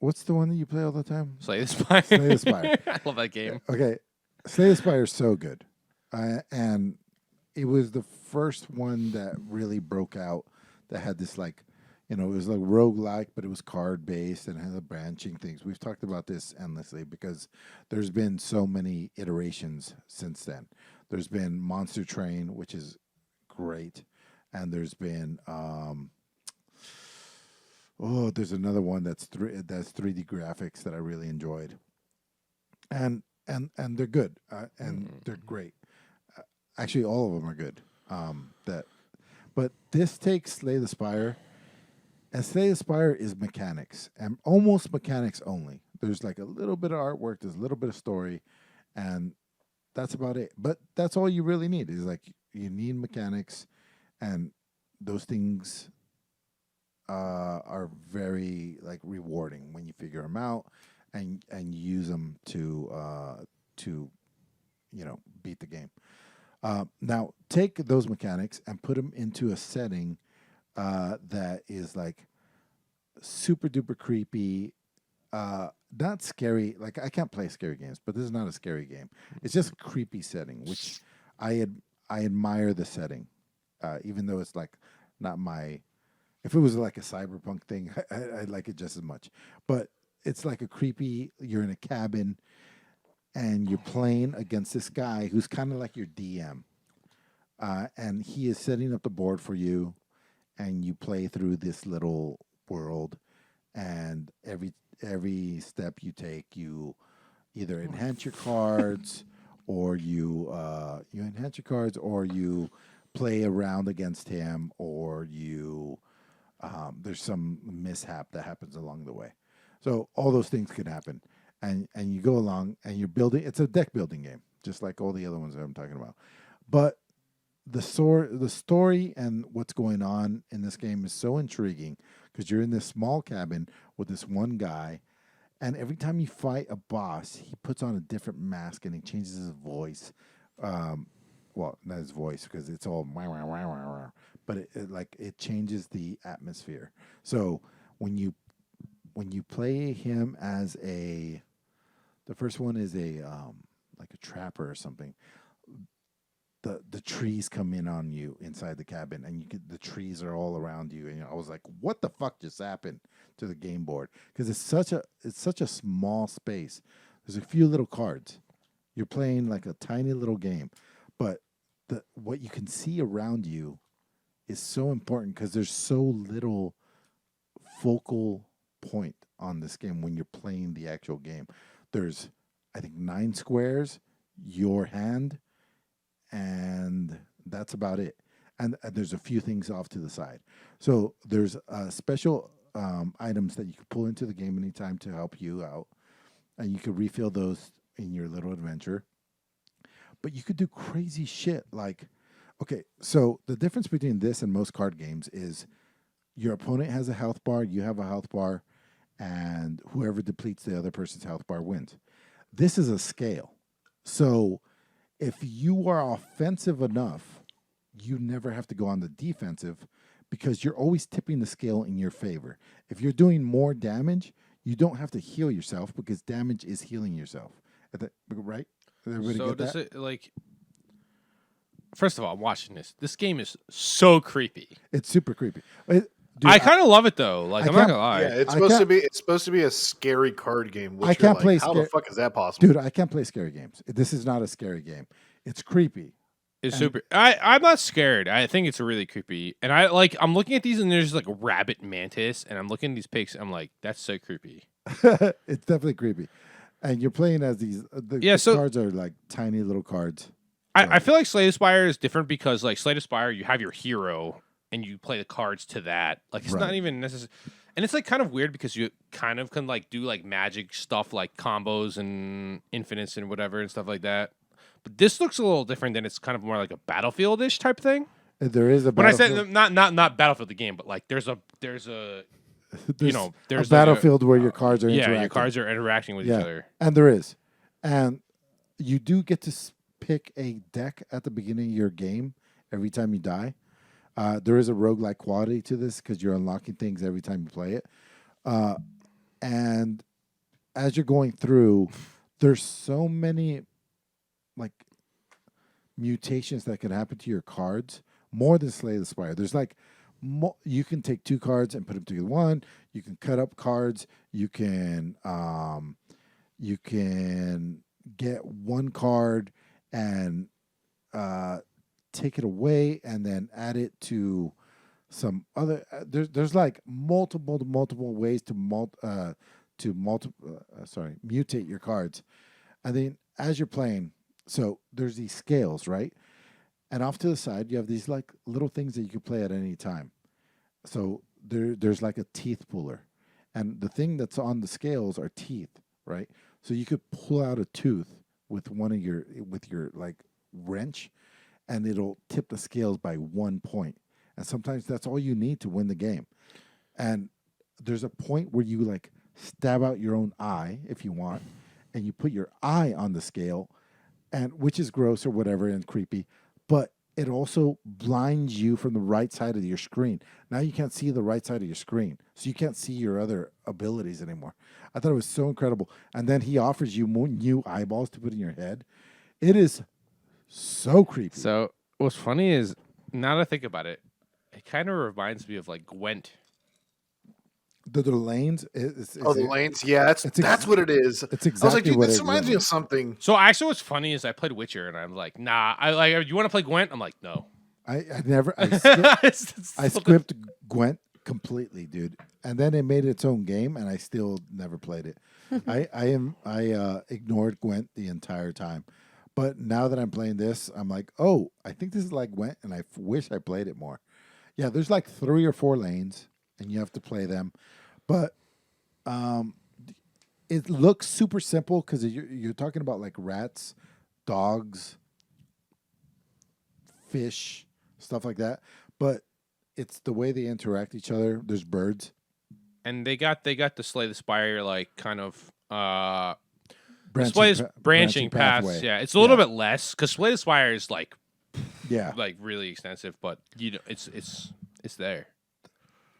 what's the one that you play all the time? Slay the Spire. Slay the Spire. I love that game. Okay, Slay the Spire is so good, and it was the first one that really broke out. That had this like, it was like roguelike, but it was card based and had the branching things. We've talked about this endlessly because there's been so many iterations since then. There's been Monster Train, which is great, and there's been there's another one that's 3D graphics that I really enjoyed, and they're good, and they're great. Actually, all of them are good. But this takes Slay the Spire, and Slay the Spire is mechanics, and almost mechanics only. There's like a little bit of artwork, there's a little bit of story, and that's about it. But that's all you really need is like, you need mechanics, and those things are very like rewarding when you figure them out and use them to beat the game. Now take those mechanics and put them into a setting that is like super duper creepy, not scary. Like I can't play scary games, but this is not a scary game. It's just a creepy setting, which I admire the setting, even though it's like not my. If it was like a cyberpunk thing, I like it just as much. But it's like a creepy. You're in a cabin, and you're playing against this guy who's kind of like your DM, and he is setting up the board for you, and you play through this little world, and every step you take, you either enhance your cards, or you enhance your cards, or you play around against him, or you there's some mishap that happens along the way. So all those things can happen, and you go along and you're building. It's a deck building game, just like all the other ones that I'm talking about. But the story and what's going on in this game is so intriguing because you're in this small cabin with this one guy, and every time you fight a boss, he puts on a different mask and he changes his voice. Well, not his voice because it's all wah, wah, wah, wah, wah, but it changes the atmosphere. So when you play him as the first one is a like a trapper or something. The trees come in on you inside the cabin, and the trees are all around you. And I was like, "What the fuck just happened to the game board?" Because it's such a small space. There's a few little cards. You're playing like a tiny little game, but what you can see around you is so important because there's so little focal point on this game when you're playing the actual game. There's, I think, 9 squares, your hand, and that's about it. And there's a few things off to the side. So there's special items that you can pull into the game anytime to help you out, and you can refill those in your little adventure. But you could do crazy shit like, okay, so the difference between this and most card games is your opponent has a health bar, you have a health bar, and whoever depletes the other person's health bar wins. This is a scale. So if you are offensive enough, you never have to go on the defensive because you're always tipping the scale in your favor. If you're doing more damage, you don't have to heal yourself because damage is healing yourself. Right? Did everybody So get does that? it like? First of all, I'm watching this. This game is so creepy. It's super creepy. Dude, I kind of love it though. Like I'm not can't- gonna lie. Yeah, it's I supposed to be a scary card game. Which I can't you're play like, how the scary- fuck is that possible? Dude, I can't play scary games. This is not a scary game. It's creepy. It's And- super. I'm not scared. I think it's really creepy. And I'm looking at these and there's like a rabbit mantis, and I'm looking at these pics. And I'm like, that's so creepy. It's definitely creepy. And you're playing as these. The so- cards are like tiny little cards. I feel like Slay the Spire is different because like Slay the Spire, you have your hero and you play the cards to that. Like it's not Right. even necessary. And it's like kind of weird because you kind of can like do like magic stuff like combos and infinites and whatever and stuff like that. But this looks a little different than it's kind of more like a Battlefield-ish type thing. There is a When I battlefield. said not Battlefield the game, but like there's a there's there's a like battlefield where your cards are yeah, interacting. your cards are interacting with each other. And there is. And you do get to pick a deck at the beginning of your game every time you die. There is a roguelike quality to this because you're unlocking things every time you play it. And as you're going through, there's so many like mutations that can happen to your cards more than Slay the Spire. There's like you can take 2 cards and put them together one. You can cut up cards. You can get one card and take it away and then add it to some other. There's like multiple ways to mutate your cards, and then as you're playing, so there's these scales, right? And off to the side, you have these like little things that you can play at any time. So there's like a teeth puller, and the thing that's on the scales are teeth, right? So you could pull out a tooth with with your like wrench, and it'll tip the scales by 1 point. And sometimes that's all you need to win the game. And there's a point where you like stab out your own eye if you want, and you put your eye on the scale, and which is gross or whatever and creepy, but it also blinds you from the right side of your screen. Now you can't see the right side of your screen, so you can't see your other abilities anymore. I thought it was so incredible. And then he offers you more new eyeballs to put in your head. It is so creepy. So what's funny is, now that I think about it, it kind of reminds me of like Gwent. The lanes. The lanes. Yeah, that's what it is. It's I was like, exactly dude, what this it reminds me of is. something. So actually, what's funny is I played Witcher, and I'm like, nah. I like. You want to play Gwent? I'm like, no. I skipped Gwent completely, dude. And then it made its own game, and I still never played it. I ignored Gwent the entire time. But now that I'm playing this, I'm like, oh, I think this is like Gwent, and I wish I played it more. Yeah, there's like 3 or 4 lanes, and you have to play them. But it looks super simple because you're talking about like rats, dogs, fish, stuff like that. But it's the way they interact each other. There's birds. And they got the Slay the Spire like kind of branching paths. pathway. Yeah, it's a little bit less because Slay the Spire is like really extensive, but you know it's there.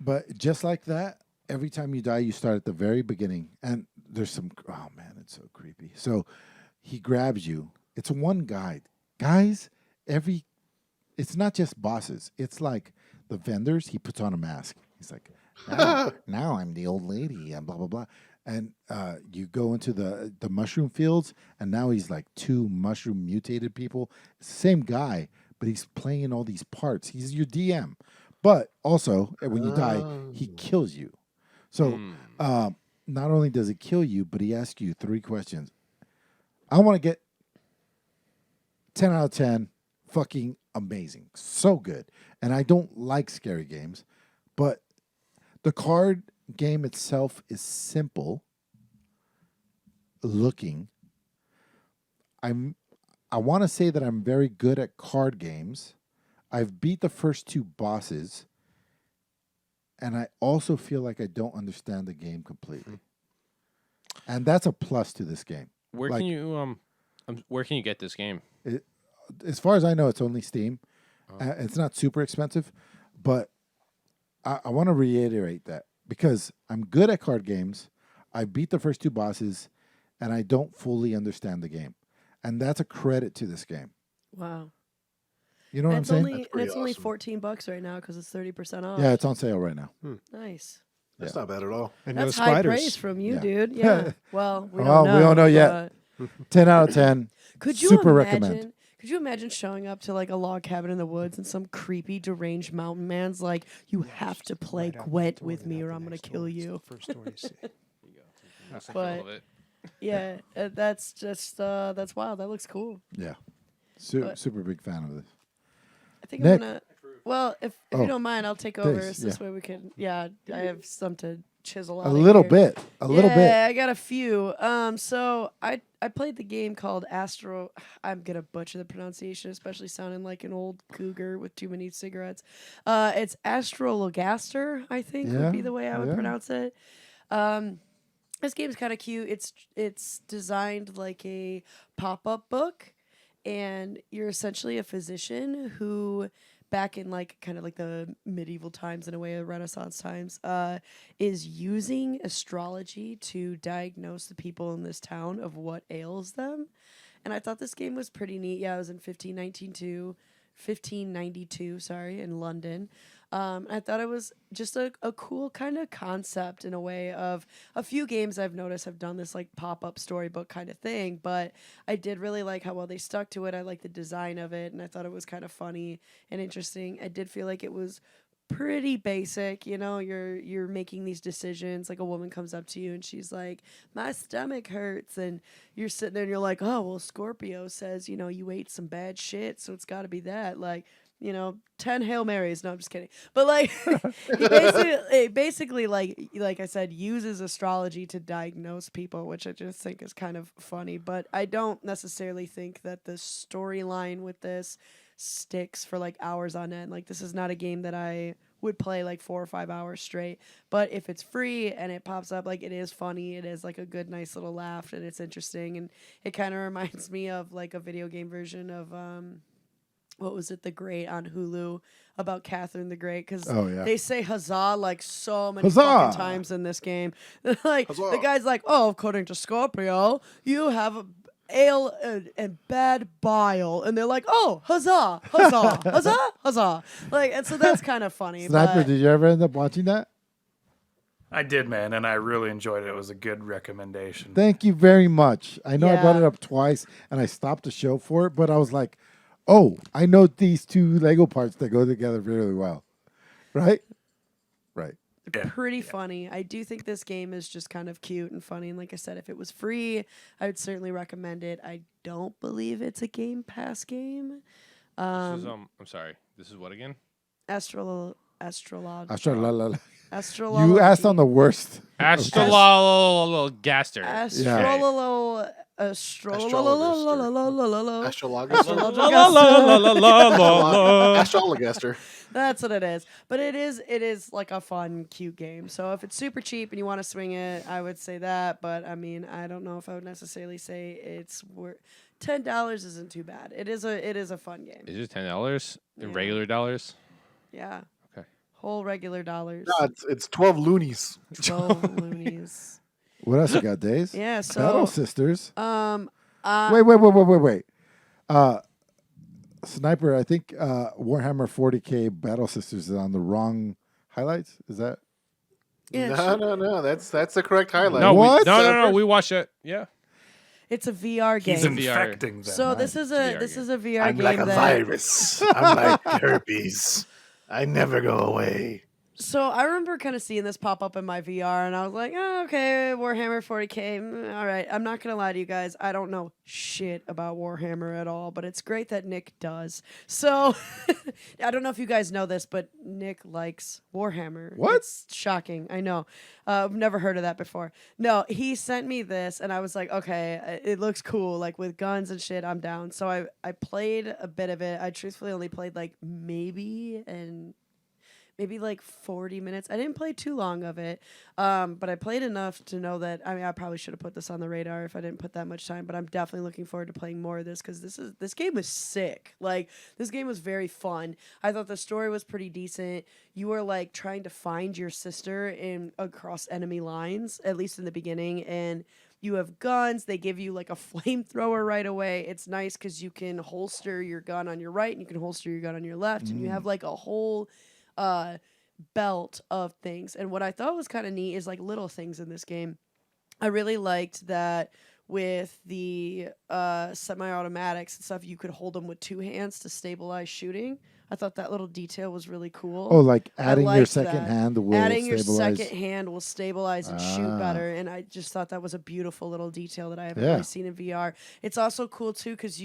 But just like that, every time you die, you start at the very beginning, and there's some. Oh man, it's so creepy. So he grabs you. It's one guide, guys. It's not just bosses. It's like the vendors. He puts on a mask. He's like, now I'm the old lady, and blah blah blah. And you go into the mushroom fields, and now he's like 2 mushroom mutated people. It's the same guy, but he's playing all these parts. He's your DM. But also, when you die, he kills you. So not only does he kill you, but he asks you 3 questions. I want to get 10 out of 10. Fucking amazing. So good. And I don't like scary games, but the card game itself is simple looking. I want to say that I'm very good at card games. I've beat the first 2 bosses, and I also feel like I don't understand the game completely. And that's a plus to this game. Where can you get this game? As far as I know, it's only Steam. It's not super expensive, but I want to reiterate that because I'm good at card games. I beat the first 2 bosses, and I don't fully understand the game. And that's a credit to this game. Wow. You know what I'm saying? It's only $14 right now because it's 30% off. Yeah, it's on sale right now. Nice. That's not bad at all. And That's no high spiders. praise from you, Yeah. dude. Yeah. Well, we Well, don't know. we don't know yet. 10 out of 10. Could you Super imagine? recommend. Could you imagine showing up to like a log cabin in the woods and some creepy deranged mountain man's like, "You have to play Gwent with me, or I'm gonna kill you." First story you see. But yeah, that's just that's wild. That looks cool. Yeah. But- Super big fan of this. I think Nick. I'm gonna. Well, if you don't mind, I'll take over. Thanks, So this way we can. Yeah, I have some to chisel out. A of little here. bit. A little bit. Yeah, I got a few. So I played the game called Astro. I'm gonna butcher the pronunciation, especially sounding like an old cougar with too many cigarettes. It's Astrologaster, I think would be the way I would pronounce it. This game's kind of cute. It's designed like a pop-up book, and you're essentially a physician who, back in like kind of like the medieval times in a way, the Renaissance times, is using astrology to diagnose the people in this town of what ails them. And I thought this game was pretty neat. Yeah, it was in 1592, in London. I thought it was just a cool kind of concept in a way of a few games I've noticed have done this like pop-up storybook kind of thing, but I did really like how well they stuck to it. I like the design of it, and I thought it was kind of funny and interesting. I did feel like it was pretty basic, you know, you're making these decisions. Like a woman comes up to you and she's like, "My stomach hurts," and you're sitting there and you're like, "Oh, well, Scorpio says, you know, you ate some bad shit, so it's got to be that." Like, you know, 10 Hail Marys. No, I'm just kidding. But like, he basically like I said, uses astrology to diagnose people, which I just think is kind of funny. But I don't necessarily think that the storyline with this sticks for like hours on end. Like this is not a game that I would play like 4 or 5 hours straight. But if it's free and it pops up, like it is funny. It is like a good, nice little laugh, and it's interesting. And it kind of reminds me of like a video game version of what was it, The Great on Hulu, about Catherine the Great, because they say huzzah like so many fucking times in this game. Like Huzzah. the guy's like, oh, according to Scorpio, you have ale and bad bile, and they're like, oh, huzzah, huzzah, huzzah, huzzah. Like, and so that's kind of funny. Sniper, but did you ever end up watching that? I did, man, and I really enjoyed it. It was a good recommendation. Thank you very much. I know I brought Yeah. it up twice, and I stopped the show for it, but I was like, oh, I know these two Lego parts that go together really well. Right? Right. Yeah. pretty funny. I do think this game is just kind of cute and funny. And like I said, if it was free, I would certainly recommend it. I don't believe it's a Game Pass game. This is, I'm sorry. This is what again? Astrolog. Astrologaster. Astrologaster. You asked on the worst. Astrologaster. Astrologaster. That's what it is. But it is like a fun, cute game. So if it's super cheap and you want to swing it, I would say that. But I mean, I don't know if I would necessarily say it's worth $10 isn't too bad. It is a fun game. Is it $10 in Yeah. regular dollars? Yeah. Okay. Whole regular dollars. No, it's 12 loonies. 12 loonies. What else you got, Days? Yeah, Battle so Sisters. wait. Wait. Sniper, I think Warhammer 40K Battle Sisters is on the wrong highlights. Is that? Yeah, No. That's the correct highlight. No, What? no. We watched it. Yeah. it's a VR game. He's in VR. infecting them. So this is VR a VR I'm game like a that virus. I'm like herpes. I never go away. So I remember kind of seeing this pop up in my VR, and I was like, oh, okay, Warhammer 40K. All right. I'm not going to lie to you guys. I don't know shit about Warhammer at all, but it's great that Nick does. So I don't know if you guys know this, but Nick likes Warhammer. What? It's shocking. I know. I've never heard of that before. No, he sent me this, and I was like, okay, it looks cool. Like with guns and shit, I'm down. So I played a bit of it. I truthfully only played like maybe like 40 minutes. I didn't play too long of it, but I played enough to know that. I mean, I probably should have put this on the radar if I didn't put that much time. But I'm definitely looking forward to playing more of this because this game was sick. Like this game was very fun. I thought the story was pretty decent. You were like trying to find your sister across enemy lines, at least in the beginning, and you have guns. They give you like a flamethrower right away. It's nice because you can holster your gun on your right and you can holster your gun on your left, and you have like a whole belt of things. And what I thought was kind of neat is like little things in this game. I really liked that with the semi-automatics and stuff, you could hold them with 2 hands to stabilize shooting. I thought that little detail was really cool. Oh, like adding your liked second that. hand will Adding your stabilize. second hand will stabilize and shoot better. And I just thought that was a beautiful little detail that I haven't Yeah. really seen in VR. It's also cool too because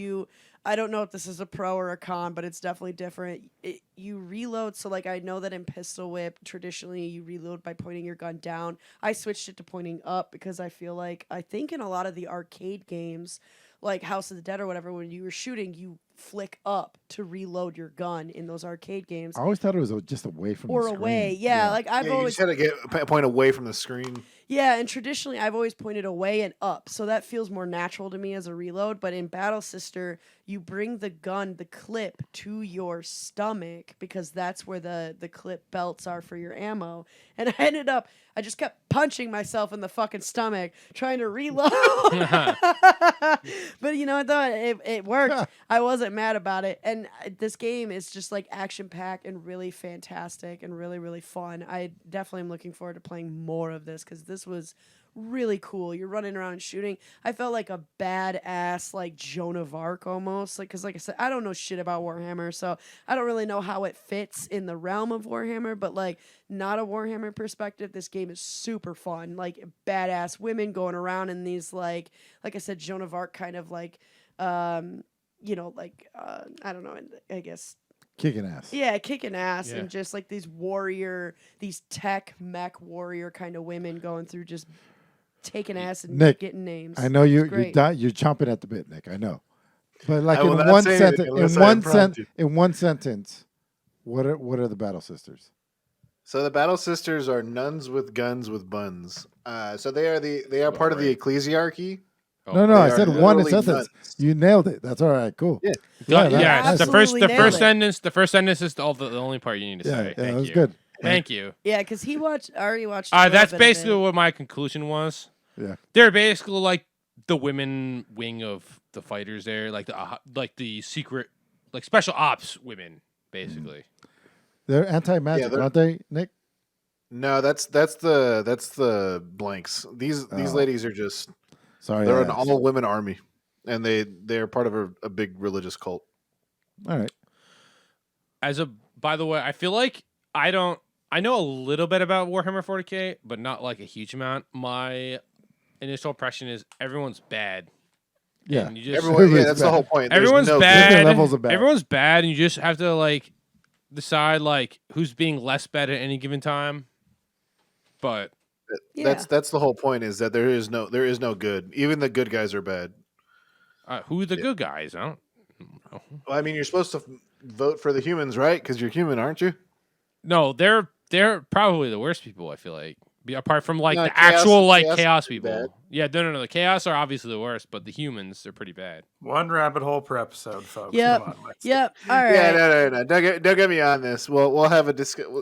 I don't know if this is a pro or a con, but it's definitely different. You reload. So like I know that in Pistol Whip, traditionally you reload by pointing your gun down. I switched it to pointing up because I think in a lot of the arcade games, like House of the Dead or whatever, when you were shooting, you flick up to reload your gun in those arcade games. I always thought it was just away from the Or screen. away. Yeah, like I've Yeah, you always just had to get a point away from the screen. Yeah, and traditionally I've always pointed away and up, so that feels more natural to me as a reload. But in Battle Sister, you bring the clip to your stomach because that's where the clip belts are for your ammo. And I just kept punching myself in the fucking stomach trying to reload. But I thought it worked. I wasn't mad about it. And this game is just like action packed and really fantastic and really, really fun. I definitely am looking forward to playing more of this because this was really cool. You're running around and shooting. I felt like a badass like Joan of Arc almost, because like I said, I don't know shit about Warhammer, so I don't really know how it fits in the realm of Warhammer, but like not a Warhammer perspective, this game is super fun. Like badass women going around in these like I said, Joan of Arc kind of like I don't know, I guess Kicking ass. yeah, kicking ass, Yeah. and just like these tech mech warrior kind of women going through just taking ass and Nick, getting names. I know you're great. you're chomping at the bit, Nick. I know. But like I will in not one say sentence, anything unless I am prompted. in one sentence, what are the Battle Sisters? So the Battle Sisters are nuns with guns with buns. So they are part of the Right. ecclesiarchy. Oh, No, They I are said one literally sentence. nuns. You nailed it. That's all right. Cool. Yeah. Yeah, yeah. that's- The first Absolutely nailed it. sentence. The first sentence is the only part you need to yeah, say. yeah, Thank that was you. good. Thank you. Yeah, because he already watched. a little That's bit of basically it. what my conclusion was. Yeah. They're basically like the women wing of the fighters. There, like the secret, like special ops women, basically. They're anti-magic, they're- aren't they, Nick? No, that's the blanks. These Oh. ladies are just Sorry. they're I an asked. all women army, and they're part of a big religious cult. All right. By the way, I feel like I know a little bit about Warhammer 40K, but not like a huge amount. My initial impression is everyone's bad. Yeah. And you just Everyone, yeah, Everyone's that's bad. the whole point. There's everyone's no bad. Different levels of bad. Everyone's bad, and you just have to like decide like who's being less bad at any given time. But Yeah. That's the whole point. Is that there is no good. Even the good guys are bad. who are the good guys? I don't know. Well, I mean, you're supposed to vote for the humans, right? Because you're human, aren't you? No, they're probably the worst people. I feel like, apart from like No, the chaos- actual like chaos is chaos pretty people. bad. Yeah, no. The chaos are obviously the worst, but the humans they're pretty bad. One rabbit hole per episode, folks. Yep. Come on, let's- Yep. All right. Yeah, no. Don't get me on this. We'll have a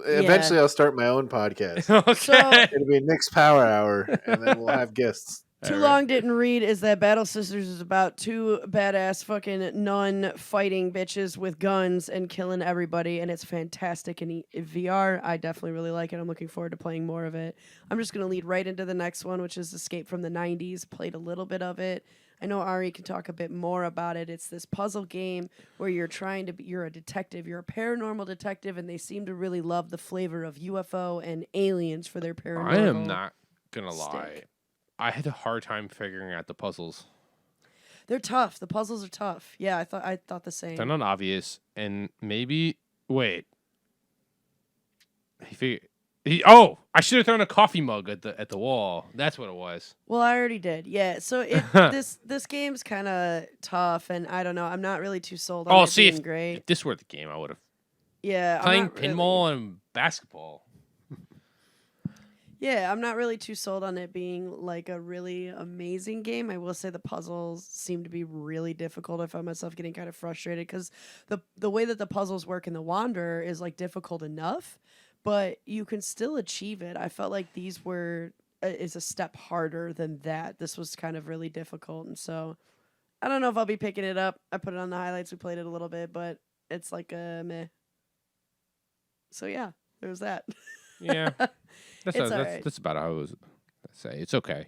Eventually, I'll start my own podcast. Okay. It'll be Nick's Power Hour, and then we'll have guests. Too All right. long didn't read is that Battle Sisters is about two badass fucking nun fighting bitches with guns and killing everybody, and it's fantastic in VR. I definitely really like it. I'm looking forward to playing more of it. I'm just gonna lead right into the next one, which is Escape from the 90s. Played a little bit of it. I know Ari can talk a bit more about it. It's this puzzle game where you're a detective, you're a paranormal detective, and they seem to really love the flavor of UFO and aliens for their paranormal. I am not gonna stick. lie. I had a hard time figuring out the puzzles. They're tough. The puzzles are tough. Yeah, I thought the same. They're not obvious, and maybe wait. I should have thrown a coffee mug at the wall. That's what it was. Well, I already did. Yeah. So this game's kind of tough, and I don't know. I'm not really too sold on it being great. If this were the game, I would have Yeah. I'm playing not really- pinball and basketball. Yeah, I'm not really too sold on it being like a really amazing game. I will say the puzzles seem to be really difficult. I found myself getting kind of frustrated because the way that the puzzles work in The Wanderer is like difficult enough, but you can still achieve it. I felt like these were is a step harder than that. This was kind of really difficult, and so I don't know if I'll be picking it up. I put it on the highlights. We played it a little bit, but it's like a meh. So yeah, there's that. Yeah, It's all right. that's about how I was say. It's okay.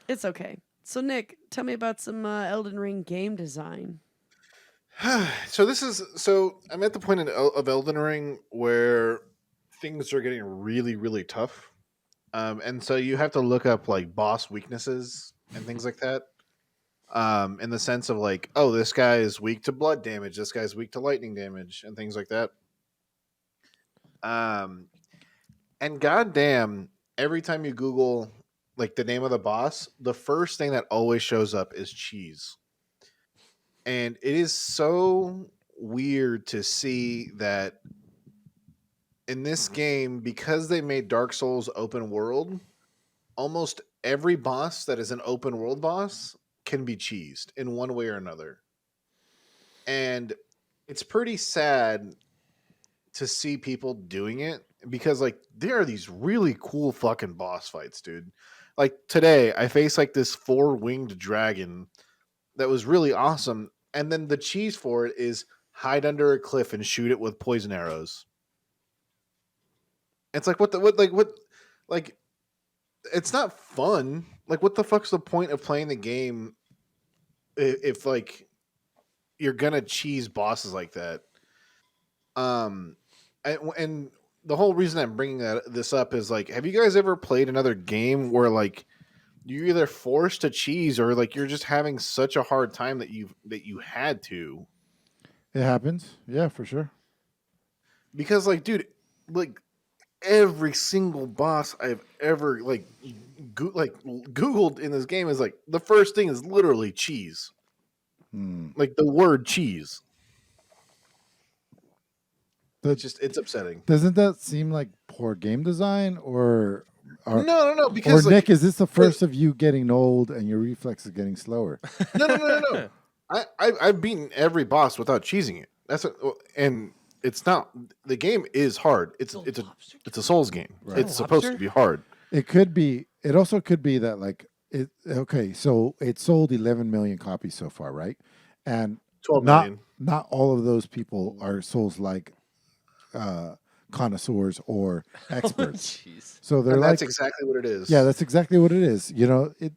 It's okay. So Nick, tell me about some Elden Ring game design. So I'm at the point of Elden Ring where things are getting really, really tough, and so you have to look up like boss weaknesses and things like that. In the sense of like, oh, this guy is weak to blood damage, this guy's weak to lightning damage, and things like that. And goddamn, every time you Google like the name of the boss, the first thing that always shows up is cheese. And it is so weird to see that in this game, because they made Dark Souls open world, almost every boss that is an open world boss can be cheesed in one way or another. And it's pretty sad to see people doing it because like there are these really cool fucking boss fights, dude. Like today I faced like this 4-winged dragon that was really awesome, and then the cheese for it is hide under a cliff and shoot it with poison arrows. It's like what it's not fun. Like what the fuck's the point of playing the game if like you're gonna cheese bosses like that? And the whole reason I'm bringing this up is like, have you guys ever played another game where like you're either forced to cheese or like you're just having such a hard time that you had to? It happens. Yeah, for sure. Because like, dude, like every single boss I've ever Googled in this game is like the first thing is literally cheese. Like the word cheese. The- It's upsetting. Doesn't that seem like poor game design or No, because or like, Nick, is this the first of you getting old and your reflexes getting slower? no. I've beaten every boss without cheesing it. And it's not, the game is hard. It's a Souls game. Right. It's supposed to be hard. It could be. It also could be that like it. Okay, so it sold 11 million copies so far, right? And 12 million. not all of those people are Souls like connoisseurs or experts. Jeez. So they're And like, that's exactly what it is. yeah, that's exactly what it is. You know, it.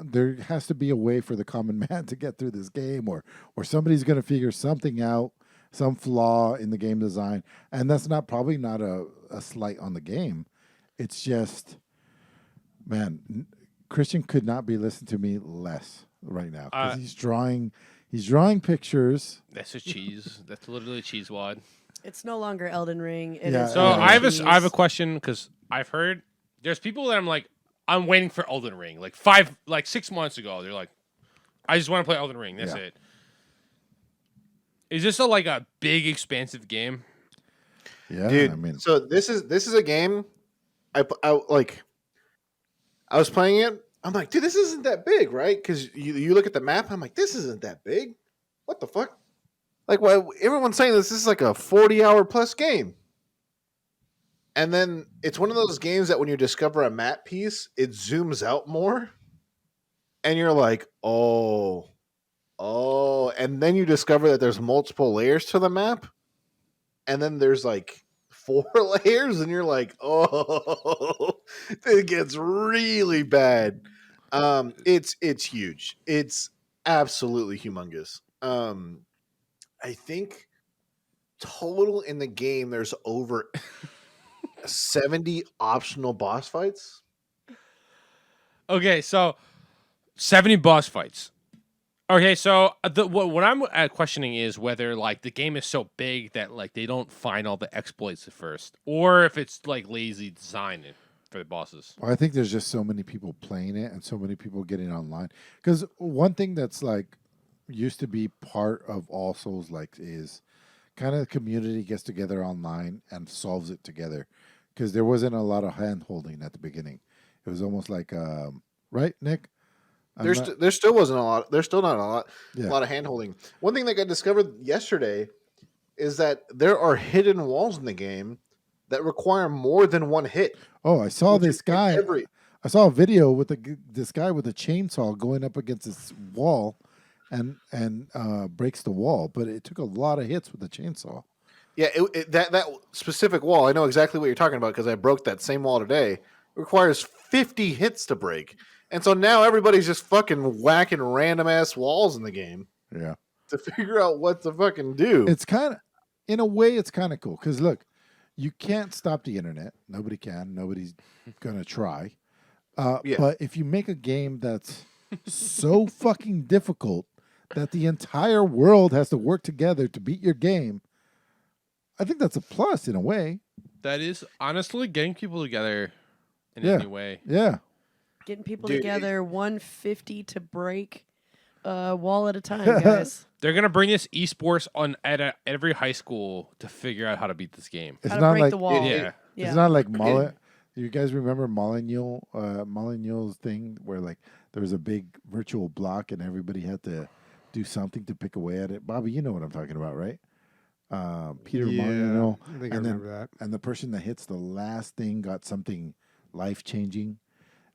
There has to be a way for the common man to get through this game, or somebody's going to figure something out, some flaw in the game design, and that's probably not a slight on the game. It's just, man, Christian could not be listening to me less right now because he's drawing pictures. That's a cheese. That's literally a cheese wad. It's no longer Elden Ring. It Yeah, is So Yeah. I have cheese. I have a question because I've heard there's people that I'm waiting for Elden Ring. Like 6 months ago, they're like, I just want to play Elden Ring. That's Yeah. it. Is this a big expansive game? Yeah, Dude, I mean, so this is a game. I was playing it. I'm like, dude, this isn't that big, right? Because you look at the map. I'm like, this isn't that big. What the fuck? Like, why everyone's saying this is like a 40-hour plus game. And then it's one of those games that when you discover a map piece, it zooms out more, and you're like, oh, and then you discover that there's multiple layers to the map, and then there's like 4 layers, and you're like, oh, it gets really bad. It's huge. It's absolutely humongous. I think total in the game there's over 70 optional boss fights. Okay, so 70 boss fights. Okay, so what I'm questioning is whether the game is so big that they don't find all the exploits at first, or if it's lazy design for the bosses. I think there's just so many people playing it and so many people getting online. Because one thing that's used to be part of all Souls is kind of the community gets together online and solves it together. Because there wasn't a lot of hand holding at the beginning. It was almost like, right, Nick? There still wasn't a lot. There's still not a Yeah. lot of hand holding. One thing that got discovered yesterday is that there are hidden walls in the game that require more than one hit. Oh, I saw Which this is guy. I saw a video with this guy with a chainsaw going up against this wall and breaks the wall. But it took a lot of hits with the chainsaw. Yeah, that specific wall, I know exactly what you're talking about because I broke that same wall today. It requires 50 hits to break. And so now everybody's just fucking whacking random ass walls in the game Yeah. to figure out what to fucking do. It's kind of, in a way, it's kind of cool. Because look, you can't stop the internet. Nobody can. Nobody's going to try. Yeah. But if you make a game that's so fucking difficult that the entire world has to work together to beat your game, I think that's a plus in a way. That is honestly getting people together in Yeah. any way. Yeah. Getting people Dude, together 150 to break a wall at a time, guys. They're gonna bring this esports at every high school to figure out how to beat this game. It's How to not break like the wall. Yeah. Yeah. it's not like Molyneux. Do you guys remember Molyneux's thing where there was a big virtual block and everybody had to do something to pick away at it? Bobby, you know what I'm talking about, right? Peter Molyneux. I think I and then- remember that. And the person that hits the last thing got something life-changing.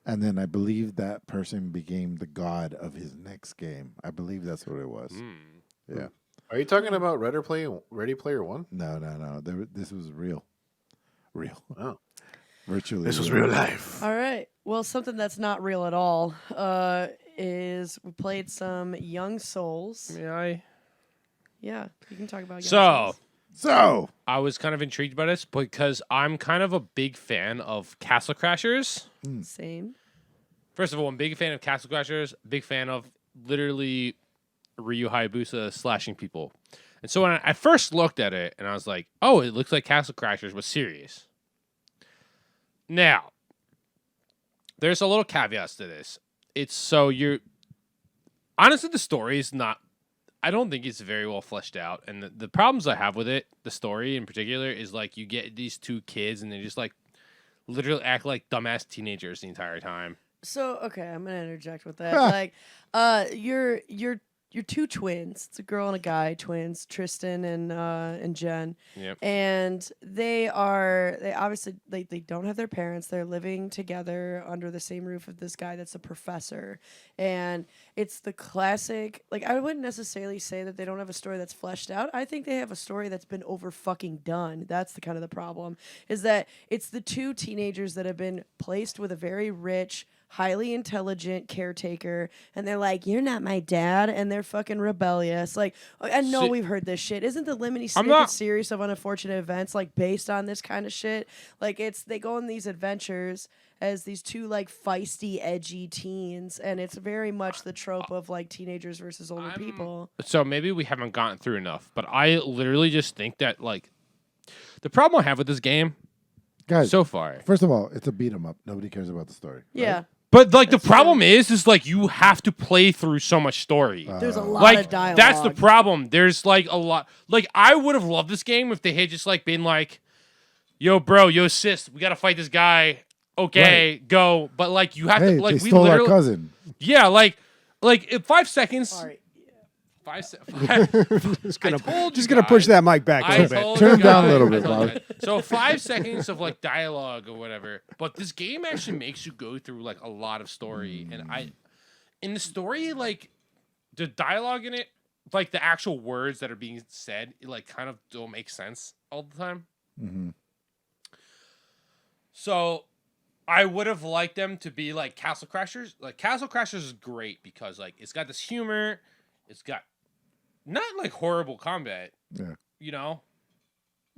And then I believe that person became the god of his next game. I believe that's what it was. Yeah. Are you talking about Ready Player One? No. This was real. Real. Oh. Virtually. This was real life. All right. Well, something that's not real at all is we played some Young Souls. Yeah, you can talk about Young Souls. So, I was kind of intrigued by this because I'm kind of a big fan of Castle Crashers. Same. First of all, I'm a big fan of Castle Crashers, big fan of literally Ryu Hayabusa slashing people. And so when I first looked at it, and I was like, oh, it looks like Castle Crashers was serious. Now, there's a little caveat to this. It's so honestly, the story is not. I don't think it's very well fleshed out, and the problems I have with it, the story in particular, is like you get these two kids and they just like literally act like dumbass teenagers the entire time. So okay, I'm gonna interject with that. Like, you're two twins. It's a girl and a guy, twins, Tristan and Jen. Yep. And they obviously they don't have their parents. They're living together under the same roof of this guy that's a professor. And it's the classic, like, I wouldn't necessarily say that they don't have a story that's fleshed out. I think they have a story that's been over fucking done. That's the kind of the problem, is that it's the two teenagers that have been placed with a very rich, highly intelligent caretaker, and they're like, "You're not my dad," and they're fucking rebellious. Like, I know we've heard this shit. Isn't the Lemony Snicket series of unfortunate events like based on this kind of shit? Like, they go on these adventures as these two like feisty, edgy teens, and it's very much the trope of like teenagers versus older people. So maybe we haven't gotten through enough, but I literally just think that like the problem I have with this game, Guys, so far. First of all, it's a beat 'em up. Nobody cares about the story. Yeah. Right? But like the problem is like you have to play through so much story. There's a lot Like of dialogue. that's the problem. There's like a lot. Like I would have loved this game if they had just like been like, "Yo, bro, yo, sis, we gotta fight this guy." Okay, go. But like you have Hey, to like they we stole our literally, cousin. yeah, like in 5 seconds. Sorry. 5 seconds. Just gonna push that mic back a I little bit. told Turn you him down a guys, little I bit, told you Bob. guys. So 5 seconds of like dialogue or whatever, but this game actually makes you go through like a lot of story, and in the story, like the dialogue in it, like the actual words that are being said, it like kind of don't make sense all the time. Mm-hmm. So I would have liked them to be like Castle Crashers. Like Castle Crashers is great because like it's got this humor, it's got not like horrible combat. Yeah. You know?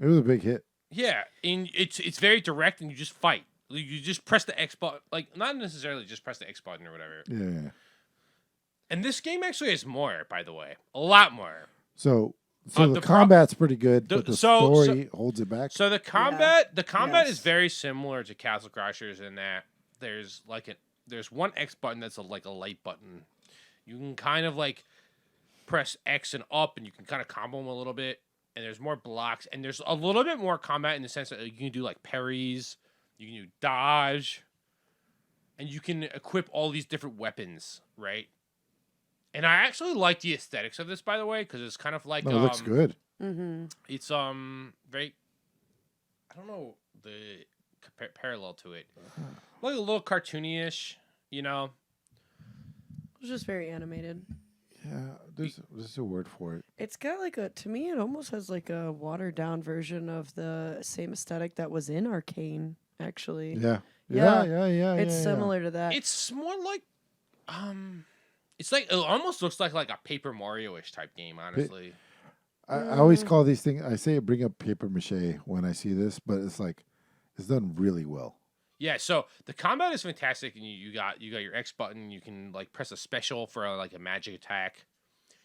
It was a big hit. Yeah, and it's very direct, and you just fight. You just press the X button, like not necessarily just press the X button or whatever. Yeah. And this game actually has more, by the way, a lot more. So the the combat's pretty good, but the so- story holds it back. So the combat Yes. is very similar to Castle Crashers in that there's one X button that's like a light button. You can kind of like press X and up, and you can kind of combo them a little bit. And there's more blocks, and there's a little bit more combat in the sense that you can do like parries, you can do dodge, and you can equip all these different weapons, right? And I actually like the aesthetics of this, by the way, because it's kind of like No, it looks good. Mm-hmm. it's very, I don't know the parallel to it, like a little cartoony-ish, you know. It's just very animated. Yeah, there's a word for it. It's got like to me, it almost has like a watered down version of the same aesthetic that was in Arcane, actually. Yeah. Yeah. It's similar to that. It's more like, it's like it almost looks like a Paper Mario-ish type game, honestly. I always call these things. I say bring up paper mache when I see this, but it's like it's done really well. Yeah, so the combat is fantastic, and you got your X button. You can like press a special for like a magic attack.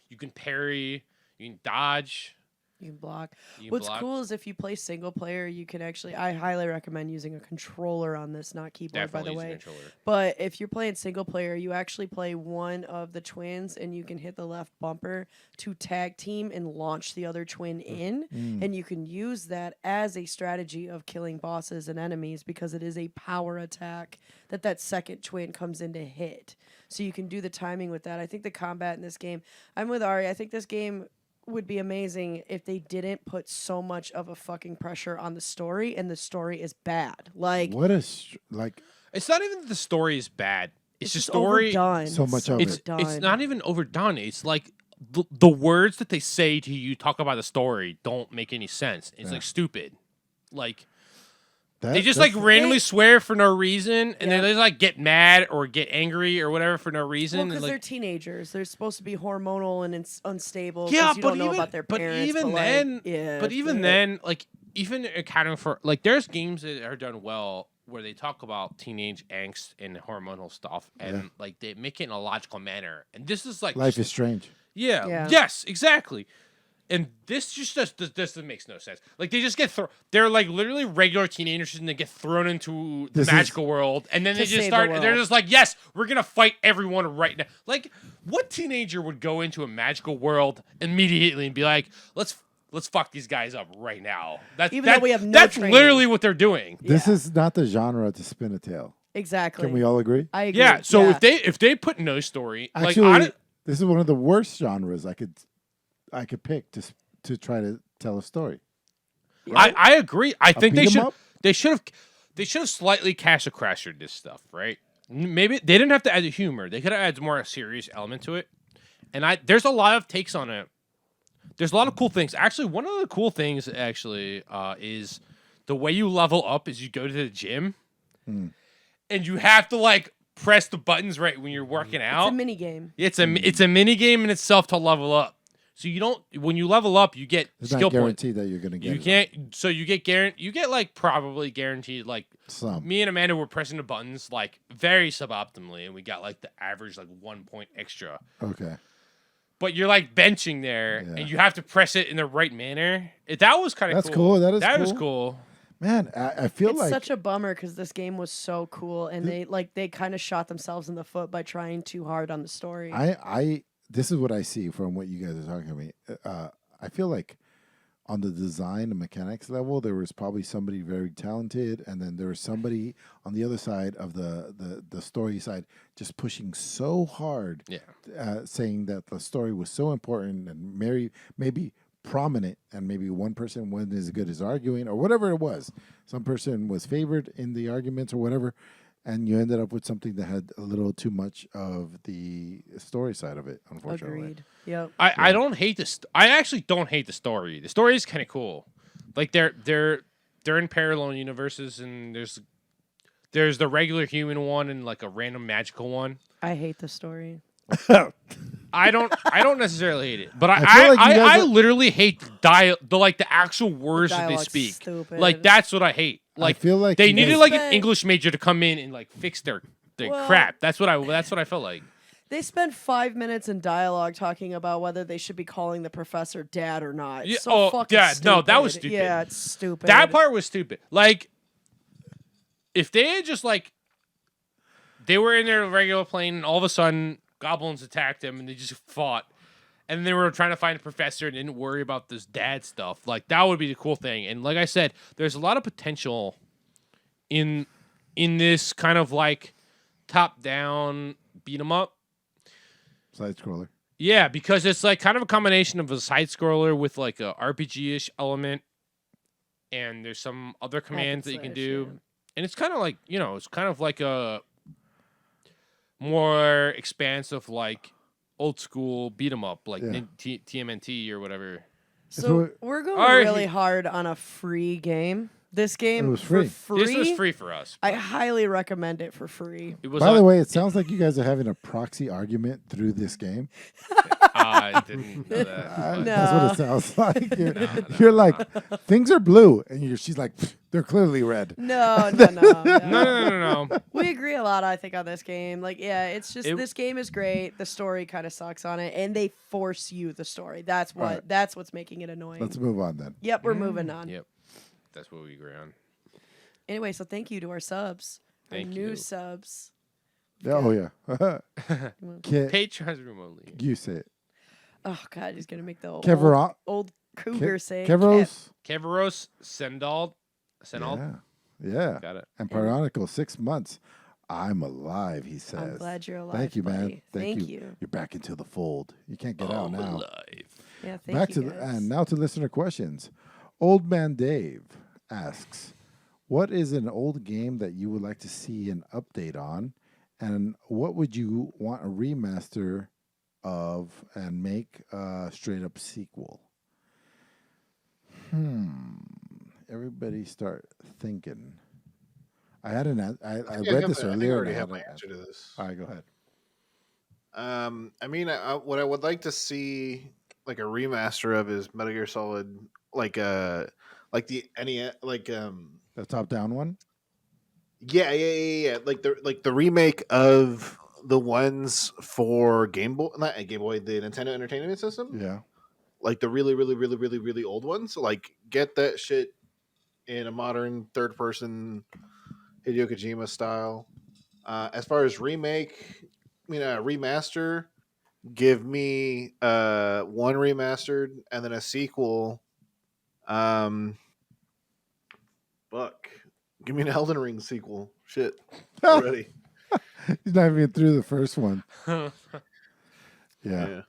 You can parry. You can dodge. You can block. You can What's block. cool is if you play single player, you can actually. I highly recommend using a controller on this, not keyboard, Definitely by the use a way. controller. But if you're playing single player, you actually play one of the twins, and you can hit the left bumper to tag team and launch the other twin in, and you can use that as a strategy of killing bosses and enemies because it is a power attack that second twin comes in to hit. So you can do the timing with that. I think the combat in this game. I'm with Ari. I think this game would be amazing if they didn't put so much of a fucking pressure on the story, and the story is bad. Like What is like It's not even that the story is bad. It's the just story. overdone. So much of It's it. it's not even overdone. It's like the words that they say to you talk about the story don't make any sense. It's like stupid. Like they just like randomly swear for no reason, and then they just like get mad or get angry or whatever for no reason. Well, and, because like, they're teenagers. They're supposed to be hormonal and unstable. 'cause yeah, you but don't know even about their but parents. even like, then, yeah, but even then, like even accounting for like there's games that are done well where they talk about teenage angst and hormonal stuff, and like they make it in a logical manner. And this is like Life is strange. yeah, Yeah. yes, exactly. And this this makes no sense. Like they just get they're like literally regular teenagers and they get thrown into the magical world, and then To they just save the start. They're world. just like, yes, we're gonna fight everyone right now. Like, what teenager would go into a magical world immediately and be like, let's fuck these guys up right now? Even though we have no that's training. literally what they're doing. This Yeah. is not the genre to spin a tale. Exactly. Can we all agree? I agree. Yeah. So yeah. if they put no story, Actually, like this is one of the worst genres I could pick to try to tell a story. I agree. I think beat 'em up? they should have slightly Castle Crashered this stuff, right? Maybe they didn't have to add the humor. They could have added more a serious element to it. And there's a lot of takes on it. There's a lot of cool things. Actually, one of the cool things is the way you level up is you go to the gym and you have to like press the buttons right when you're working out. It's a mini game. It's a mini game in itself to level up. So you don't when you level up, you get It's skill not points. guaranteed that you're going to get You it. can't. So you get like probably guaranteed like Some. me and Amanda were pressing the buttons like very suboptimally, and we got like the average like 1 point extra. Okay. But you're like benching there, Yeah. and you have to press it in the right manner. That was kind of That's cool. That is was cool. cool. Man, I feel It's like such a bummer because this game was so cool, and they kind of shot themselves in the foot by trying too hard on the story. this is what I see from what you guys are talking to me. I feel like on the design and mechanics level, there was probably somebody very talented, and then there was somebody on the other side of the story side just pushing so hard, saying that the story was so important and maybe prominent, and maybe one person wasn't as good as arguing or whatever it was. Some person was favored in the arguments or whatever, and you ended up with something that had a little too much of the story side of it, unfortunately. Agreed. Yep. I don't hate this. I actually don't hate the story. The story is kind of cool. Like they're in parallel universes, and there's the regular human one and like a random magical one. I hate the story. I don't necessarily hate it, but I feel like you guys I are- literally hate the actual words that they dialogue's speak. stupid. Like that's what I hate. Like feel like they you needed guys- like an spent- English major to come in and like fix their Well- crap. That's what I felt like. They spent 5 minutes in dialogue talking about whether they should be calling the professor dad or not. Yeah, So oh, fucking yeah, stupid. no, that was stupid. Yeah, it's stupid. That part was stupid. Like if they had just like they were in their regular plane and all of a sudden goblins attacked them and they just fought. And they were trying to find a professor and didn't worry about this dad stuff. Like that would be the cool thing. And like I said, there's a lot of potential in this kind of like top down beat 'em up. Side scroller. Yeah, because it's like kind of a combination of a side scroller with like a RPG-ish element, and there's some other commands that you can slash, do. yeah. And it's kind of like, it's kind of like a more expansive like old school beat 'em up like Yeah. TMNT or whatever. So what- we're going Or really he- hard on a free game. This game It was for free. free. This was free for us. I highly recommend it for free. It was By the on- way, it sounds like you guys are having a proxy argument through this game. I didn't know that. but- That's what it sounds like. You're like, things are blue, and she's like, they're clearly red. No. No. We agree a lot, I think, on this game. Like, yeah, it's just It- this game is great. The story kind of sucks on it, and they force you the story. That's what. Right. That's what's making it annoying. Let's move on then. Yep, we're moving on. Yep. That's what we agree on. Anyway, so thank you to our subs, Thank our new you. subs. Oh, yeah. Patrons remotely. You say it. Oh God, he's gonna make the old cougar say. Kevros. Keveros Sendald. Yeah. Got it. And Paronical, 6 months. I'm alive, he says. I'm glad you're alive. Thank you, man. buddy. Thank you. You're back into the fold. You can't get out now. Alive. Yeah, thank Back you. to guys. and now to listener questions. Old Man Dave asks, "What is an old game that you would like to see an update on, and what would you want a remaster of and make a straight up sequel?" Everybody start thinking. I had an. I read this I earlier. already and I have had my an answer to this. All right, go ahead. I mean, what I would like to see like a remaster of is Metal Gear Solid, like the NES, The top down one. yeah, like the remake of the ones for Game Boy, not Game Boy, the Nintendo Entertainment System. Yeah. like the really, really, really, really, really old ones. So like get that shit in a modern third person Hideo Kojima style. As far as remake, remaster, give me one remastered and then a sequel. Um, fuck, give me an Elden Ring sequel. Shit, already. He's not even through the first one. Yeah. Yeah.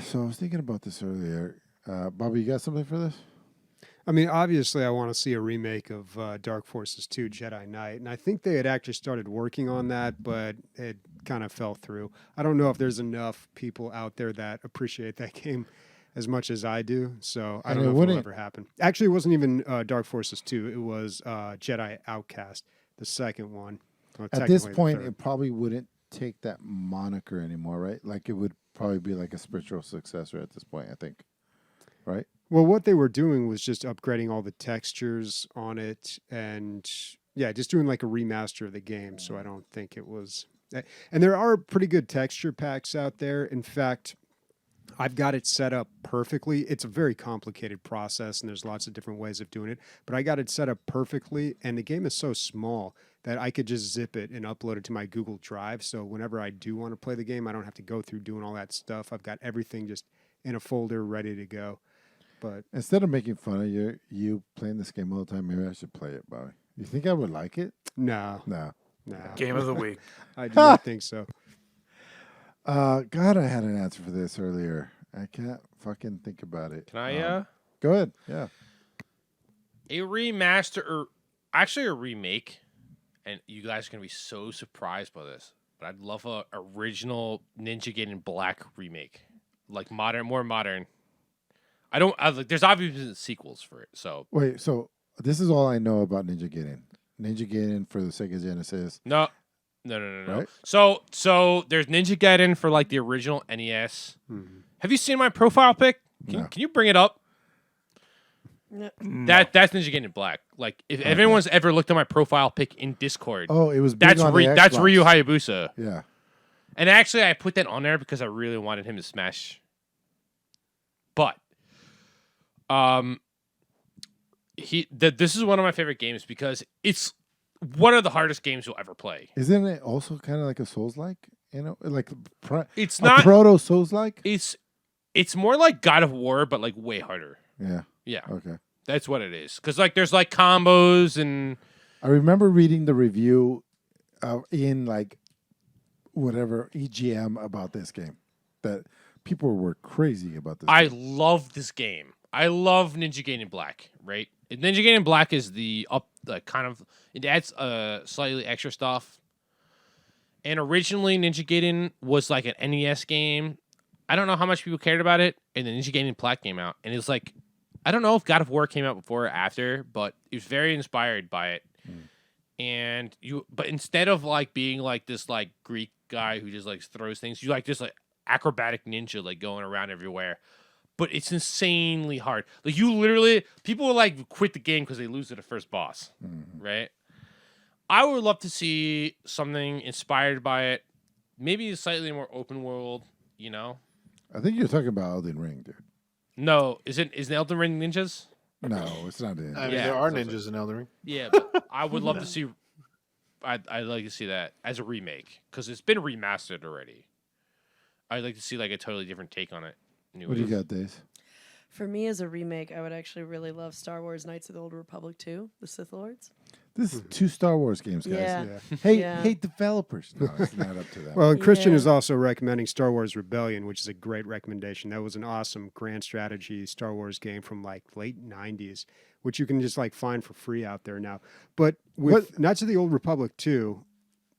So I was thinking about this earlier. Bobby, you got something for this? I mean, obviously, I want to see a remake of Dark Forces 2 Jedi Knight. And I think they had actually started working on that, but it kind of fell through. I don't know if there's enough people out there that appreciate that game as much as I do. So I And don't it know if it'll wouldn't- ever happen. Actually, it wasn't even Dark Forces 2. It was Jedi Outcast, the second one. Well, At this technically the point, third. it probably wouldn't take that moniker anymore, right? Like it would probably be like a spiritual successor at this point, I think. Right? Well, what they were doing was just upgrading all the textures on it and, yeah, just doing like a remaster of the game. So I don't think it was. And there are pretty good texture packs out there. In fact, I've got it set up perfectly. It's a very complicated process, and there's lots of different ways of doing it. But I got it set up perfectly, and the game is so small that I could just zip it and upload it to my Google Drive. So whenever I do want to play the game, I don't have to go through doing all that stuff. I've got everything just in a folder ready to go. But Instead of making fun of you playing this game all the time, maybe I should play it, Bobby. You think I would like it? no, No. Game of the week. I do not think so. God, I had an answer for this earlier. I can't fucking think about it. Can I? Go ahead. Yeah. A remaster or actually a remake, and you guys are gonna be so surprised by this, but I'd love a original Ninja Gaiden Black remake, like modern, more modern. There's obviously sequels for it, so Wait, so this is all I know about Ninja Gaiden. Ninja Gaiden for the Sega Genesis. no. Right? So there's Ninja Gaiden for like the original NES. Mhm. Have you seen my profile pic? No. Can you bring it up? No. That's Ninja Gaiden Black. Like if everyone's ever looked at my profile pic in Discord, Oh, it was big that's on the that's Xbox. Ryu Hayabusa. Yeah. And actually, I put that on there because I really wanted him to smash. But, this is one of my favorite games because it's one of the hardest games you'll ever play. Isn't it also kind of like a Souls-like? You know, like It's a not. proto Souls-like? It's more like God of War, but like way harder. Yeah. Yeah, Okay. that's what it is. Because like there's like combos and I remember reading the review in like whatever EGM about this game that people were crazy about this. I game. love this game. I love Ninja Gaiden Black, right? Ninja Gaiden Black is the kind of it adds slightly extra stuff. And originally Ninja Gaiden was like an NES game. I don't know how much people cared about it, and the Ninja Gaiden Black came out, and it's like I don't know if God of War came out before or after, but it was very inspired by it. And but instead of like being like this like Greek guy who just like throws things, you like this like acrobatic ninja like going around everywhere. But it's insanely hard. Like you literally, people will like quit the game because they lose to the first boss, right? I would love to see something inspired by it, maybe a slightly more open world. You know? I think you're talking about Elden Ring, dude. No, is the Elden Ring ninjas? No, it's not it. I mean, Yeah, there are sounds ninjas in Elden Ring. Yeah, but I would love to see. I'd like to see that as a remake because it's been remastered already. I'd like to see like a totally different take on it. What do you got, Days? For me, as a remake, I would actually really love Star Wars Knights of the Old Republic 2, The Sith Lords. This is 2 Star Wars games, guys. Yeah. Yeah. Hey, Yeah. hey, developers. No, it's not up to that. Well, and Christian Yeah. is also recommending Star Wars Rebellion, which is a great recommendation. That was an awesome grand strategy Star Wars game from like late 90s, which you can just like find for free out there now. But with Knights of the Old Republic 2,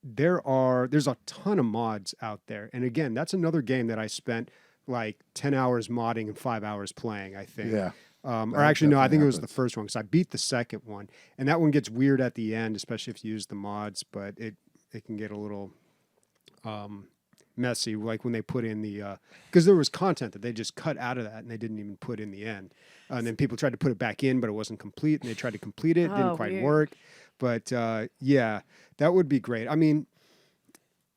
there's a ton of mods out there. And again, that's another game that I spent like 10 hours modding and 5 hours playing, I think. Yeah. Or That actually, no, I think definitely it was the happens. first one because I beat the second one. And that one gets weird at the end, especially if you use the mods, but it can get a little messy, like when they put in the because there was content that they just cut out of that and they didn't even put in the end. And then people tried to put it back in, but it wasn't complete, and they tried to complete it. It didn't Oh, quite weird. work. But yeah, that would be great. I mean,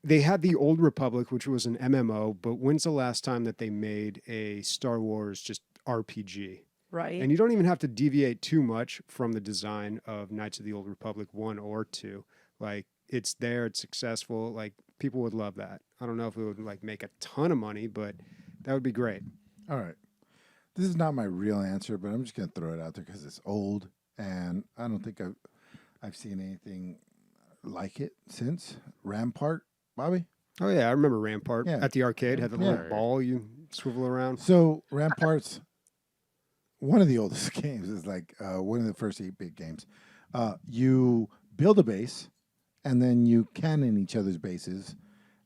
they had the Old Republic, which was an MMO, but when's the last time that they made a Star Wars just RPG? Right. And you don't even have to deviate too much from the design of Knights of the Old Republic 1 or 2. Like, it's there, it's successful. Like, people would love that. I don't know if it would like make a ton of money, but that would be great. All right. This is not my real answer, but I'm just going to throw it out there because it's old, and I don't think I've seen anything like it since. Rampart, Bobby? Oh, yeah, I remember Rampart Yeah. at the arcade. Had the Yeah. little ball you swivel around. So Rampart's one of the oldest games. Is like one of the first 8-bit games. You build a base, and then you cannon each other's bases,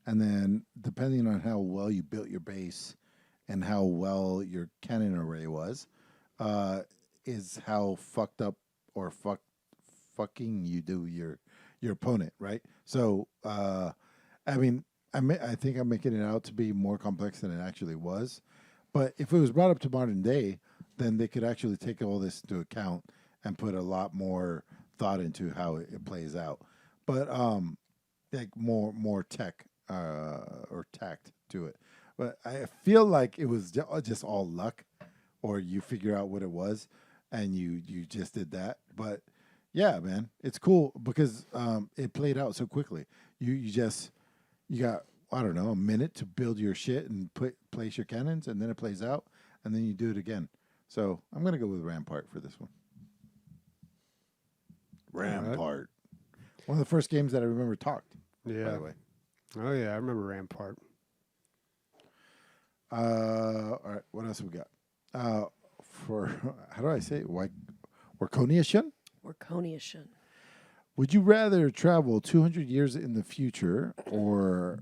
and then depending on how well you built your base and how well your cannon array was, is how fucked up or fucking you do your opponent, right? So, I mean, I think I'm making it out to be more complex than it actually was. But if it was brought up to modern day, then they could actually take all this into account and put a lot more thought into how it plays out. But like more tech or tact to it. But I feel like it was just all luck, or you figure out what it was, and you just did that. But yeah, man, it's cool because it played out so quickly. You got, I don't know, a minute to build your shit and place your cannons, and then it plays out, and then you do it again. So I'm gonna go with Rampart for this one. Rampart, one of the first games that I remember talked. Yeah. By the way. Oh, yeah, I remember Rampart. All right, what else we got? For how do I say it? Warconiation? Warconiation. Would you rather travel 200 years in the future, or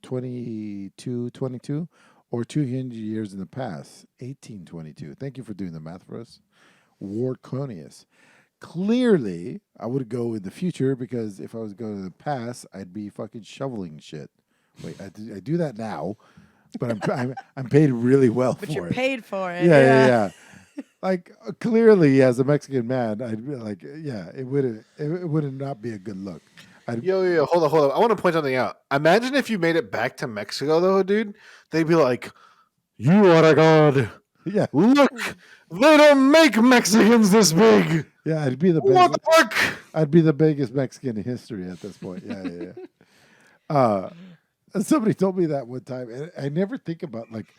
2222, or 200 years in the past, 1822? Thank you for doing the math for us. Warconius. Clearly, I would go in the future because if I was going to the past, I'd be fucking shoveling shit. Wait, I do that now, but I'm paid really well But for you're it. paid for it. Yeah. Like clearly, as a Mexican man, I'd be like, yeah, it would not be a good look. Yo, hold on. I want to point something out. Imagine if you made it back to Mexico, though, dude. They'd be like, "You are a god. Yeah, Look, they don't make Mexicans this big. yeah, I'd be the What best. the fuck?" I'd be the biggest Mexican in history at this point. Yeah. Somebody told me that one time, and I never think about like,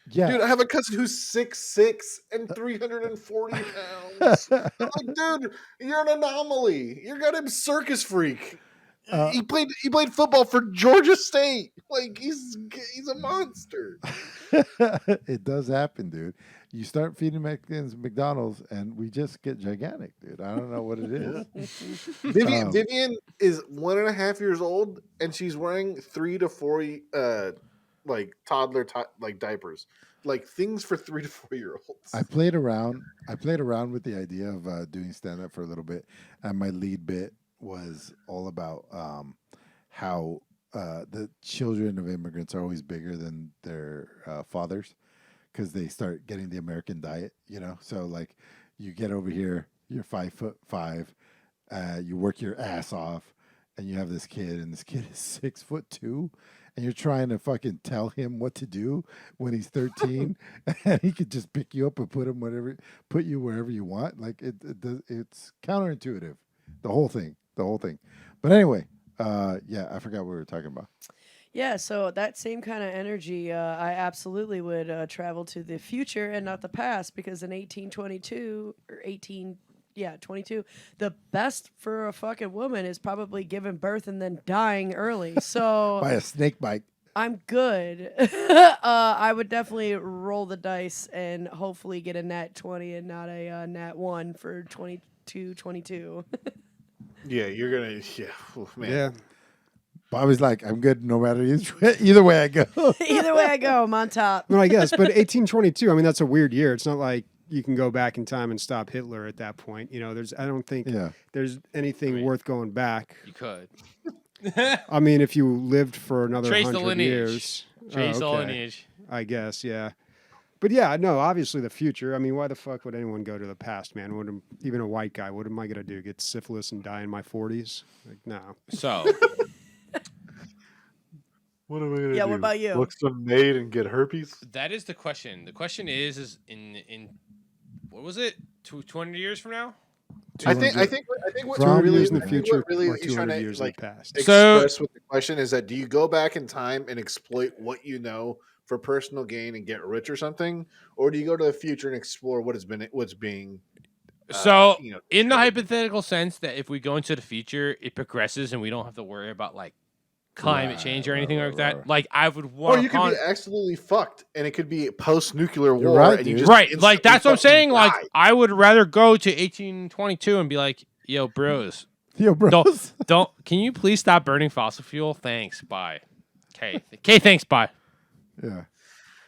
yeah, Dude, I have a cousin who's 6'6" and 340 pounds. I'm like, dude, you're an anomaly. You're goddamn circus freak. He played football for Georgia State. Like he's a monster. it does happen, dude. You start feeding Mexicans McDonald's, and we just get gigantic, dude. I don't know what it is. Vivian is 1.5 years old, and she's wearing 3 to 4 like toddler like diapers, like things for 3 to 4 year olds. I played around with the idea of doing stand up for a little bit, and my lead bit was all about how the children of immigrants are always bigger than their fathers because they start getting the American diet, you know. So like, you get over here, you're 5'5", you work your ass off, and you have this kid, and this kid is 6'2", and you're trying to fucking tell him what to do when he's 13, and he could just pick you up and put you wherever you want. Like it's counterintuitive, the whole thing. But anyway, yeah, I forgot what we were talking about. Yeah, so that same kind of energy, I absolutely would travel to the future and not the past, because in 1822 or 22, the best for a fucking woman is probably giving birth and then dying early. So By a snake bite. I'm good. I would definitely roll the dice and hopefully get a nat 20 and not a nat 1 for 22. Yeah, you're gonna. Yeah, man. Yeah. Bobby's like, I'm good no matter either way I go. Either way I go, I'm on top. Well, I guess, but 1822. I mean, that's a weird year. It's not like you can go back in time and stop Hitler at that point. You know, I don't think there's anything worth going back. You could. I mean, if you lived for another Trace the 100 lineage. years. Trace the okay. lineage. I guess, yeah. But yeah, no, obviously the future. I mean, why the fuck would anyone go to the past, man? Even a white guy, what am I going to do? Get syphilis and die in my 40s? Like, no. So, What am I gonna Yeah, do? what about you? Look some maid and get herpes? That is the question. The question is in what was it? 200 years from now? I think what From really years in the I think future what really or he's trying 200 to years in the like past. So- express with the question is that do you go back in time and exploit what you know for personal gain and get rich or something, or do you go to the future and explore what's being So, you know, in the discovered? hypothetical sense that if we go into the future, it progresses and we don't have to worry about like climate change or anything like that. right. Like I would Or want you could be absolutely fucked, and it could be post-nuclear You're war, right, and you dude. just right. Like that's what I'm instantly saying. fucking Like die. I would rather go to 1822 and be like, "Yo, bros, Yo, bros. don't. Can you please stop burning fossil fuel? Thanks. Bye. Okay. Thanks. Bye. Yeah.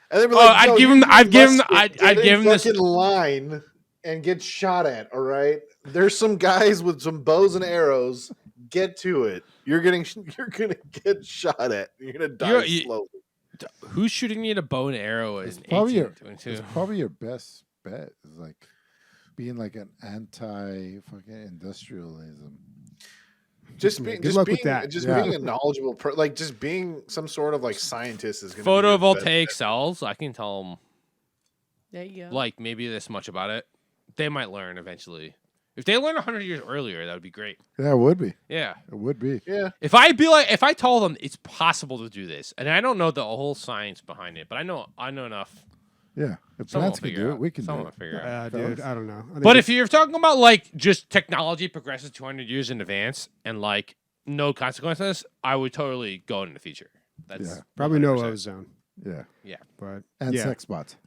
And they'd be Oh, like, I'd "Yo, give you him- I'd give him- must I'd get give in him this- fucking line and get shot at." All right, there's some guys with some bows and arrows. Get to it. You're gonna get shot at. You're gonna die You- slowly. Who's shooting you in a bow and arrow in It's probably your 1822? it's probably your best bet is like being like an anti fucking industrialism. Just Yeah, being, good just luck being, with that. just Yeah. being a knowledgeable, like just being some sort of like scientist is gonna be your Photovoltaic best- cells. I can tell them There you go. like maybe this much about it. They might learn eventually. If they learn 100 years earlier, that would be great. Yeah, it would be. Yeah. It would be. Yeah, If I told them it's possible to do this, and I don't know the whole science behind it, but I know enough. Yeah. If Someone plants will can figure do out. it, we can Someone do will it. figure out. Dude, I don't know. I think But if it's- you're talking about like just technology progresses 200 years in advance and like no consequences, I would totally go in the future. That's Yeah. probably no 100%. ozone, Yeah. but And yeah, sex bots.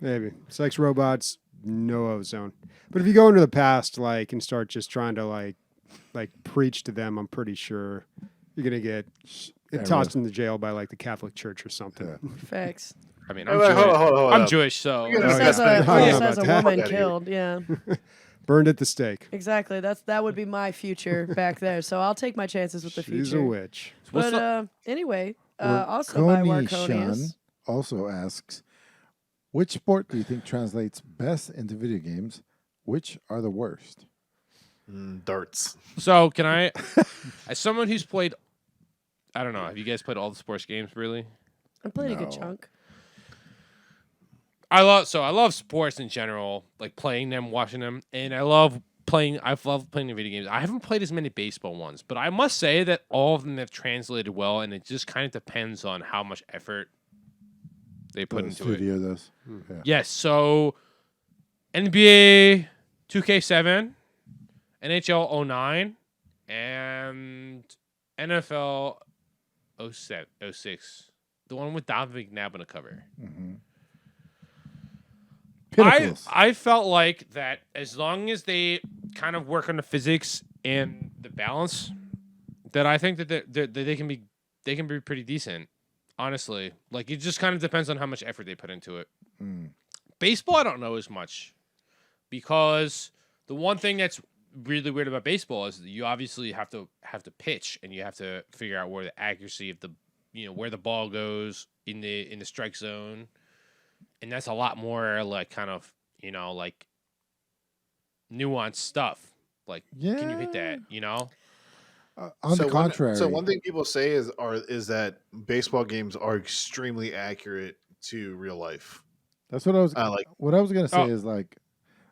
maybe sex robots, no ozone. But if you go into the past, like, and start just trying to like preach to them, I'm pretty sure you're gonna get Yeah, tossed into jail by like the Catholic Church or something. Yeah. Facts. I mean, Wait, I'm wait, Jewish. hold I'm up. Jewish, so You At gotta least Yeah. as a, I don't at know least about as a that. woman Fuck outta here. killed. Yeah, Burned at the stake. exactly. That would be my future back there. So I'll take my chances with the She's future. a witch. What's But anyway, also by Warconian Warconius. also asks, which sport do you think translates best into video games? Which are the worst? darts. So can I, as someone who's played, I don't know, have you guys played all the sports games really? I played a good No. chunk. I love sports in general, like playing them, watching them, and I've loved playing the video games. I haven't played as many baseball ones, but I must say that all of them have translated well, and it just kind of depends on how much effort they put The into it. studio does. Yeah. Yes, so NBA 2K7, NHL 09, and NFL 06. The one with Donovan McNabb on the cover. Pinnacles. I felt like that as long as they kind of work on the physics and the balance, that I think that they can be pretty decent. Honestly, like it just kind of depends on how much effort they put into it. Baseball, I don't know as much because the one thing that's really weird about baseball is that you obviously have to pitch and you have to figure out where the accuracy of the where the ball goes in the strike zone. And that's a lot more like kind of, like nuanced stuff. Like, can you hit that, On the contrary. So one thing people say is that baseball games are extremely accurate to real life. That's what I was like. what I was gonna say Oh. is like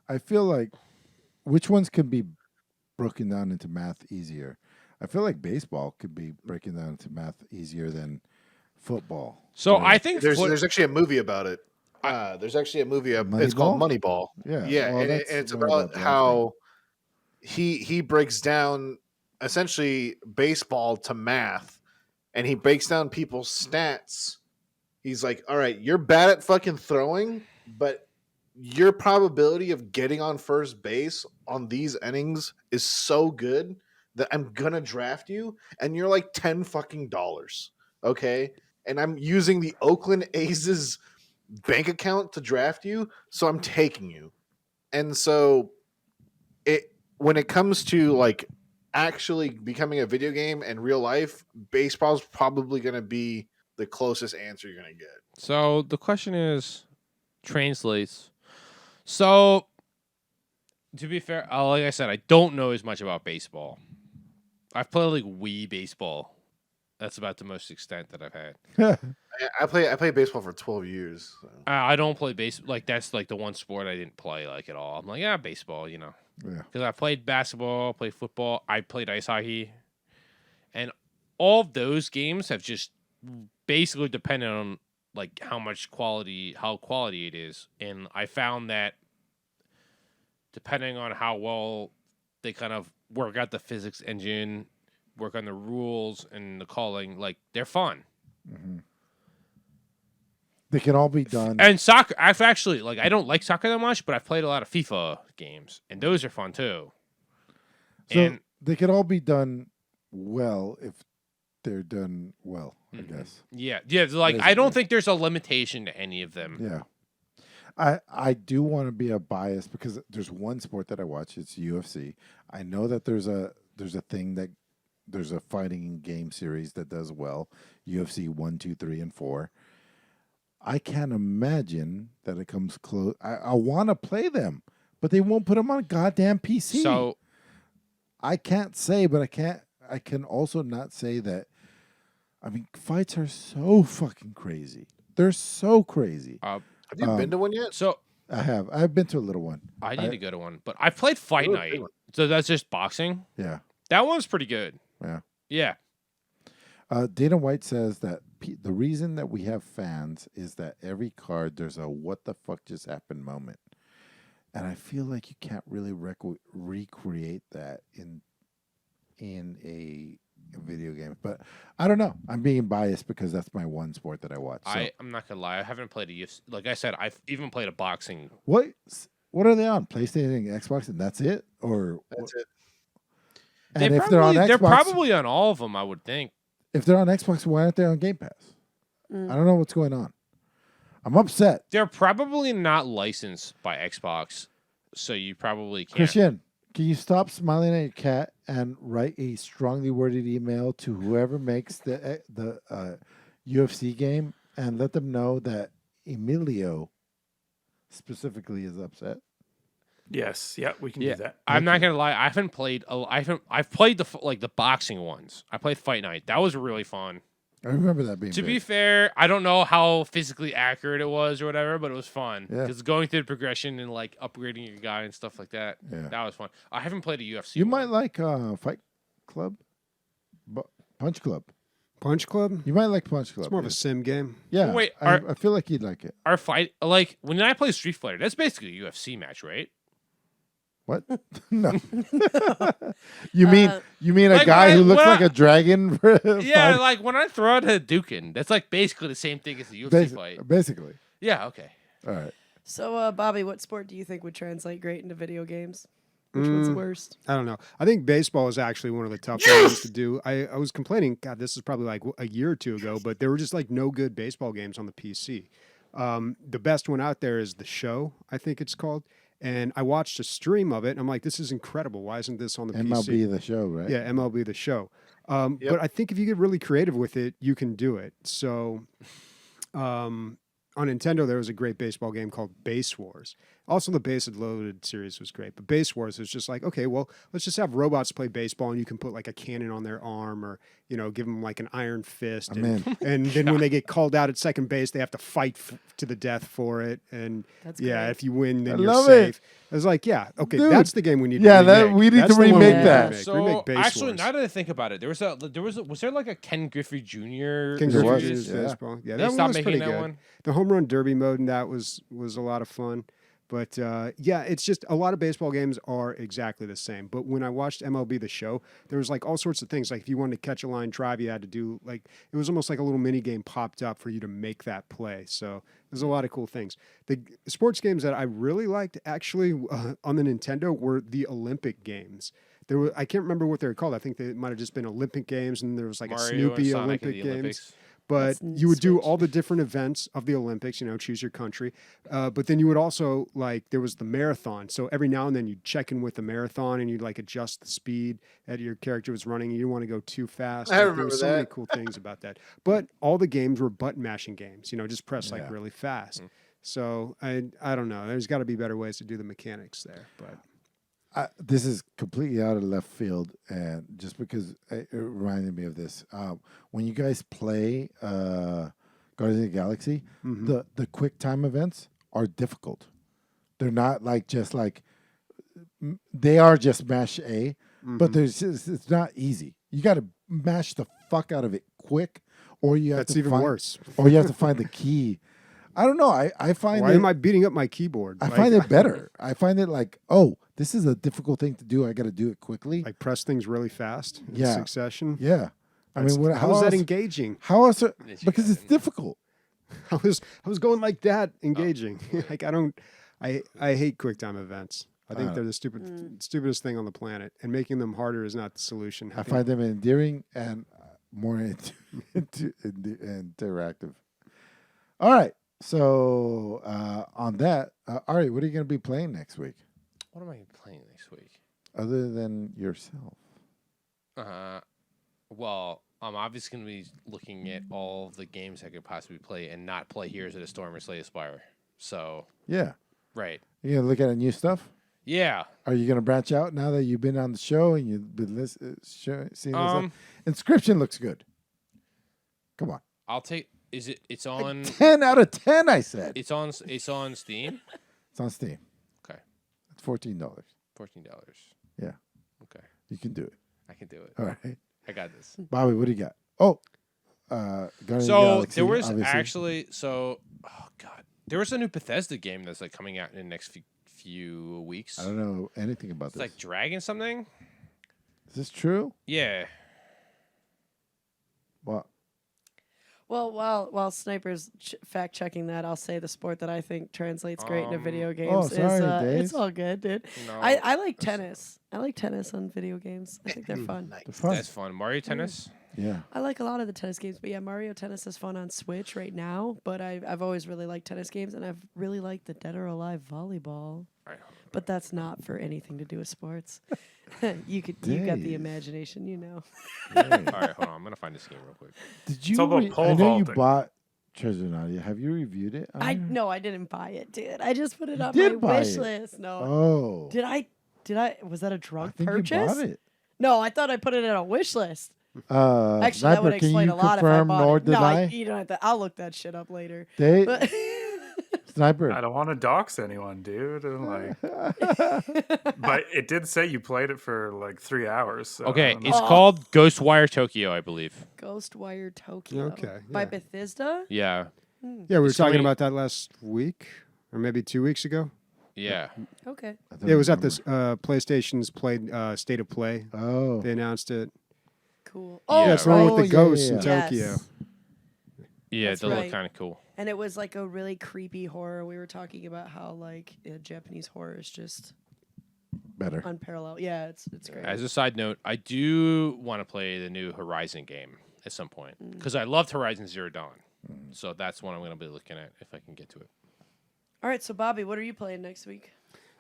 I feel like which ones can be broken down into math easier? I feel like baseball could be breaking down into math easier than football. So Yeah. I think There's actually a movie about it. There's actually a movie. It's called Moneyball. Yeah. Yeah, well, and that's it's more about drafting. how he breaks down essentially baseball to math, and he breaks down people's stats. He's like, all right, you're bad at fucking throwing, but your probability of getting on first base on these innings is so good that I'm gonna draft you, and you're like $10 fucking dollars, okay? And I'm using the Oakland A's bank account to draft you, so I'm taking you. And so when it comes to like actually becoming a video game and real life, baseball's probably going to be the closest answer you're going to get. so. The question is, translates. So, to be fair, like I said, I don't know as much about baseball. I've played like Wii baseball, That's about the most extent that I've had. I play baseball for 12 years. So. I don't play base like that's like the one sport I didn't play like at all. I'm like, yeah, baseball, you know, Yeah. because I played basketball, played football, I played ice hockey, and all of those games have just basically depended on like how quality it is, and I found that depending on how well they kind of work out the physics engine, work on the rules and the calling, like they're fun. Mm-hmm. They can all be done. And soccer, I've actually like I don't like soccer that much, but I've played a lot of FIFA games, and those are fun too. So And they can all be done well if they're done well, I guess. yeah, like I don't think there's a limitation to any of them. Yeah. I do want to be a bias because there's one sport that I watch. It's UFC. I know that there's a thing that there's a fighting game series that does well. UFC 1, 2, 3, and 4. I can't imagine that it comes close. I want to play them, but they won't put them on a goddamn PC. So I can't say, but I can also not say that. I mean, fights are so fucking crazy. They're so crazy. Have you been to one yet? so I've been to a little one. I need to go to one, but I've played Fight Ooh, Night. big one. So that's just boxing. Yeah. That one's pretty good. Yeah. Yeah. Dana White says that the reason that we have fans is that every card there's a what the fuck just happened moment. And I feel like you can't really recreate that in a video game. But I don't know. I'm being biased because that's my one sport that I watch. So. I'm not gonna lie. I haven't played a UFC. Like I said, I've even played a boxing. What are they on? PlayStation, Xbox, and that's it? Or That's it. And if they're on Xbox, they're probably on all of them. I would think. if they're on Xbox, why aren't they on Game Pass? I don't know what's going on. I'm upset. They're probably not licensed by Xbox, so you probably can't. Christian, can you stop smiling at your cat and write a strongly worded email to whoever makes the UFC game and let them know that Emilio specifically is upset? Yes, yeah, we can do that. I'm not gonna lie. I haven't played. I've played the boxing ones. I played Fight Night. That was really fun. I remember that being To big. be fair, I don't know how physically accurate it was or whatever, but it was fun. Yeah. Because going through the progression and like upgrading your guy and stuff like that, Yeah. that was fun. I haven't played a UFC. You one. might like Fight Club, Punch Club. Punch Club? You might like Punch Club. It's more of a sim game. yeah. Wait, I feel like you'd like it. Our fight, like when I play Street Fighter, that's basically a UFC match, right? What? No. you mean a like guy when who I- looks when like I- a dragon? Yeah, like when I throw out a Hadouken, that's like basically the same thing as the UFC fight. Basically. Yeah, okay. All right. So, Bobby, what sport do you think would translate great into video games? Which one's worst? I don't know. I think baseball is actually one of the tough ones to do. I was complaining, God, this is probably like a year or two ago, but there were just like no good baseball games on the PC. The best one out there is The Show, I think it's called. And I watched a stream of it, and I'm like, this is incredible. Why isn't this on the PC? MLB The Show, right? Yeah, MLB The Show. But I think if you get really creative with it, you can do it. So on Nintendo, there was a great baseball game called Base Wars. Also, the Base Loaded series was great. But Base Wars was just like, okay, well, let's just have robots play baseball, and you can put like a cannon on their arm or, give them like an iron fist. And then when they get called out at second base, they have to fight to the death for it. And That's yeah, great. if you win, then I you're love safe. it. I was like, yeah, okay, Dude. that's the game we need Yeah, to that- remake. we need That's to the one we remake need to that. remake. So Remake Base actually, Wars. now that I think about it, was there like a Ken Griffey Jr. King There Griffey was, Jr.'s yeah. baseball. Yeah, They that one stopped was making pretty that good. one? The home run derby mode and that was a lot of fun. But yeah, it's just a lot of baseball games are exactly the same. But when I watched MLB The Show, there was like all sorts of things. Like if you wanted to catch a line drive, you had to do like it was almost like a little mini game popped up for you to make that play. So there's a lot of cool things. The sports games that I really liked actually on the Nintendo were the Olympic games. I can't remember what they were called. I think they might have just been Olympic games, and there was like Mario a and Snoopy Sonic Olympic and the games. Olympics. But That's you would do Switch. all the different events of the Olympics, choose your country. But then you would also there was the marathon. So every now and then you'd check in with the marathon and you'd like adjust the speed that your character was running. You didn't want to go too fast. I There remember was so many that. cool things about that. But all the games were button mashing games, just press like Yeah. really fast. So I don't know. There's got to be better ways to do the mechanics there. But This is completely out of left field, and just because it reminded me of this. When you guys play Guardians of the Galaxy, the quick time events are difficult. They're not like just like they are just mash A, but it's not easy. You got to mash the fuck out of it quick, or you have That's to even find, worse. or you have to find the key. I don't know. I find Why it, am I beating up my keyboard? I find it better. I find it like, oh, this is a difficult thing to do. I got to do it quickly. like press things really fast in Yeah. succession. Yeah. I mean, what, how is that engaging? How else? Yes, you Because it's can. difficult. I was going like that, engaging. Like I hate QuickTime events. I think they're the stupidest thing on the planet, and making them harder is not the solution. I find them endearing and more interactive. All right. So on that, Ari, what are you going to be playing next week, What am I playing next week? other than yourself? Well, I'm obviously going to be looking at all the games I could possibly play and not play Heroes of the Storm or Slay the Spire. So, Yeah. right. You going to look at new stuff? Yeah. Are you going to branch out now that you've been on the show and you've been seeing this stuff? Um, Inscryption looks good. Come on. I'll take. Is it? It's on. 10 out of 10, I said. It's on. It's on Steam. It's on Steam. Okay. It's $14. $14. Yeah. Okay. You can do it. I can do it. All right. I got this. Bobby, what do you got? Oh, Guardians of the So Galaxy, there was obviously. actually. Oh God. There was a new Bethesda game that's like coming out in the next few weeks. I don't know anything about It's this. like Dragon something. Is this true? Yeah. Well, Well, while Sniper's fact checking that, I'll say the sport that I think translates great into video games sorry, Dave. it's all good, dude. No. I like tennis. I like tennis on video games. I think they're fun. they're fun. That's fun. Mario Tennis. Yeah. I like a lot of the tennis games, but yeah, Mario Tennis is fun on Switch right now. But I've always really liked tennis games, and I've really liked the Dead or Alive volleyball. Right. But that's not for anything to do with sports. you got the Dave. imagination, you know. All right, hold on. I'm gonna find this game real quick. Did you? all about I pole know you vaulting. bought Treasure Nadia. Have you reviewed it? I didn't buy it, dude. I just put it on did my buy wish it. list. No. Oh. Did I was that a I drug think purchase? you bought it. No, I thought I put it on a wish list. Actually, that Sniper, would can explain you a lot if I confirm bought nor it. No, deny? you don't have to. I'll look that shit up later. They, But Sniper. I don't want to dox anyone, dude. And like, but it did say you played it for like 3 hours. So I Okay, don't know. it's called Ghostwire Tokyo, I believe. Ghostwire Tokyo. Okay, By yeah. Bethesda? Yeah. Yeah, we were It's talking coming- about that last week, or maybe 2 weeks ago. Yeah. Okay. I don't Yeah, it was at remember. this PlayStation's State of Play. Oh. They announced it. Cool. Yeah, Oh, Yeah, it's the one right. with the Oh, yeah, ghosts yeah, in yeah. Tokyo. Yes. Yeah, That's they look right. kind of cool. And it was like a really creepy horror. We were talking about how like Japanese horror is just Better. unparalleled. Yeah, it's great. As a side note, I do want to play the new Horizon game at some point because I loved Horizon Zero Dawn. So that's one I'm going to be looking at if I can get to it. All right, so Bobby, what are you playing next week?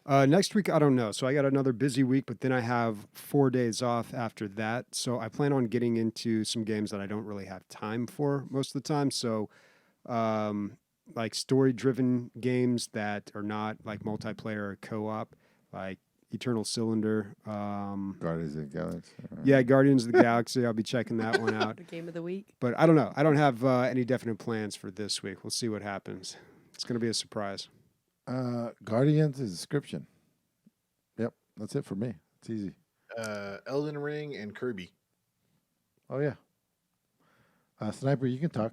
Next week, I don't know. So I got another busy week, but then I have 4 days off after that. So I plan on getting into some games that I don't really have time for most of the time. So, like story-driven games that are not like multiplayer or co-op, like Eternal Cylinder. Guardians of the Galaxy. Yeah, Guardians of the Galaxy. I'll be checking that one out. The game of the week? But I don't know. I don't have any definite plans for this week. We'll see what happens. It's going to be a surprise. Guardians is Inscryption. Yep, that's it for me. It's easy. Elden Ring and Kirby. Oh yeah. Sniper, you can talk.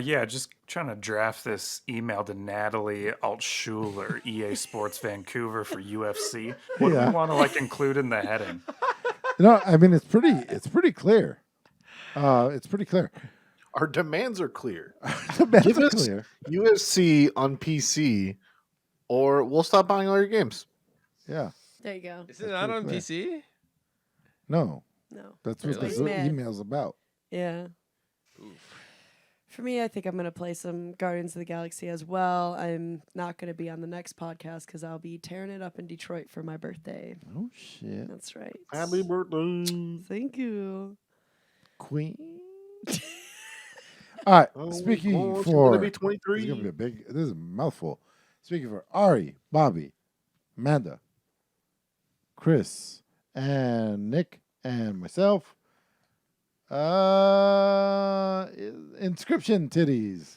Yeah, just trying to draft this email to Natalie Altschuler, EA Sports Vancouver for UFC. What do Yeah. we want to like include in the heading? No, I mean it's pretty clear. It's pretty clear. Our demands are clear. The best Give is us clear. UFC on PC, or we'll stop buying all your games. Yeah. There you go. Is it That's not pretty on clear. PC? No, No. that's what Really? this Man. email's about. Yeah. For me, I think I'm going to play some Guardians of the Galaxy as well. I'm not going to be on the next podcast because I'll be tearing it up in Detroit for my birthday. Oh shit. That's right. Happy birthday. Thank you. Queen. All right. Oh, Speaking oh, it's for gonna be This 23. is gonna be a big. This is a mouthful. Speaking for Ari, Bobby, Amanda, Chris, and Nick, and myself. Inscription titties.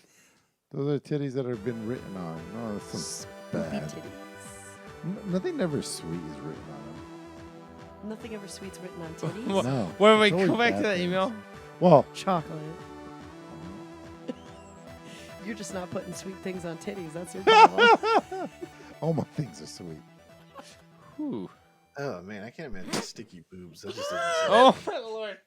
Those are titties that have been written on. Oh, that's some bad. Nothing ever sweet is written on them. Nothing ever sweet's written on titties. No. Wait, it's always go back bad to that things. email. Well, Chocolate. You're just not putting sweet things on titties. That's your problem. all my things are sweet. Whew. Oh man, I can't imagine sticky boobs. That just doesn't sound Oh my lord.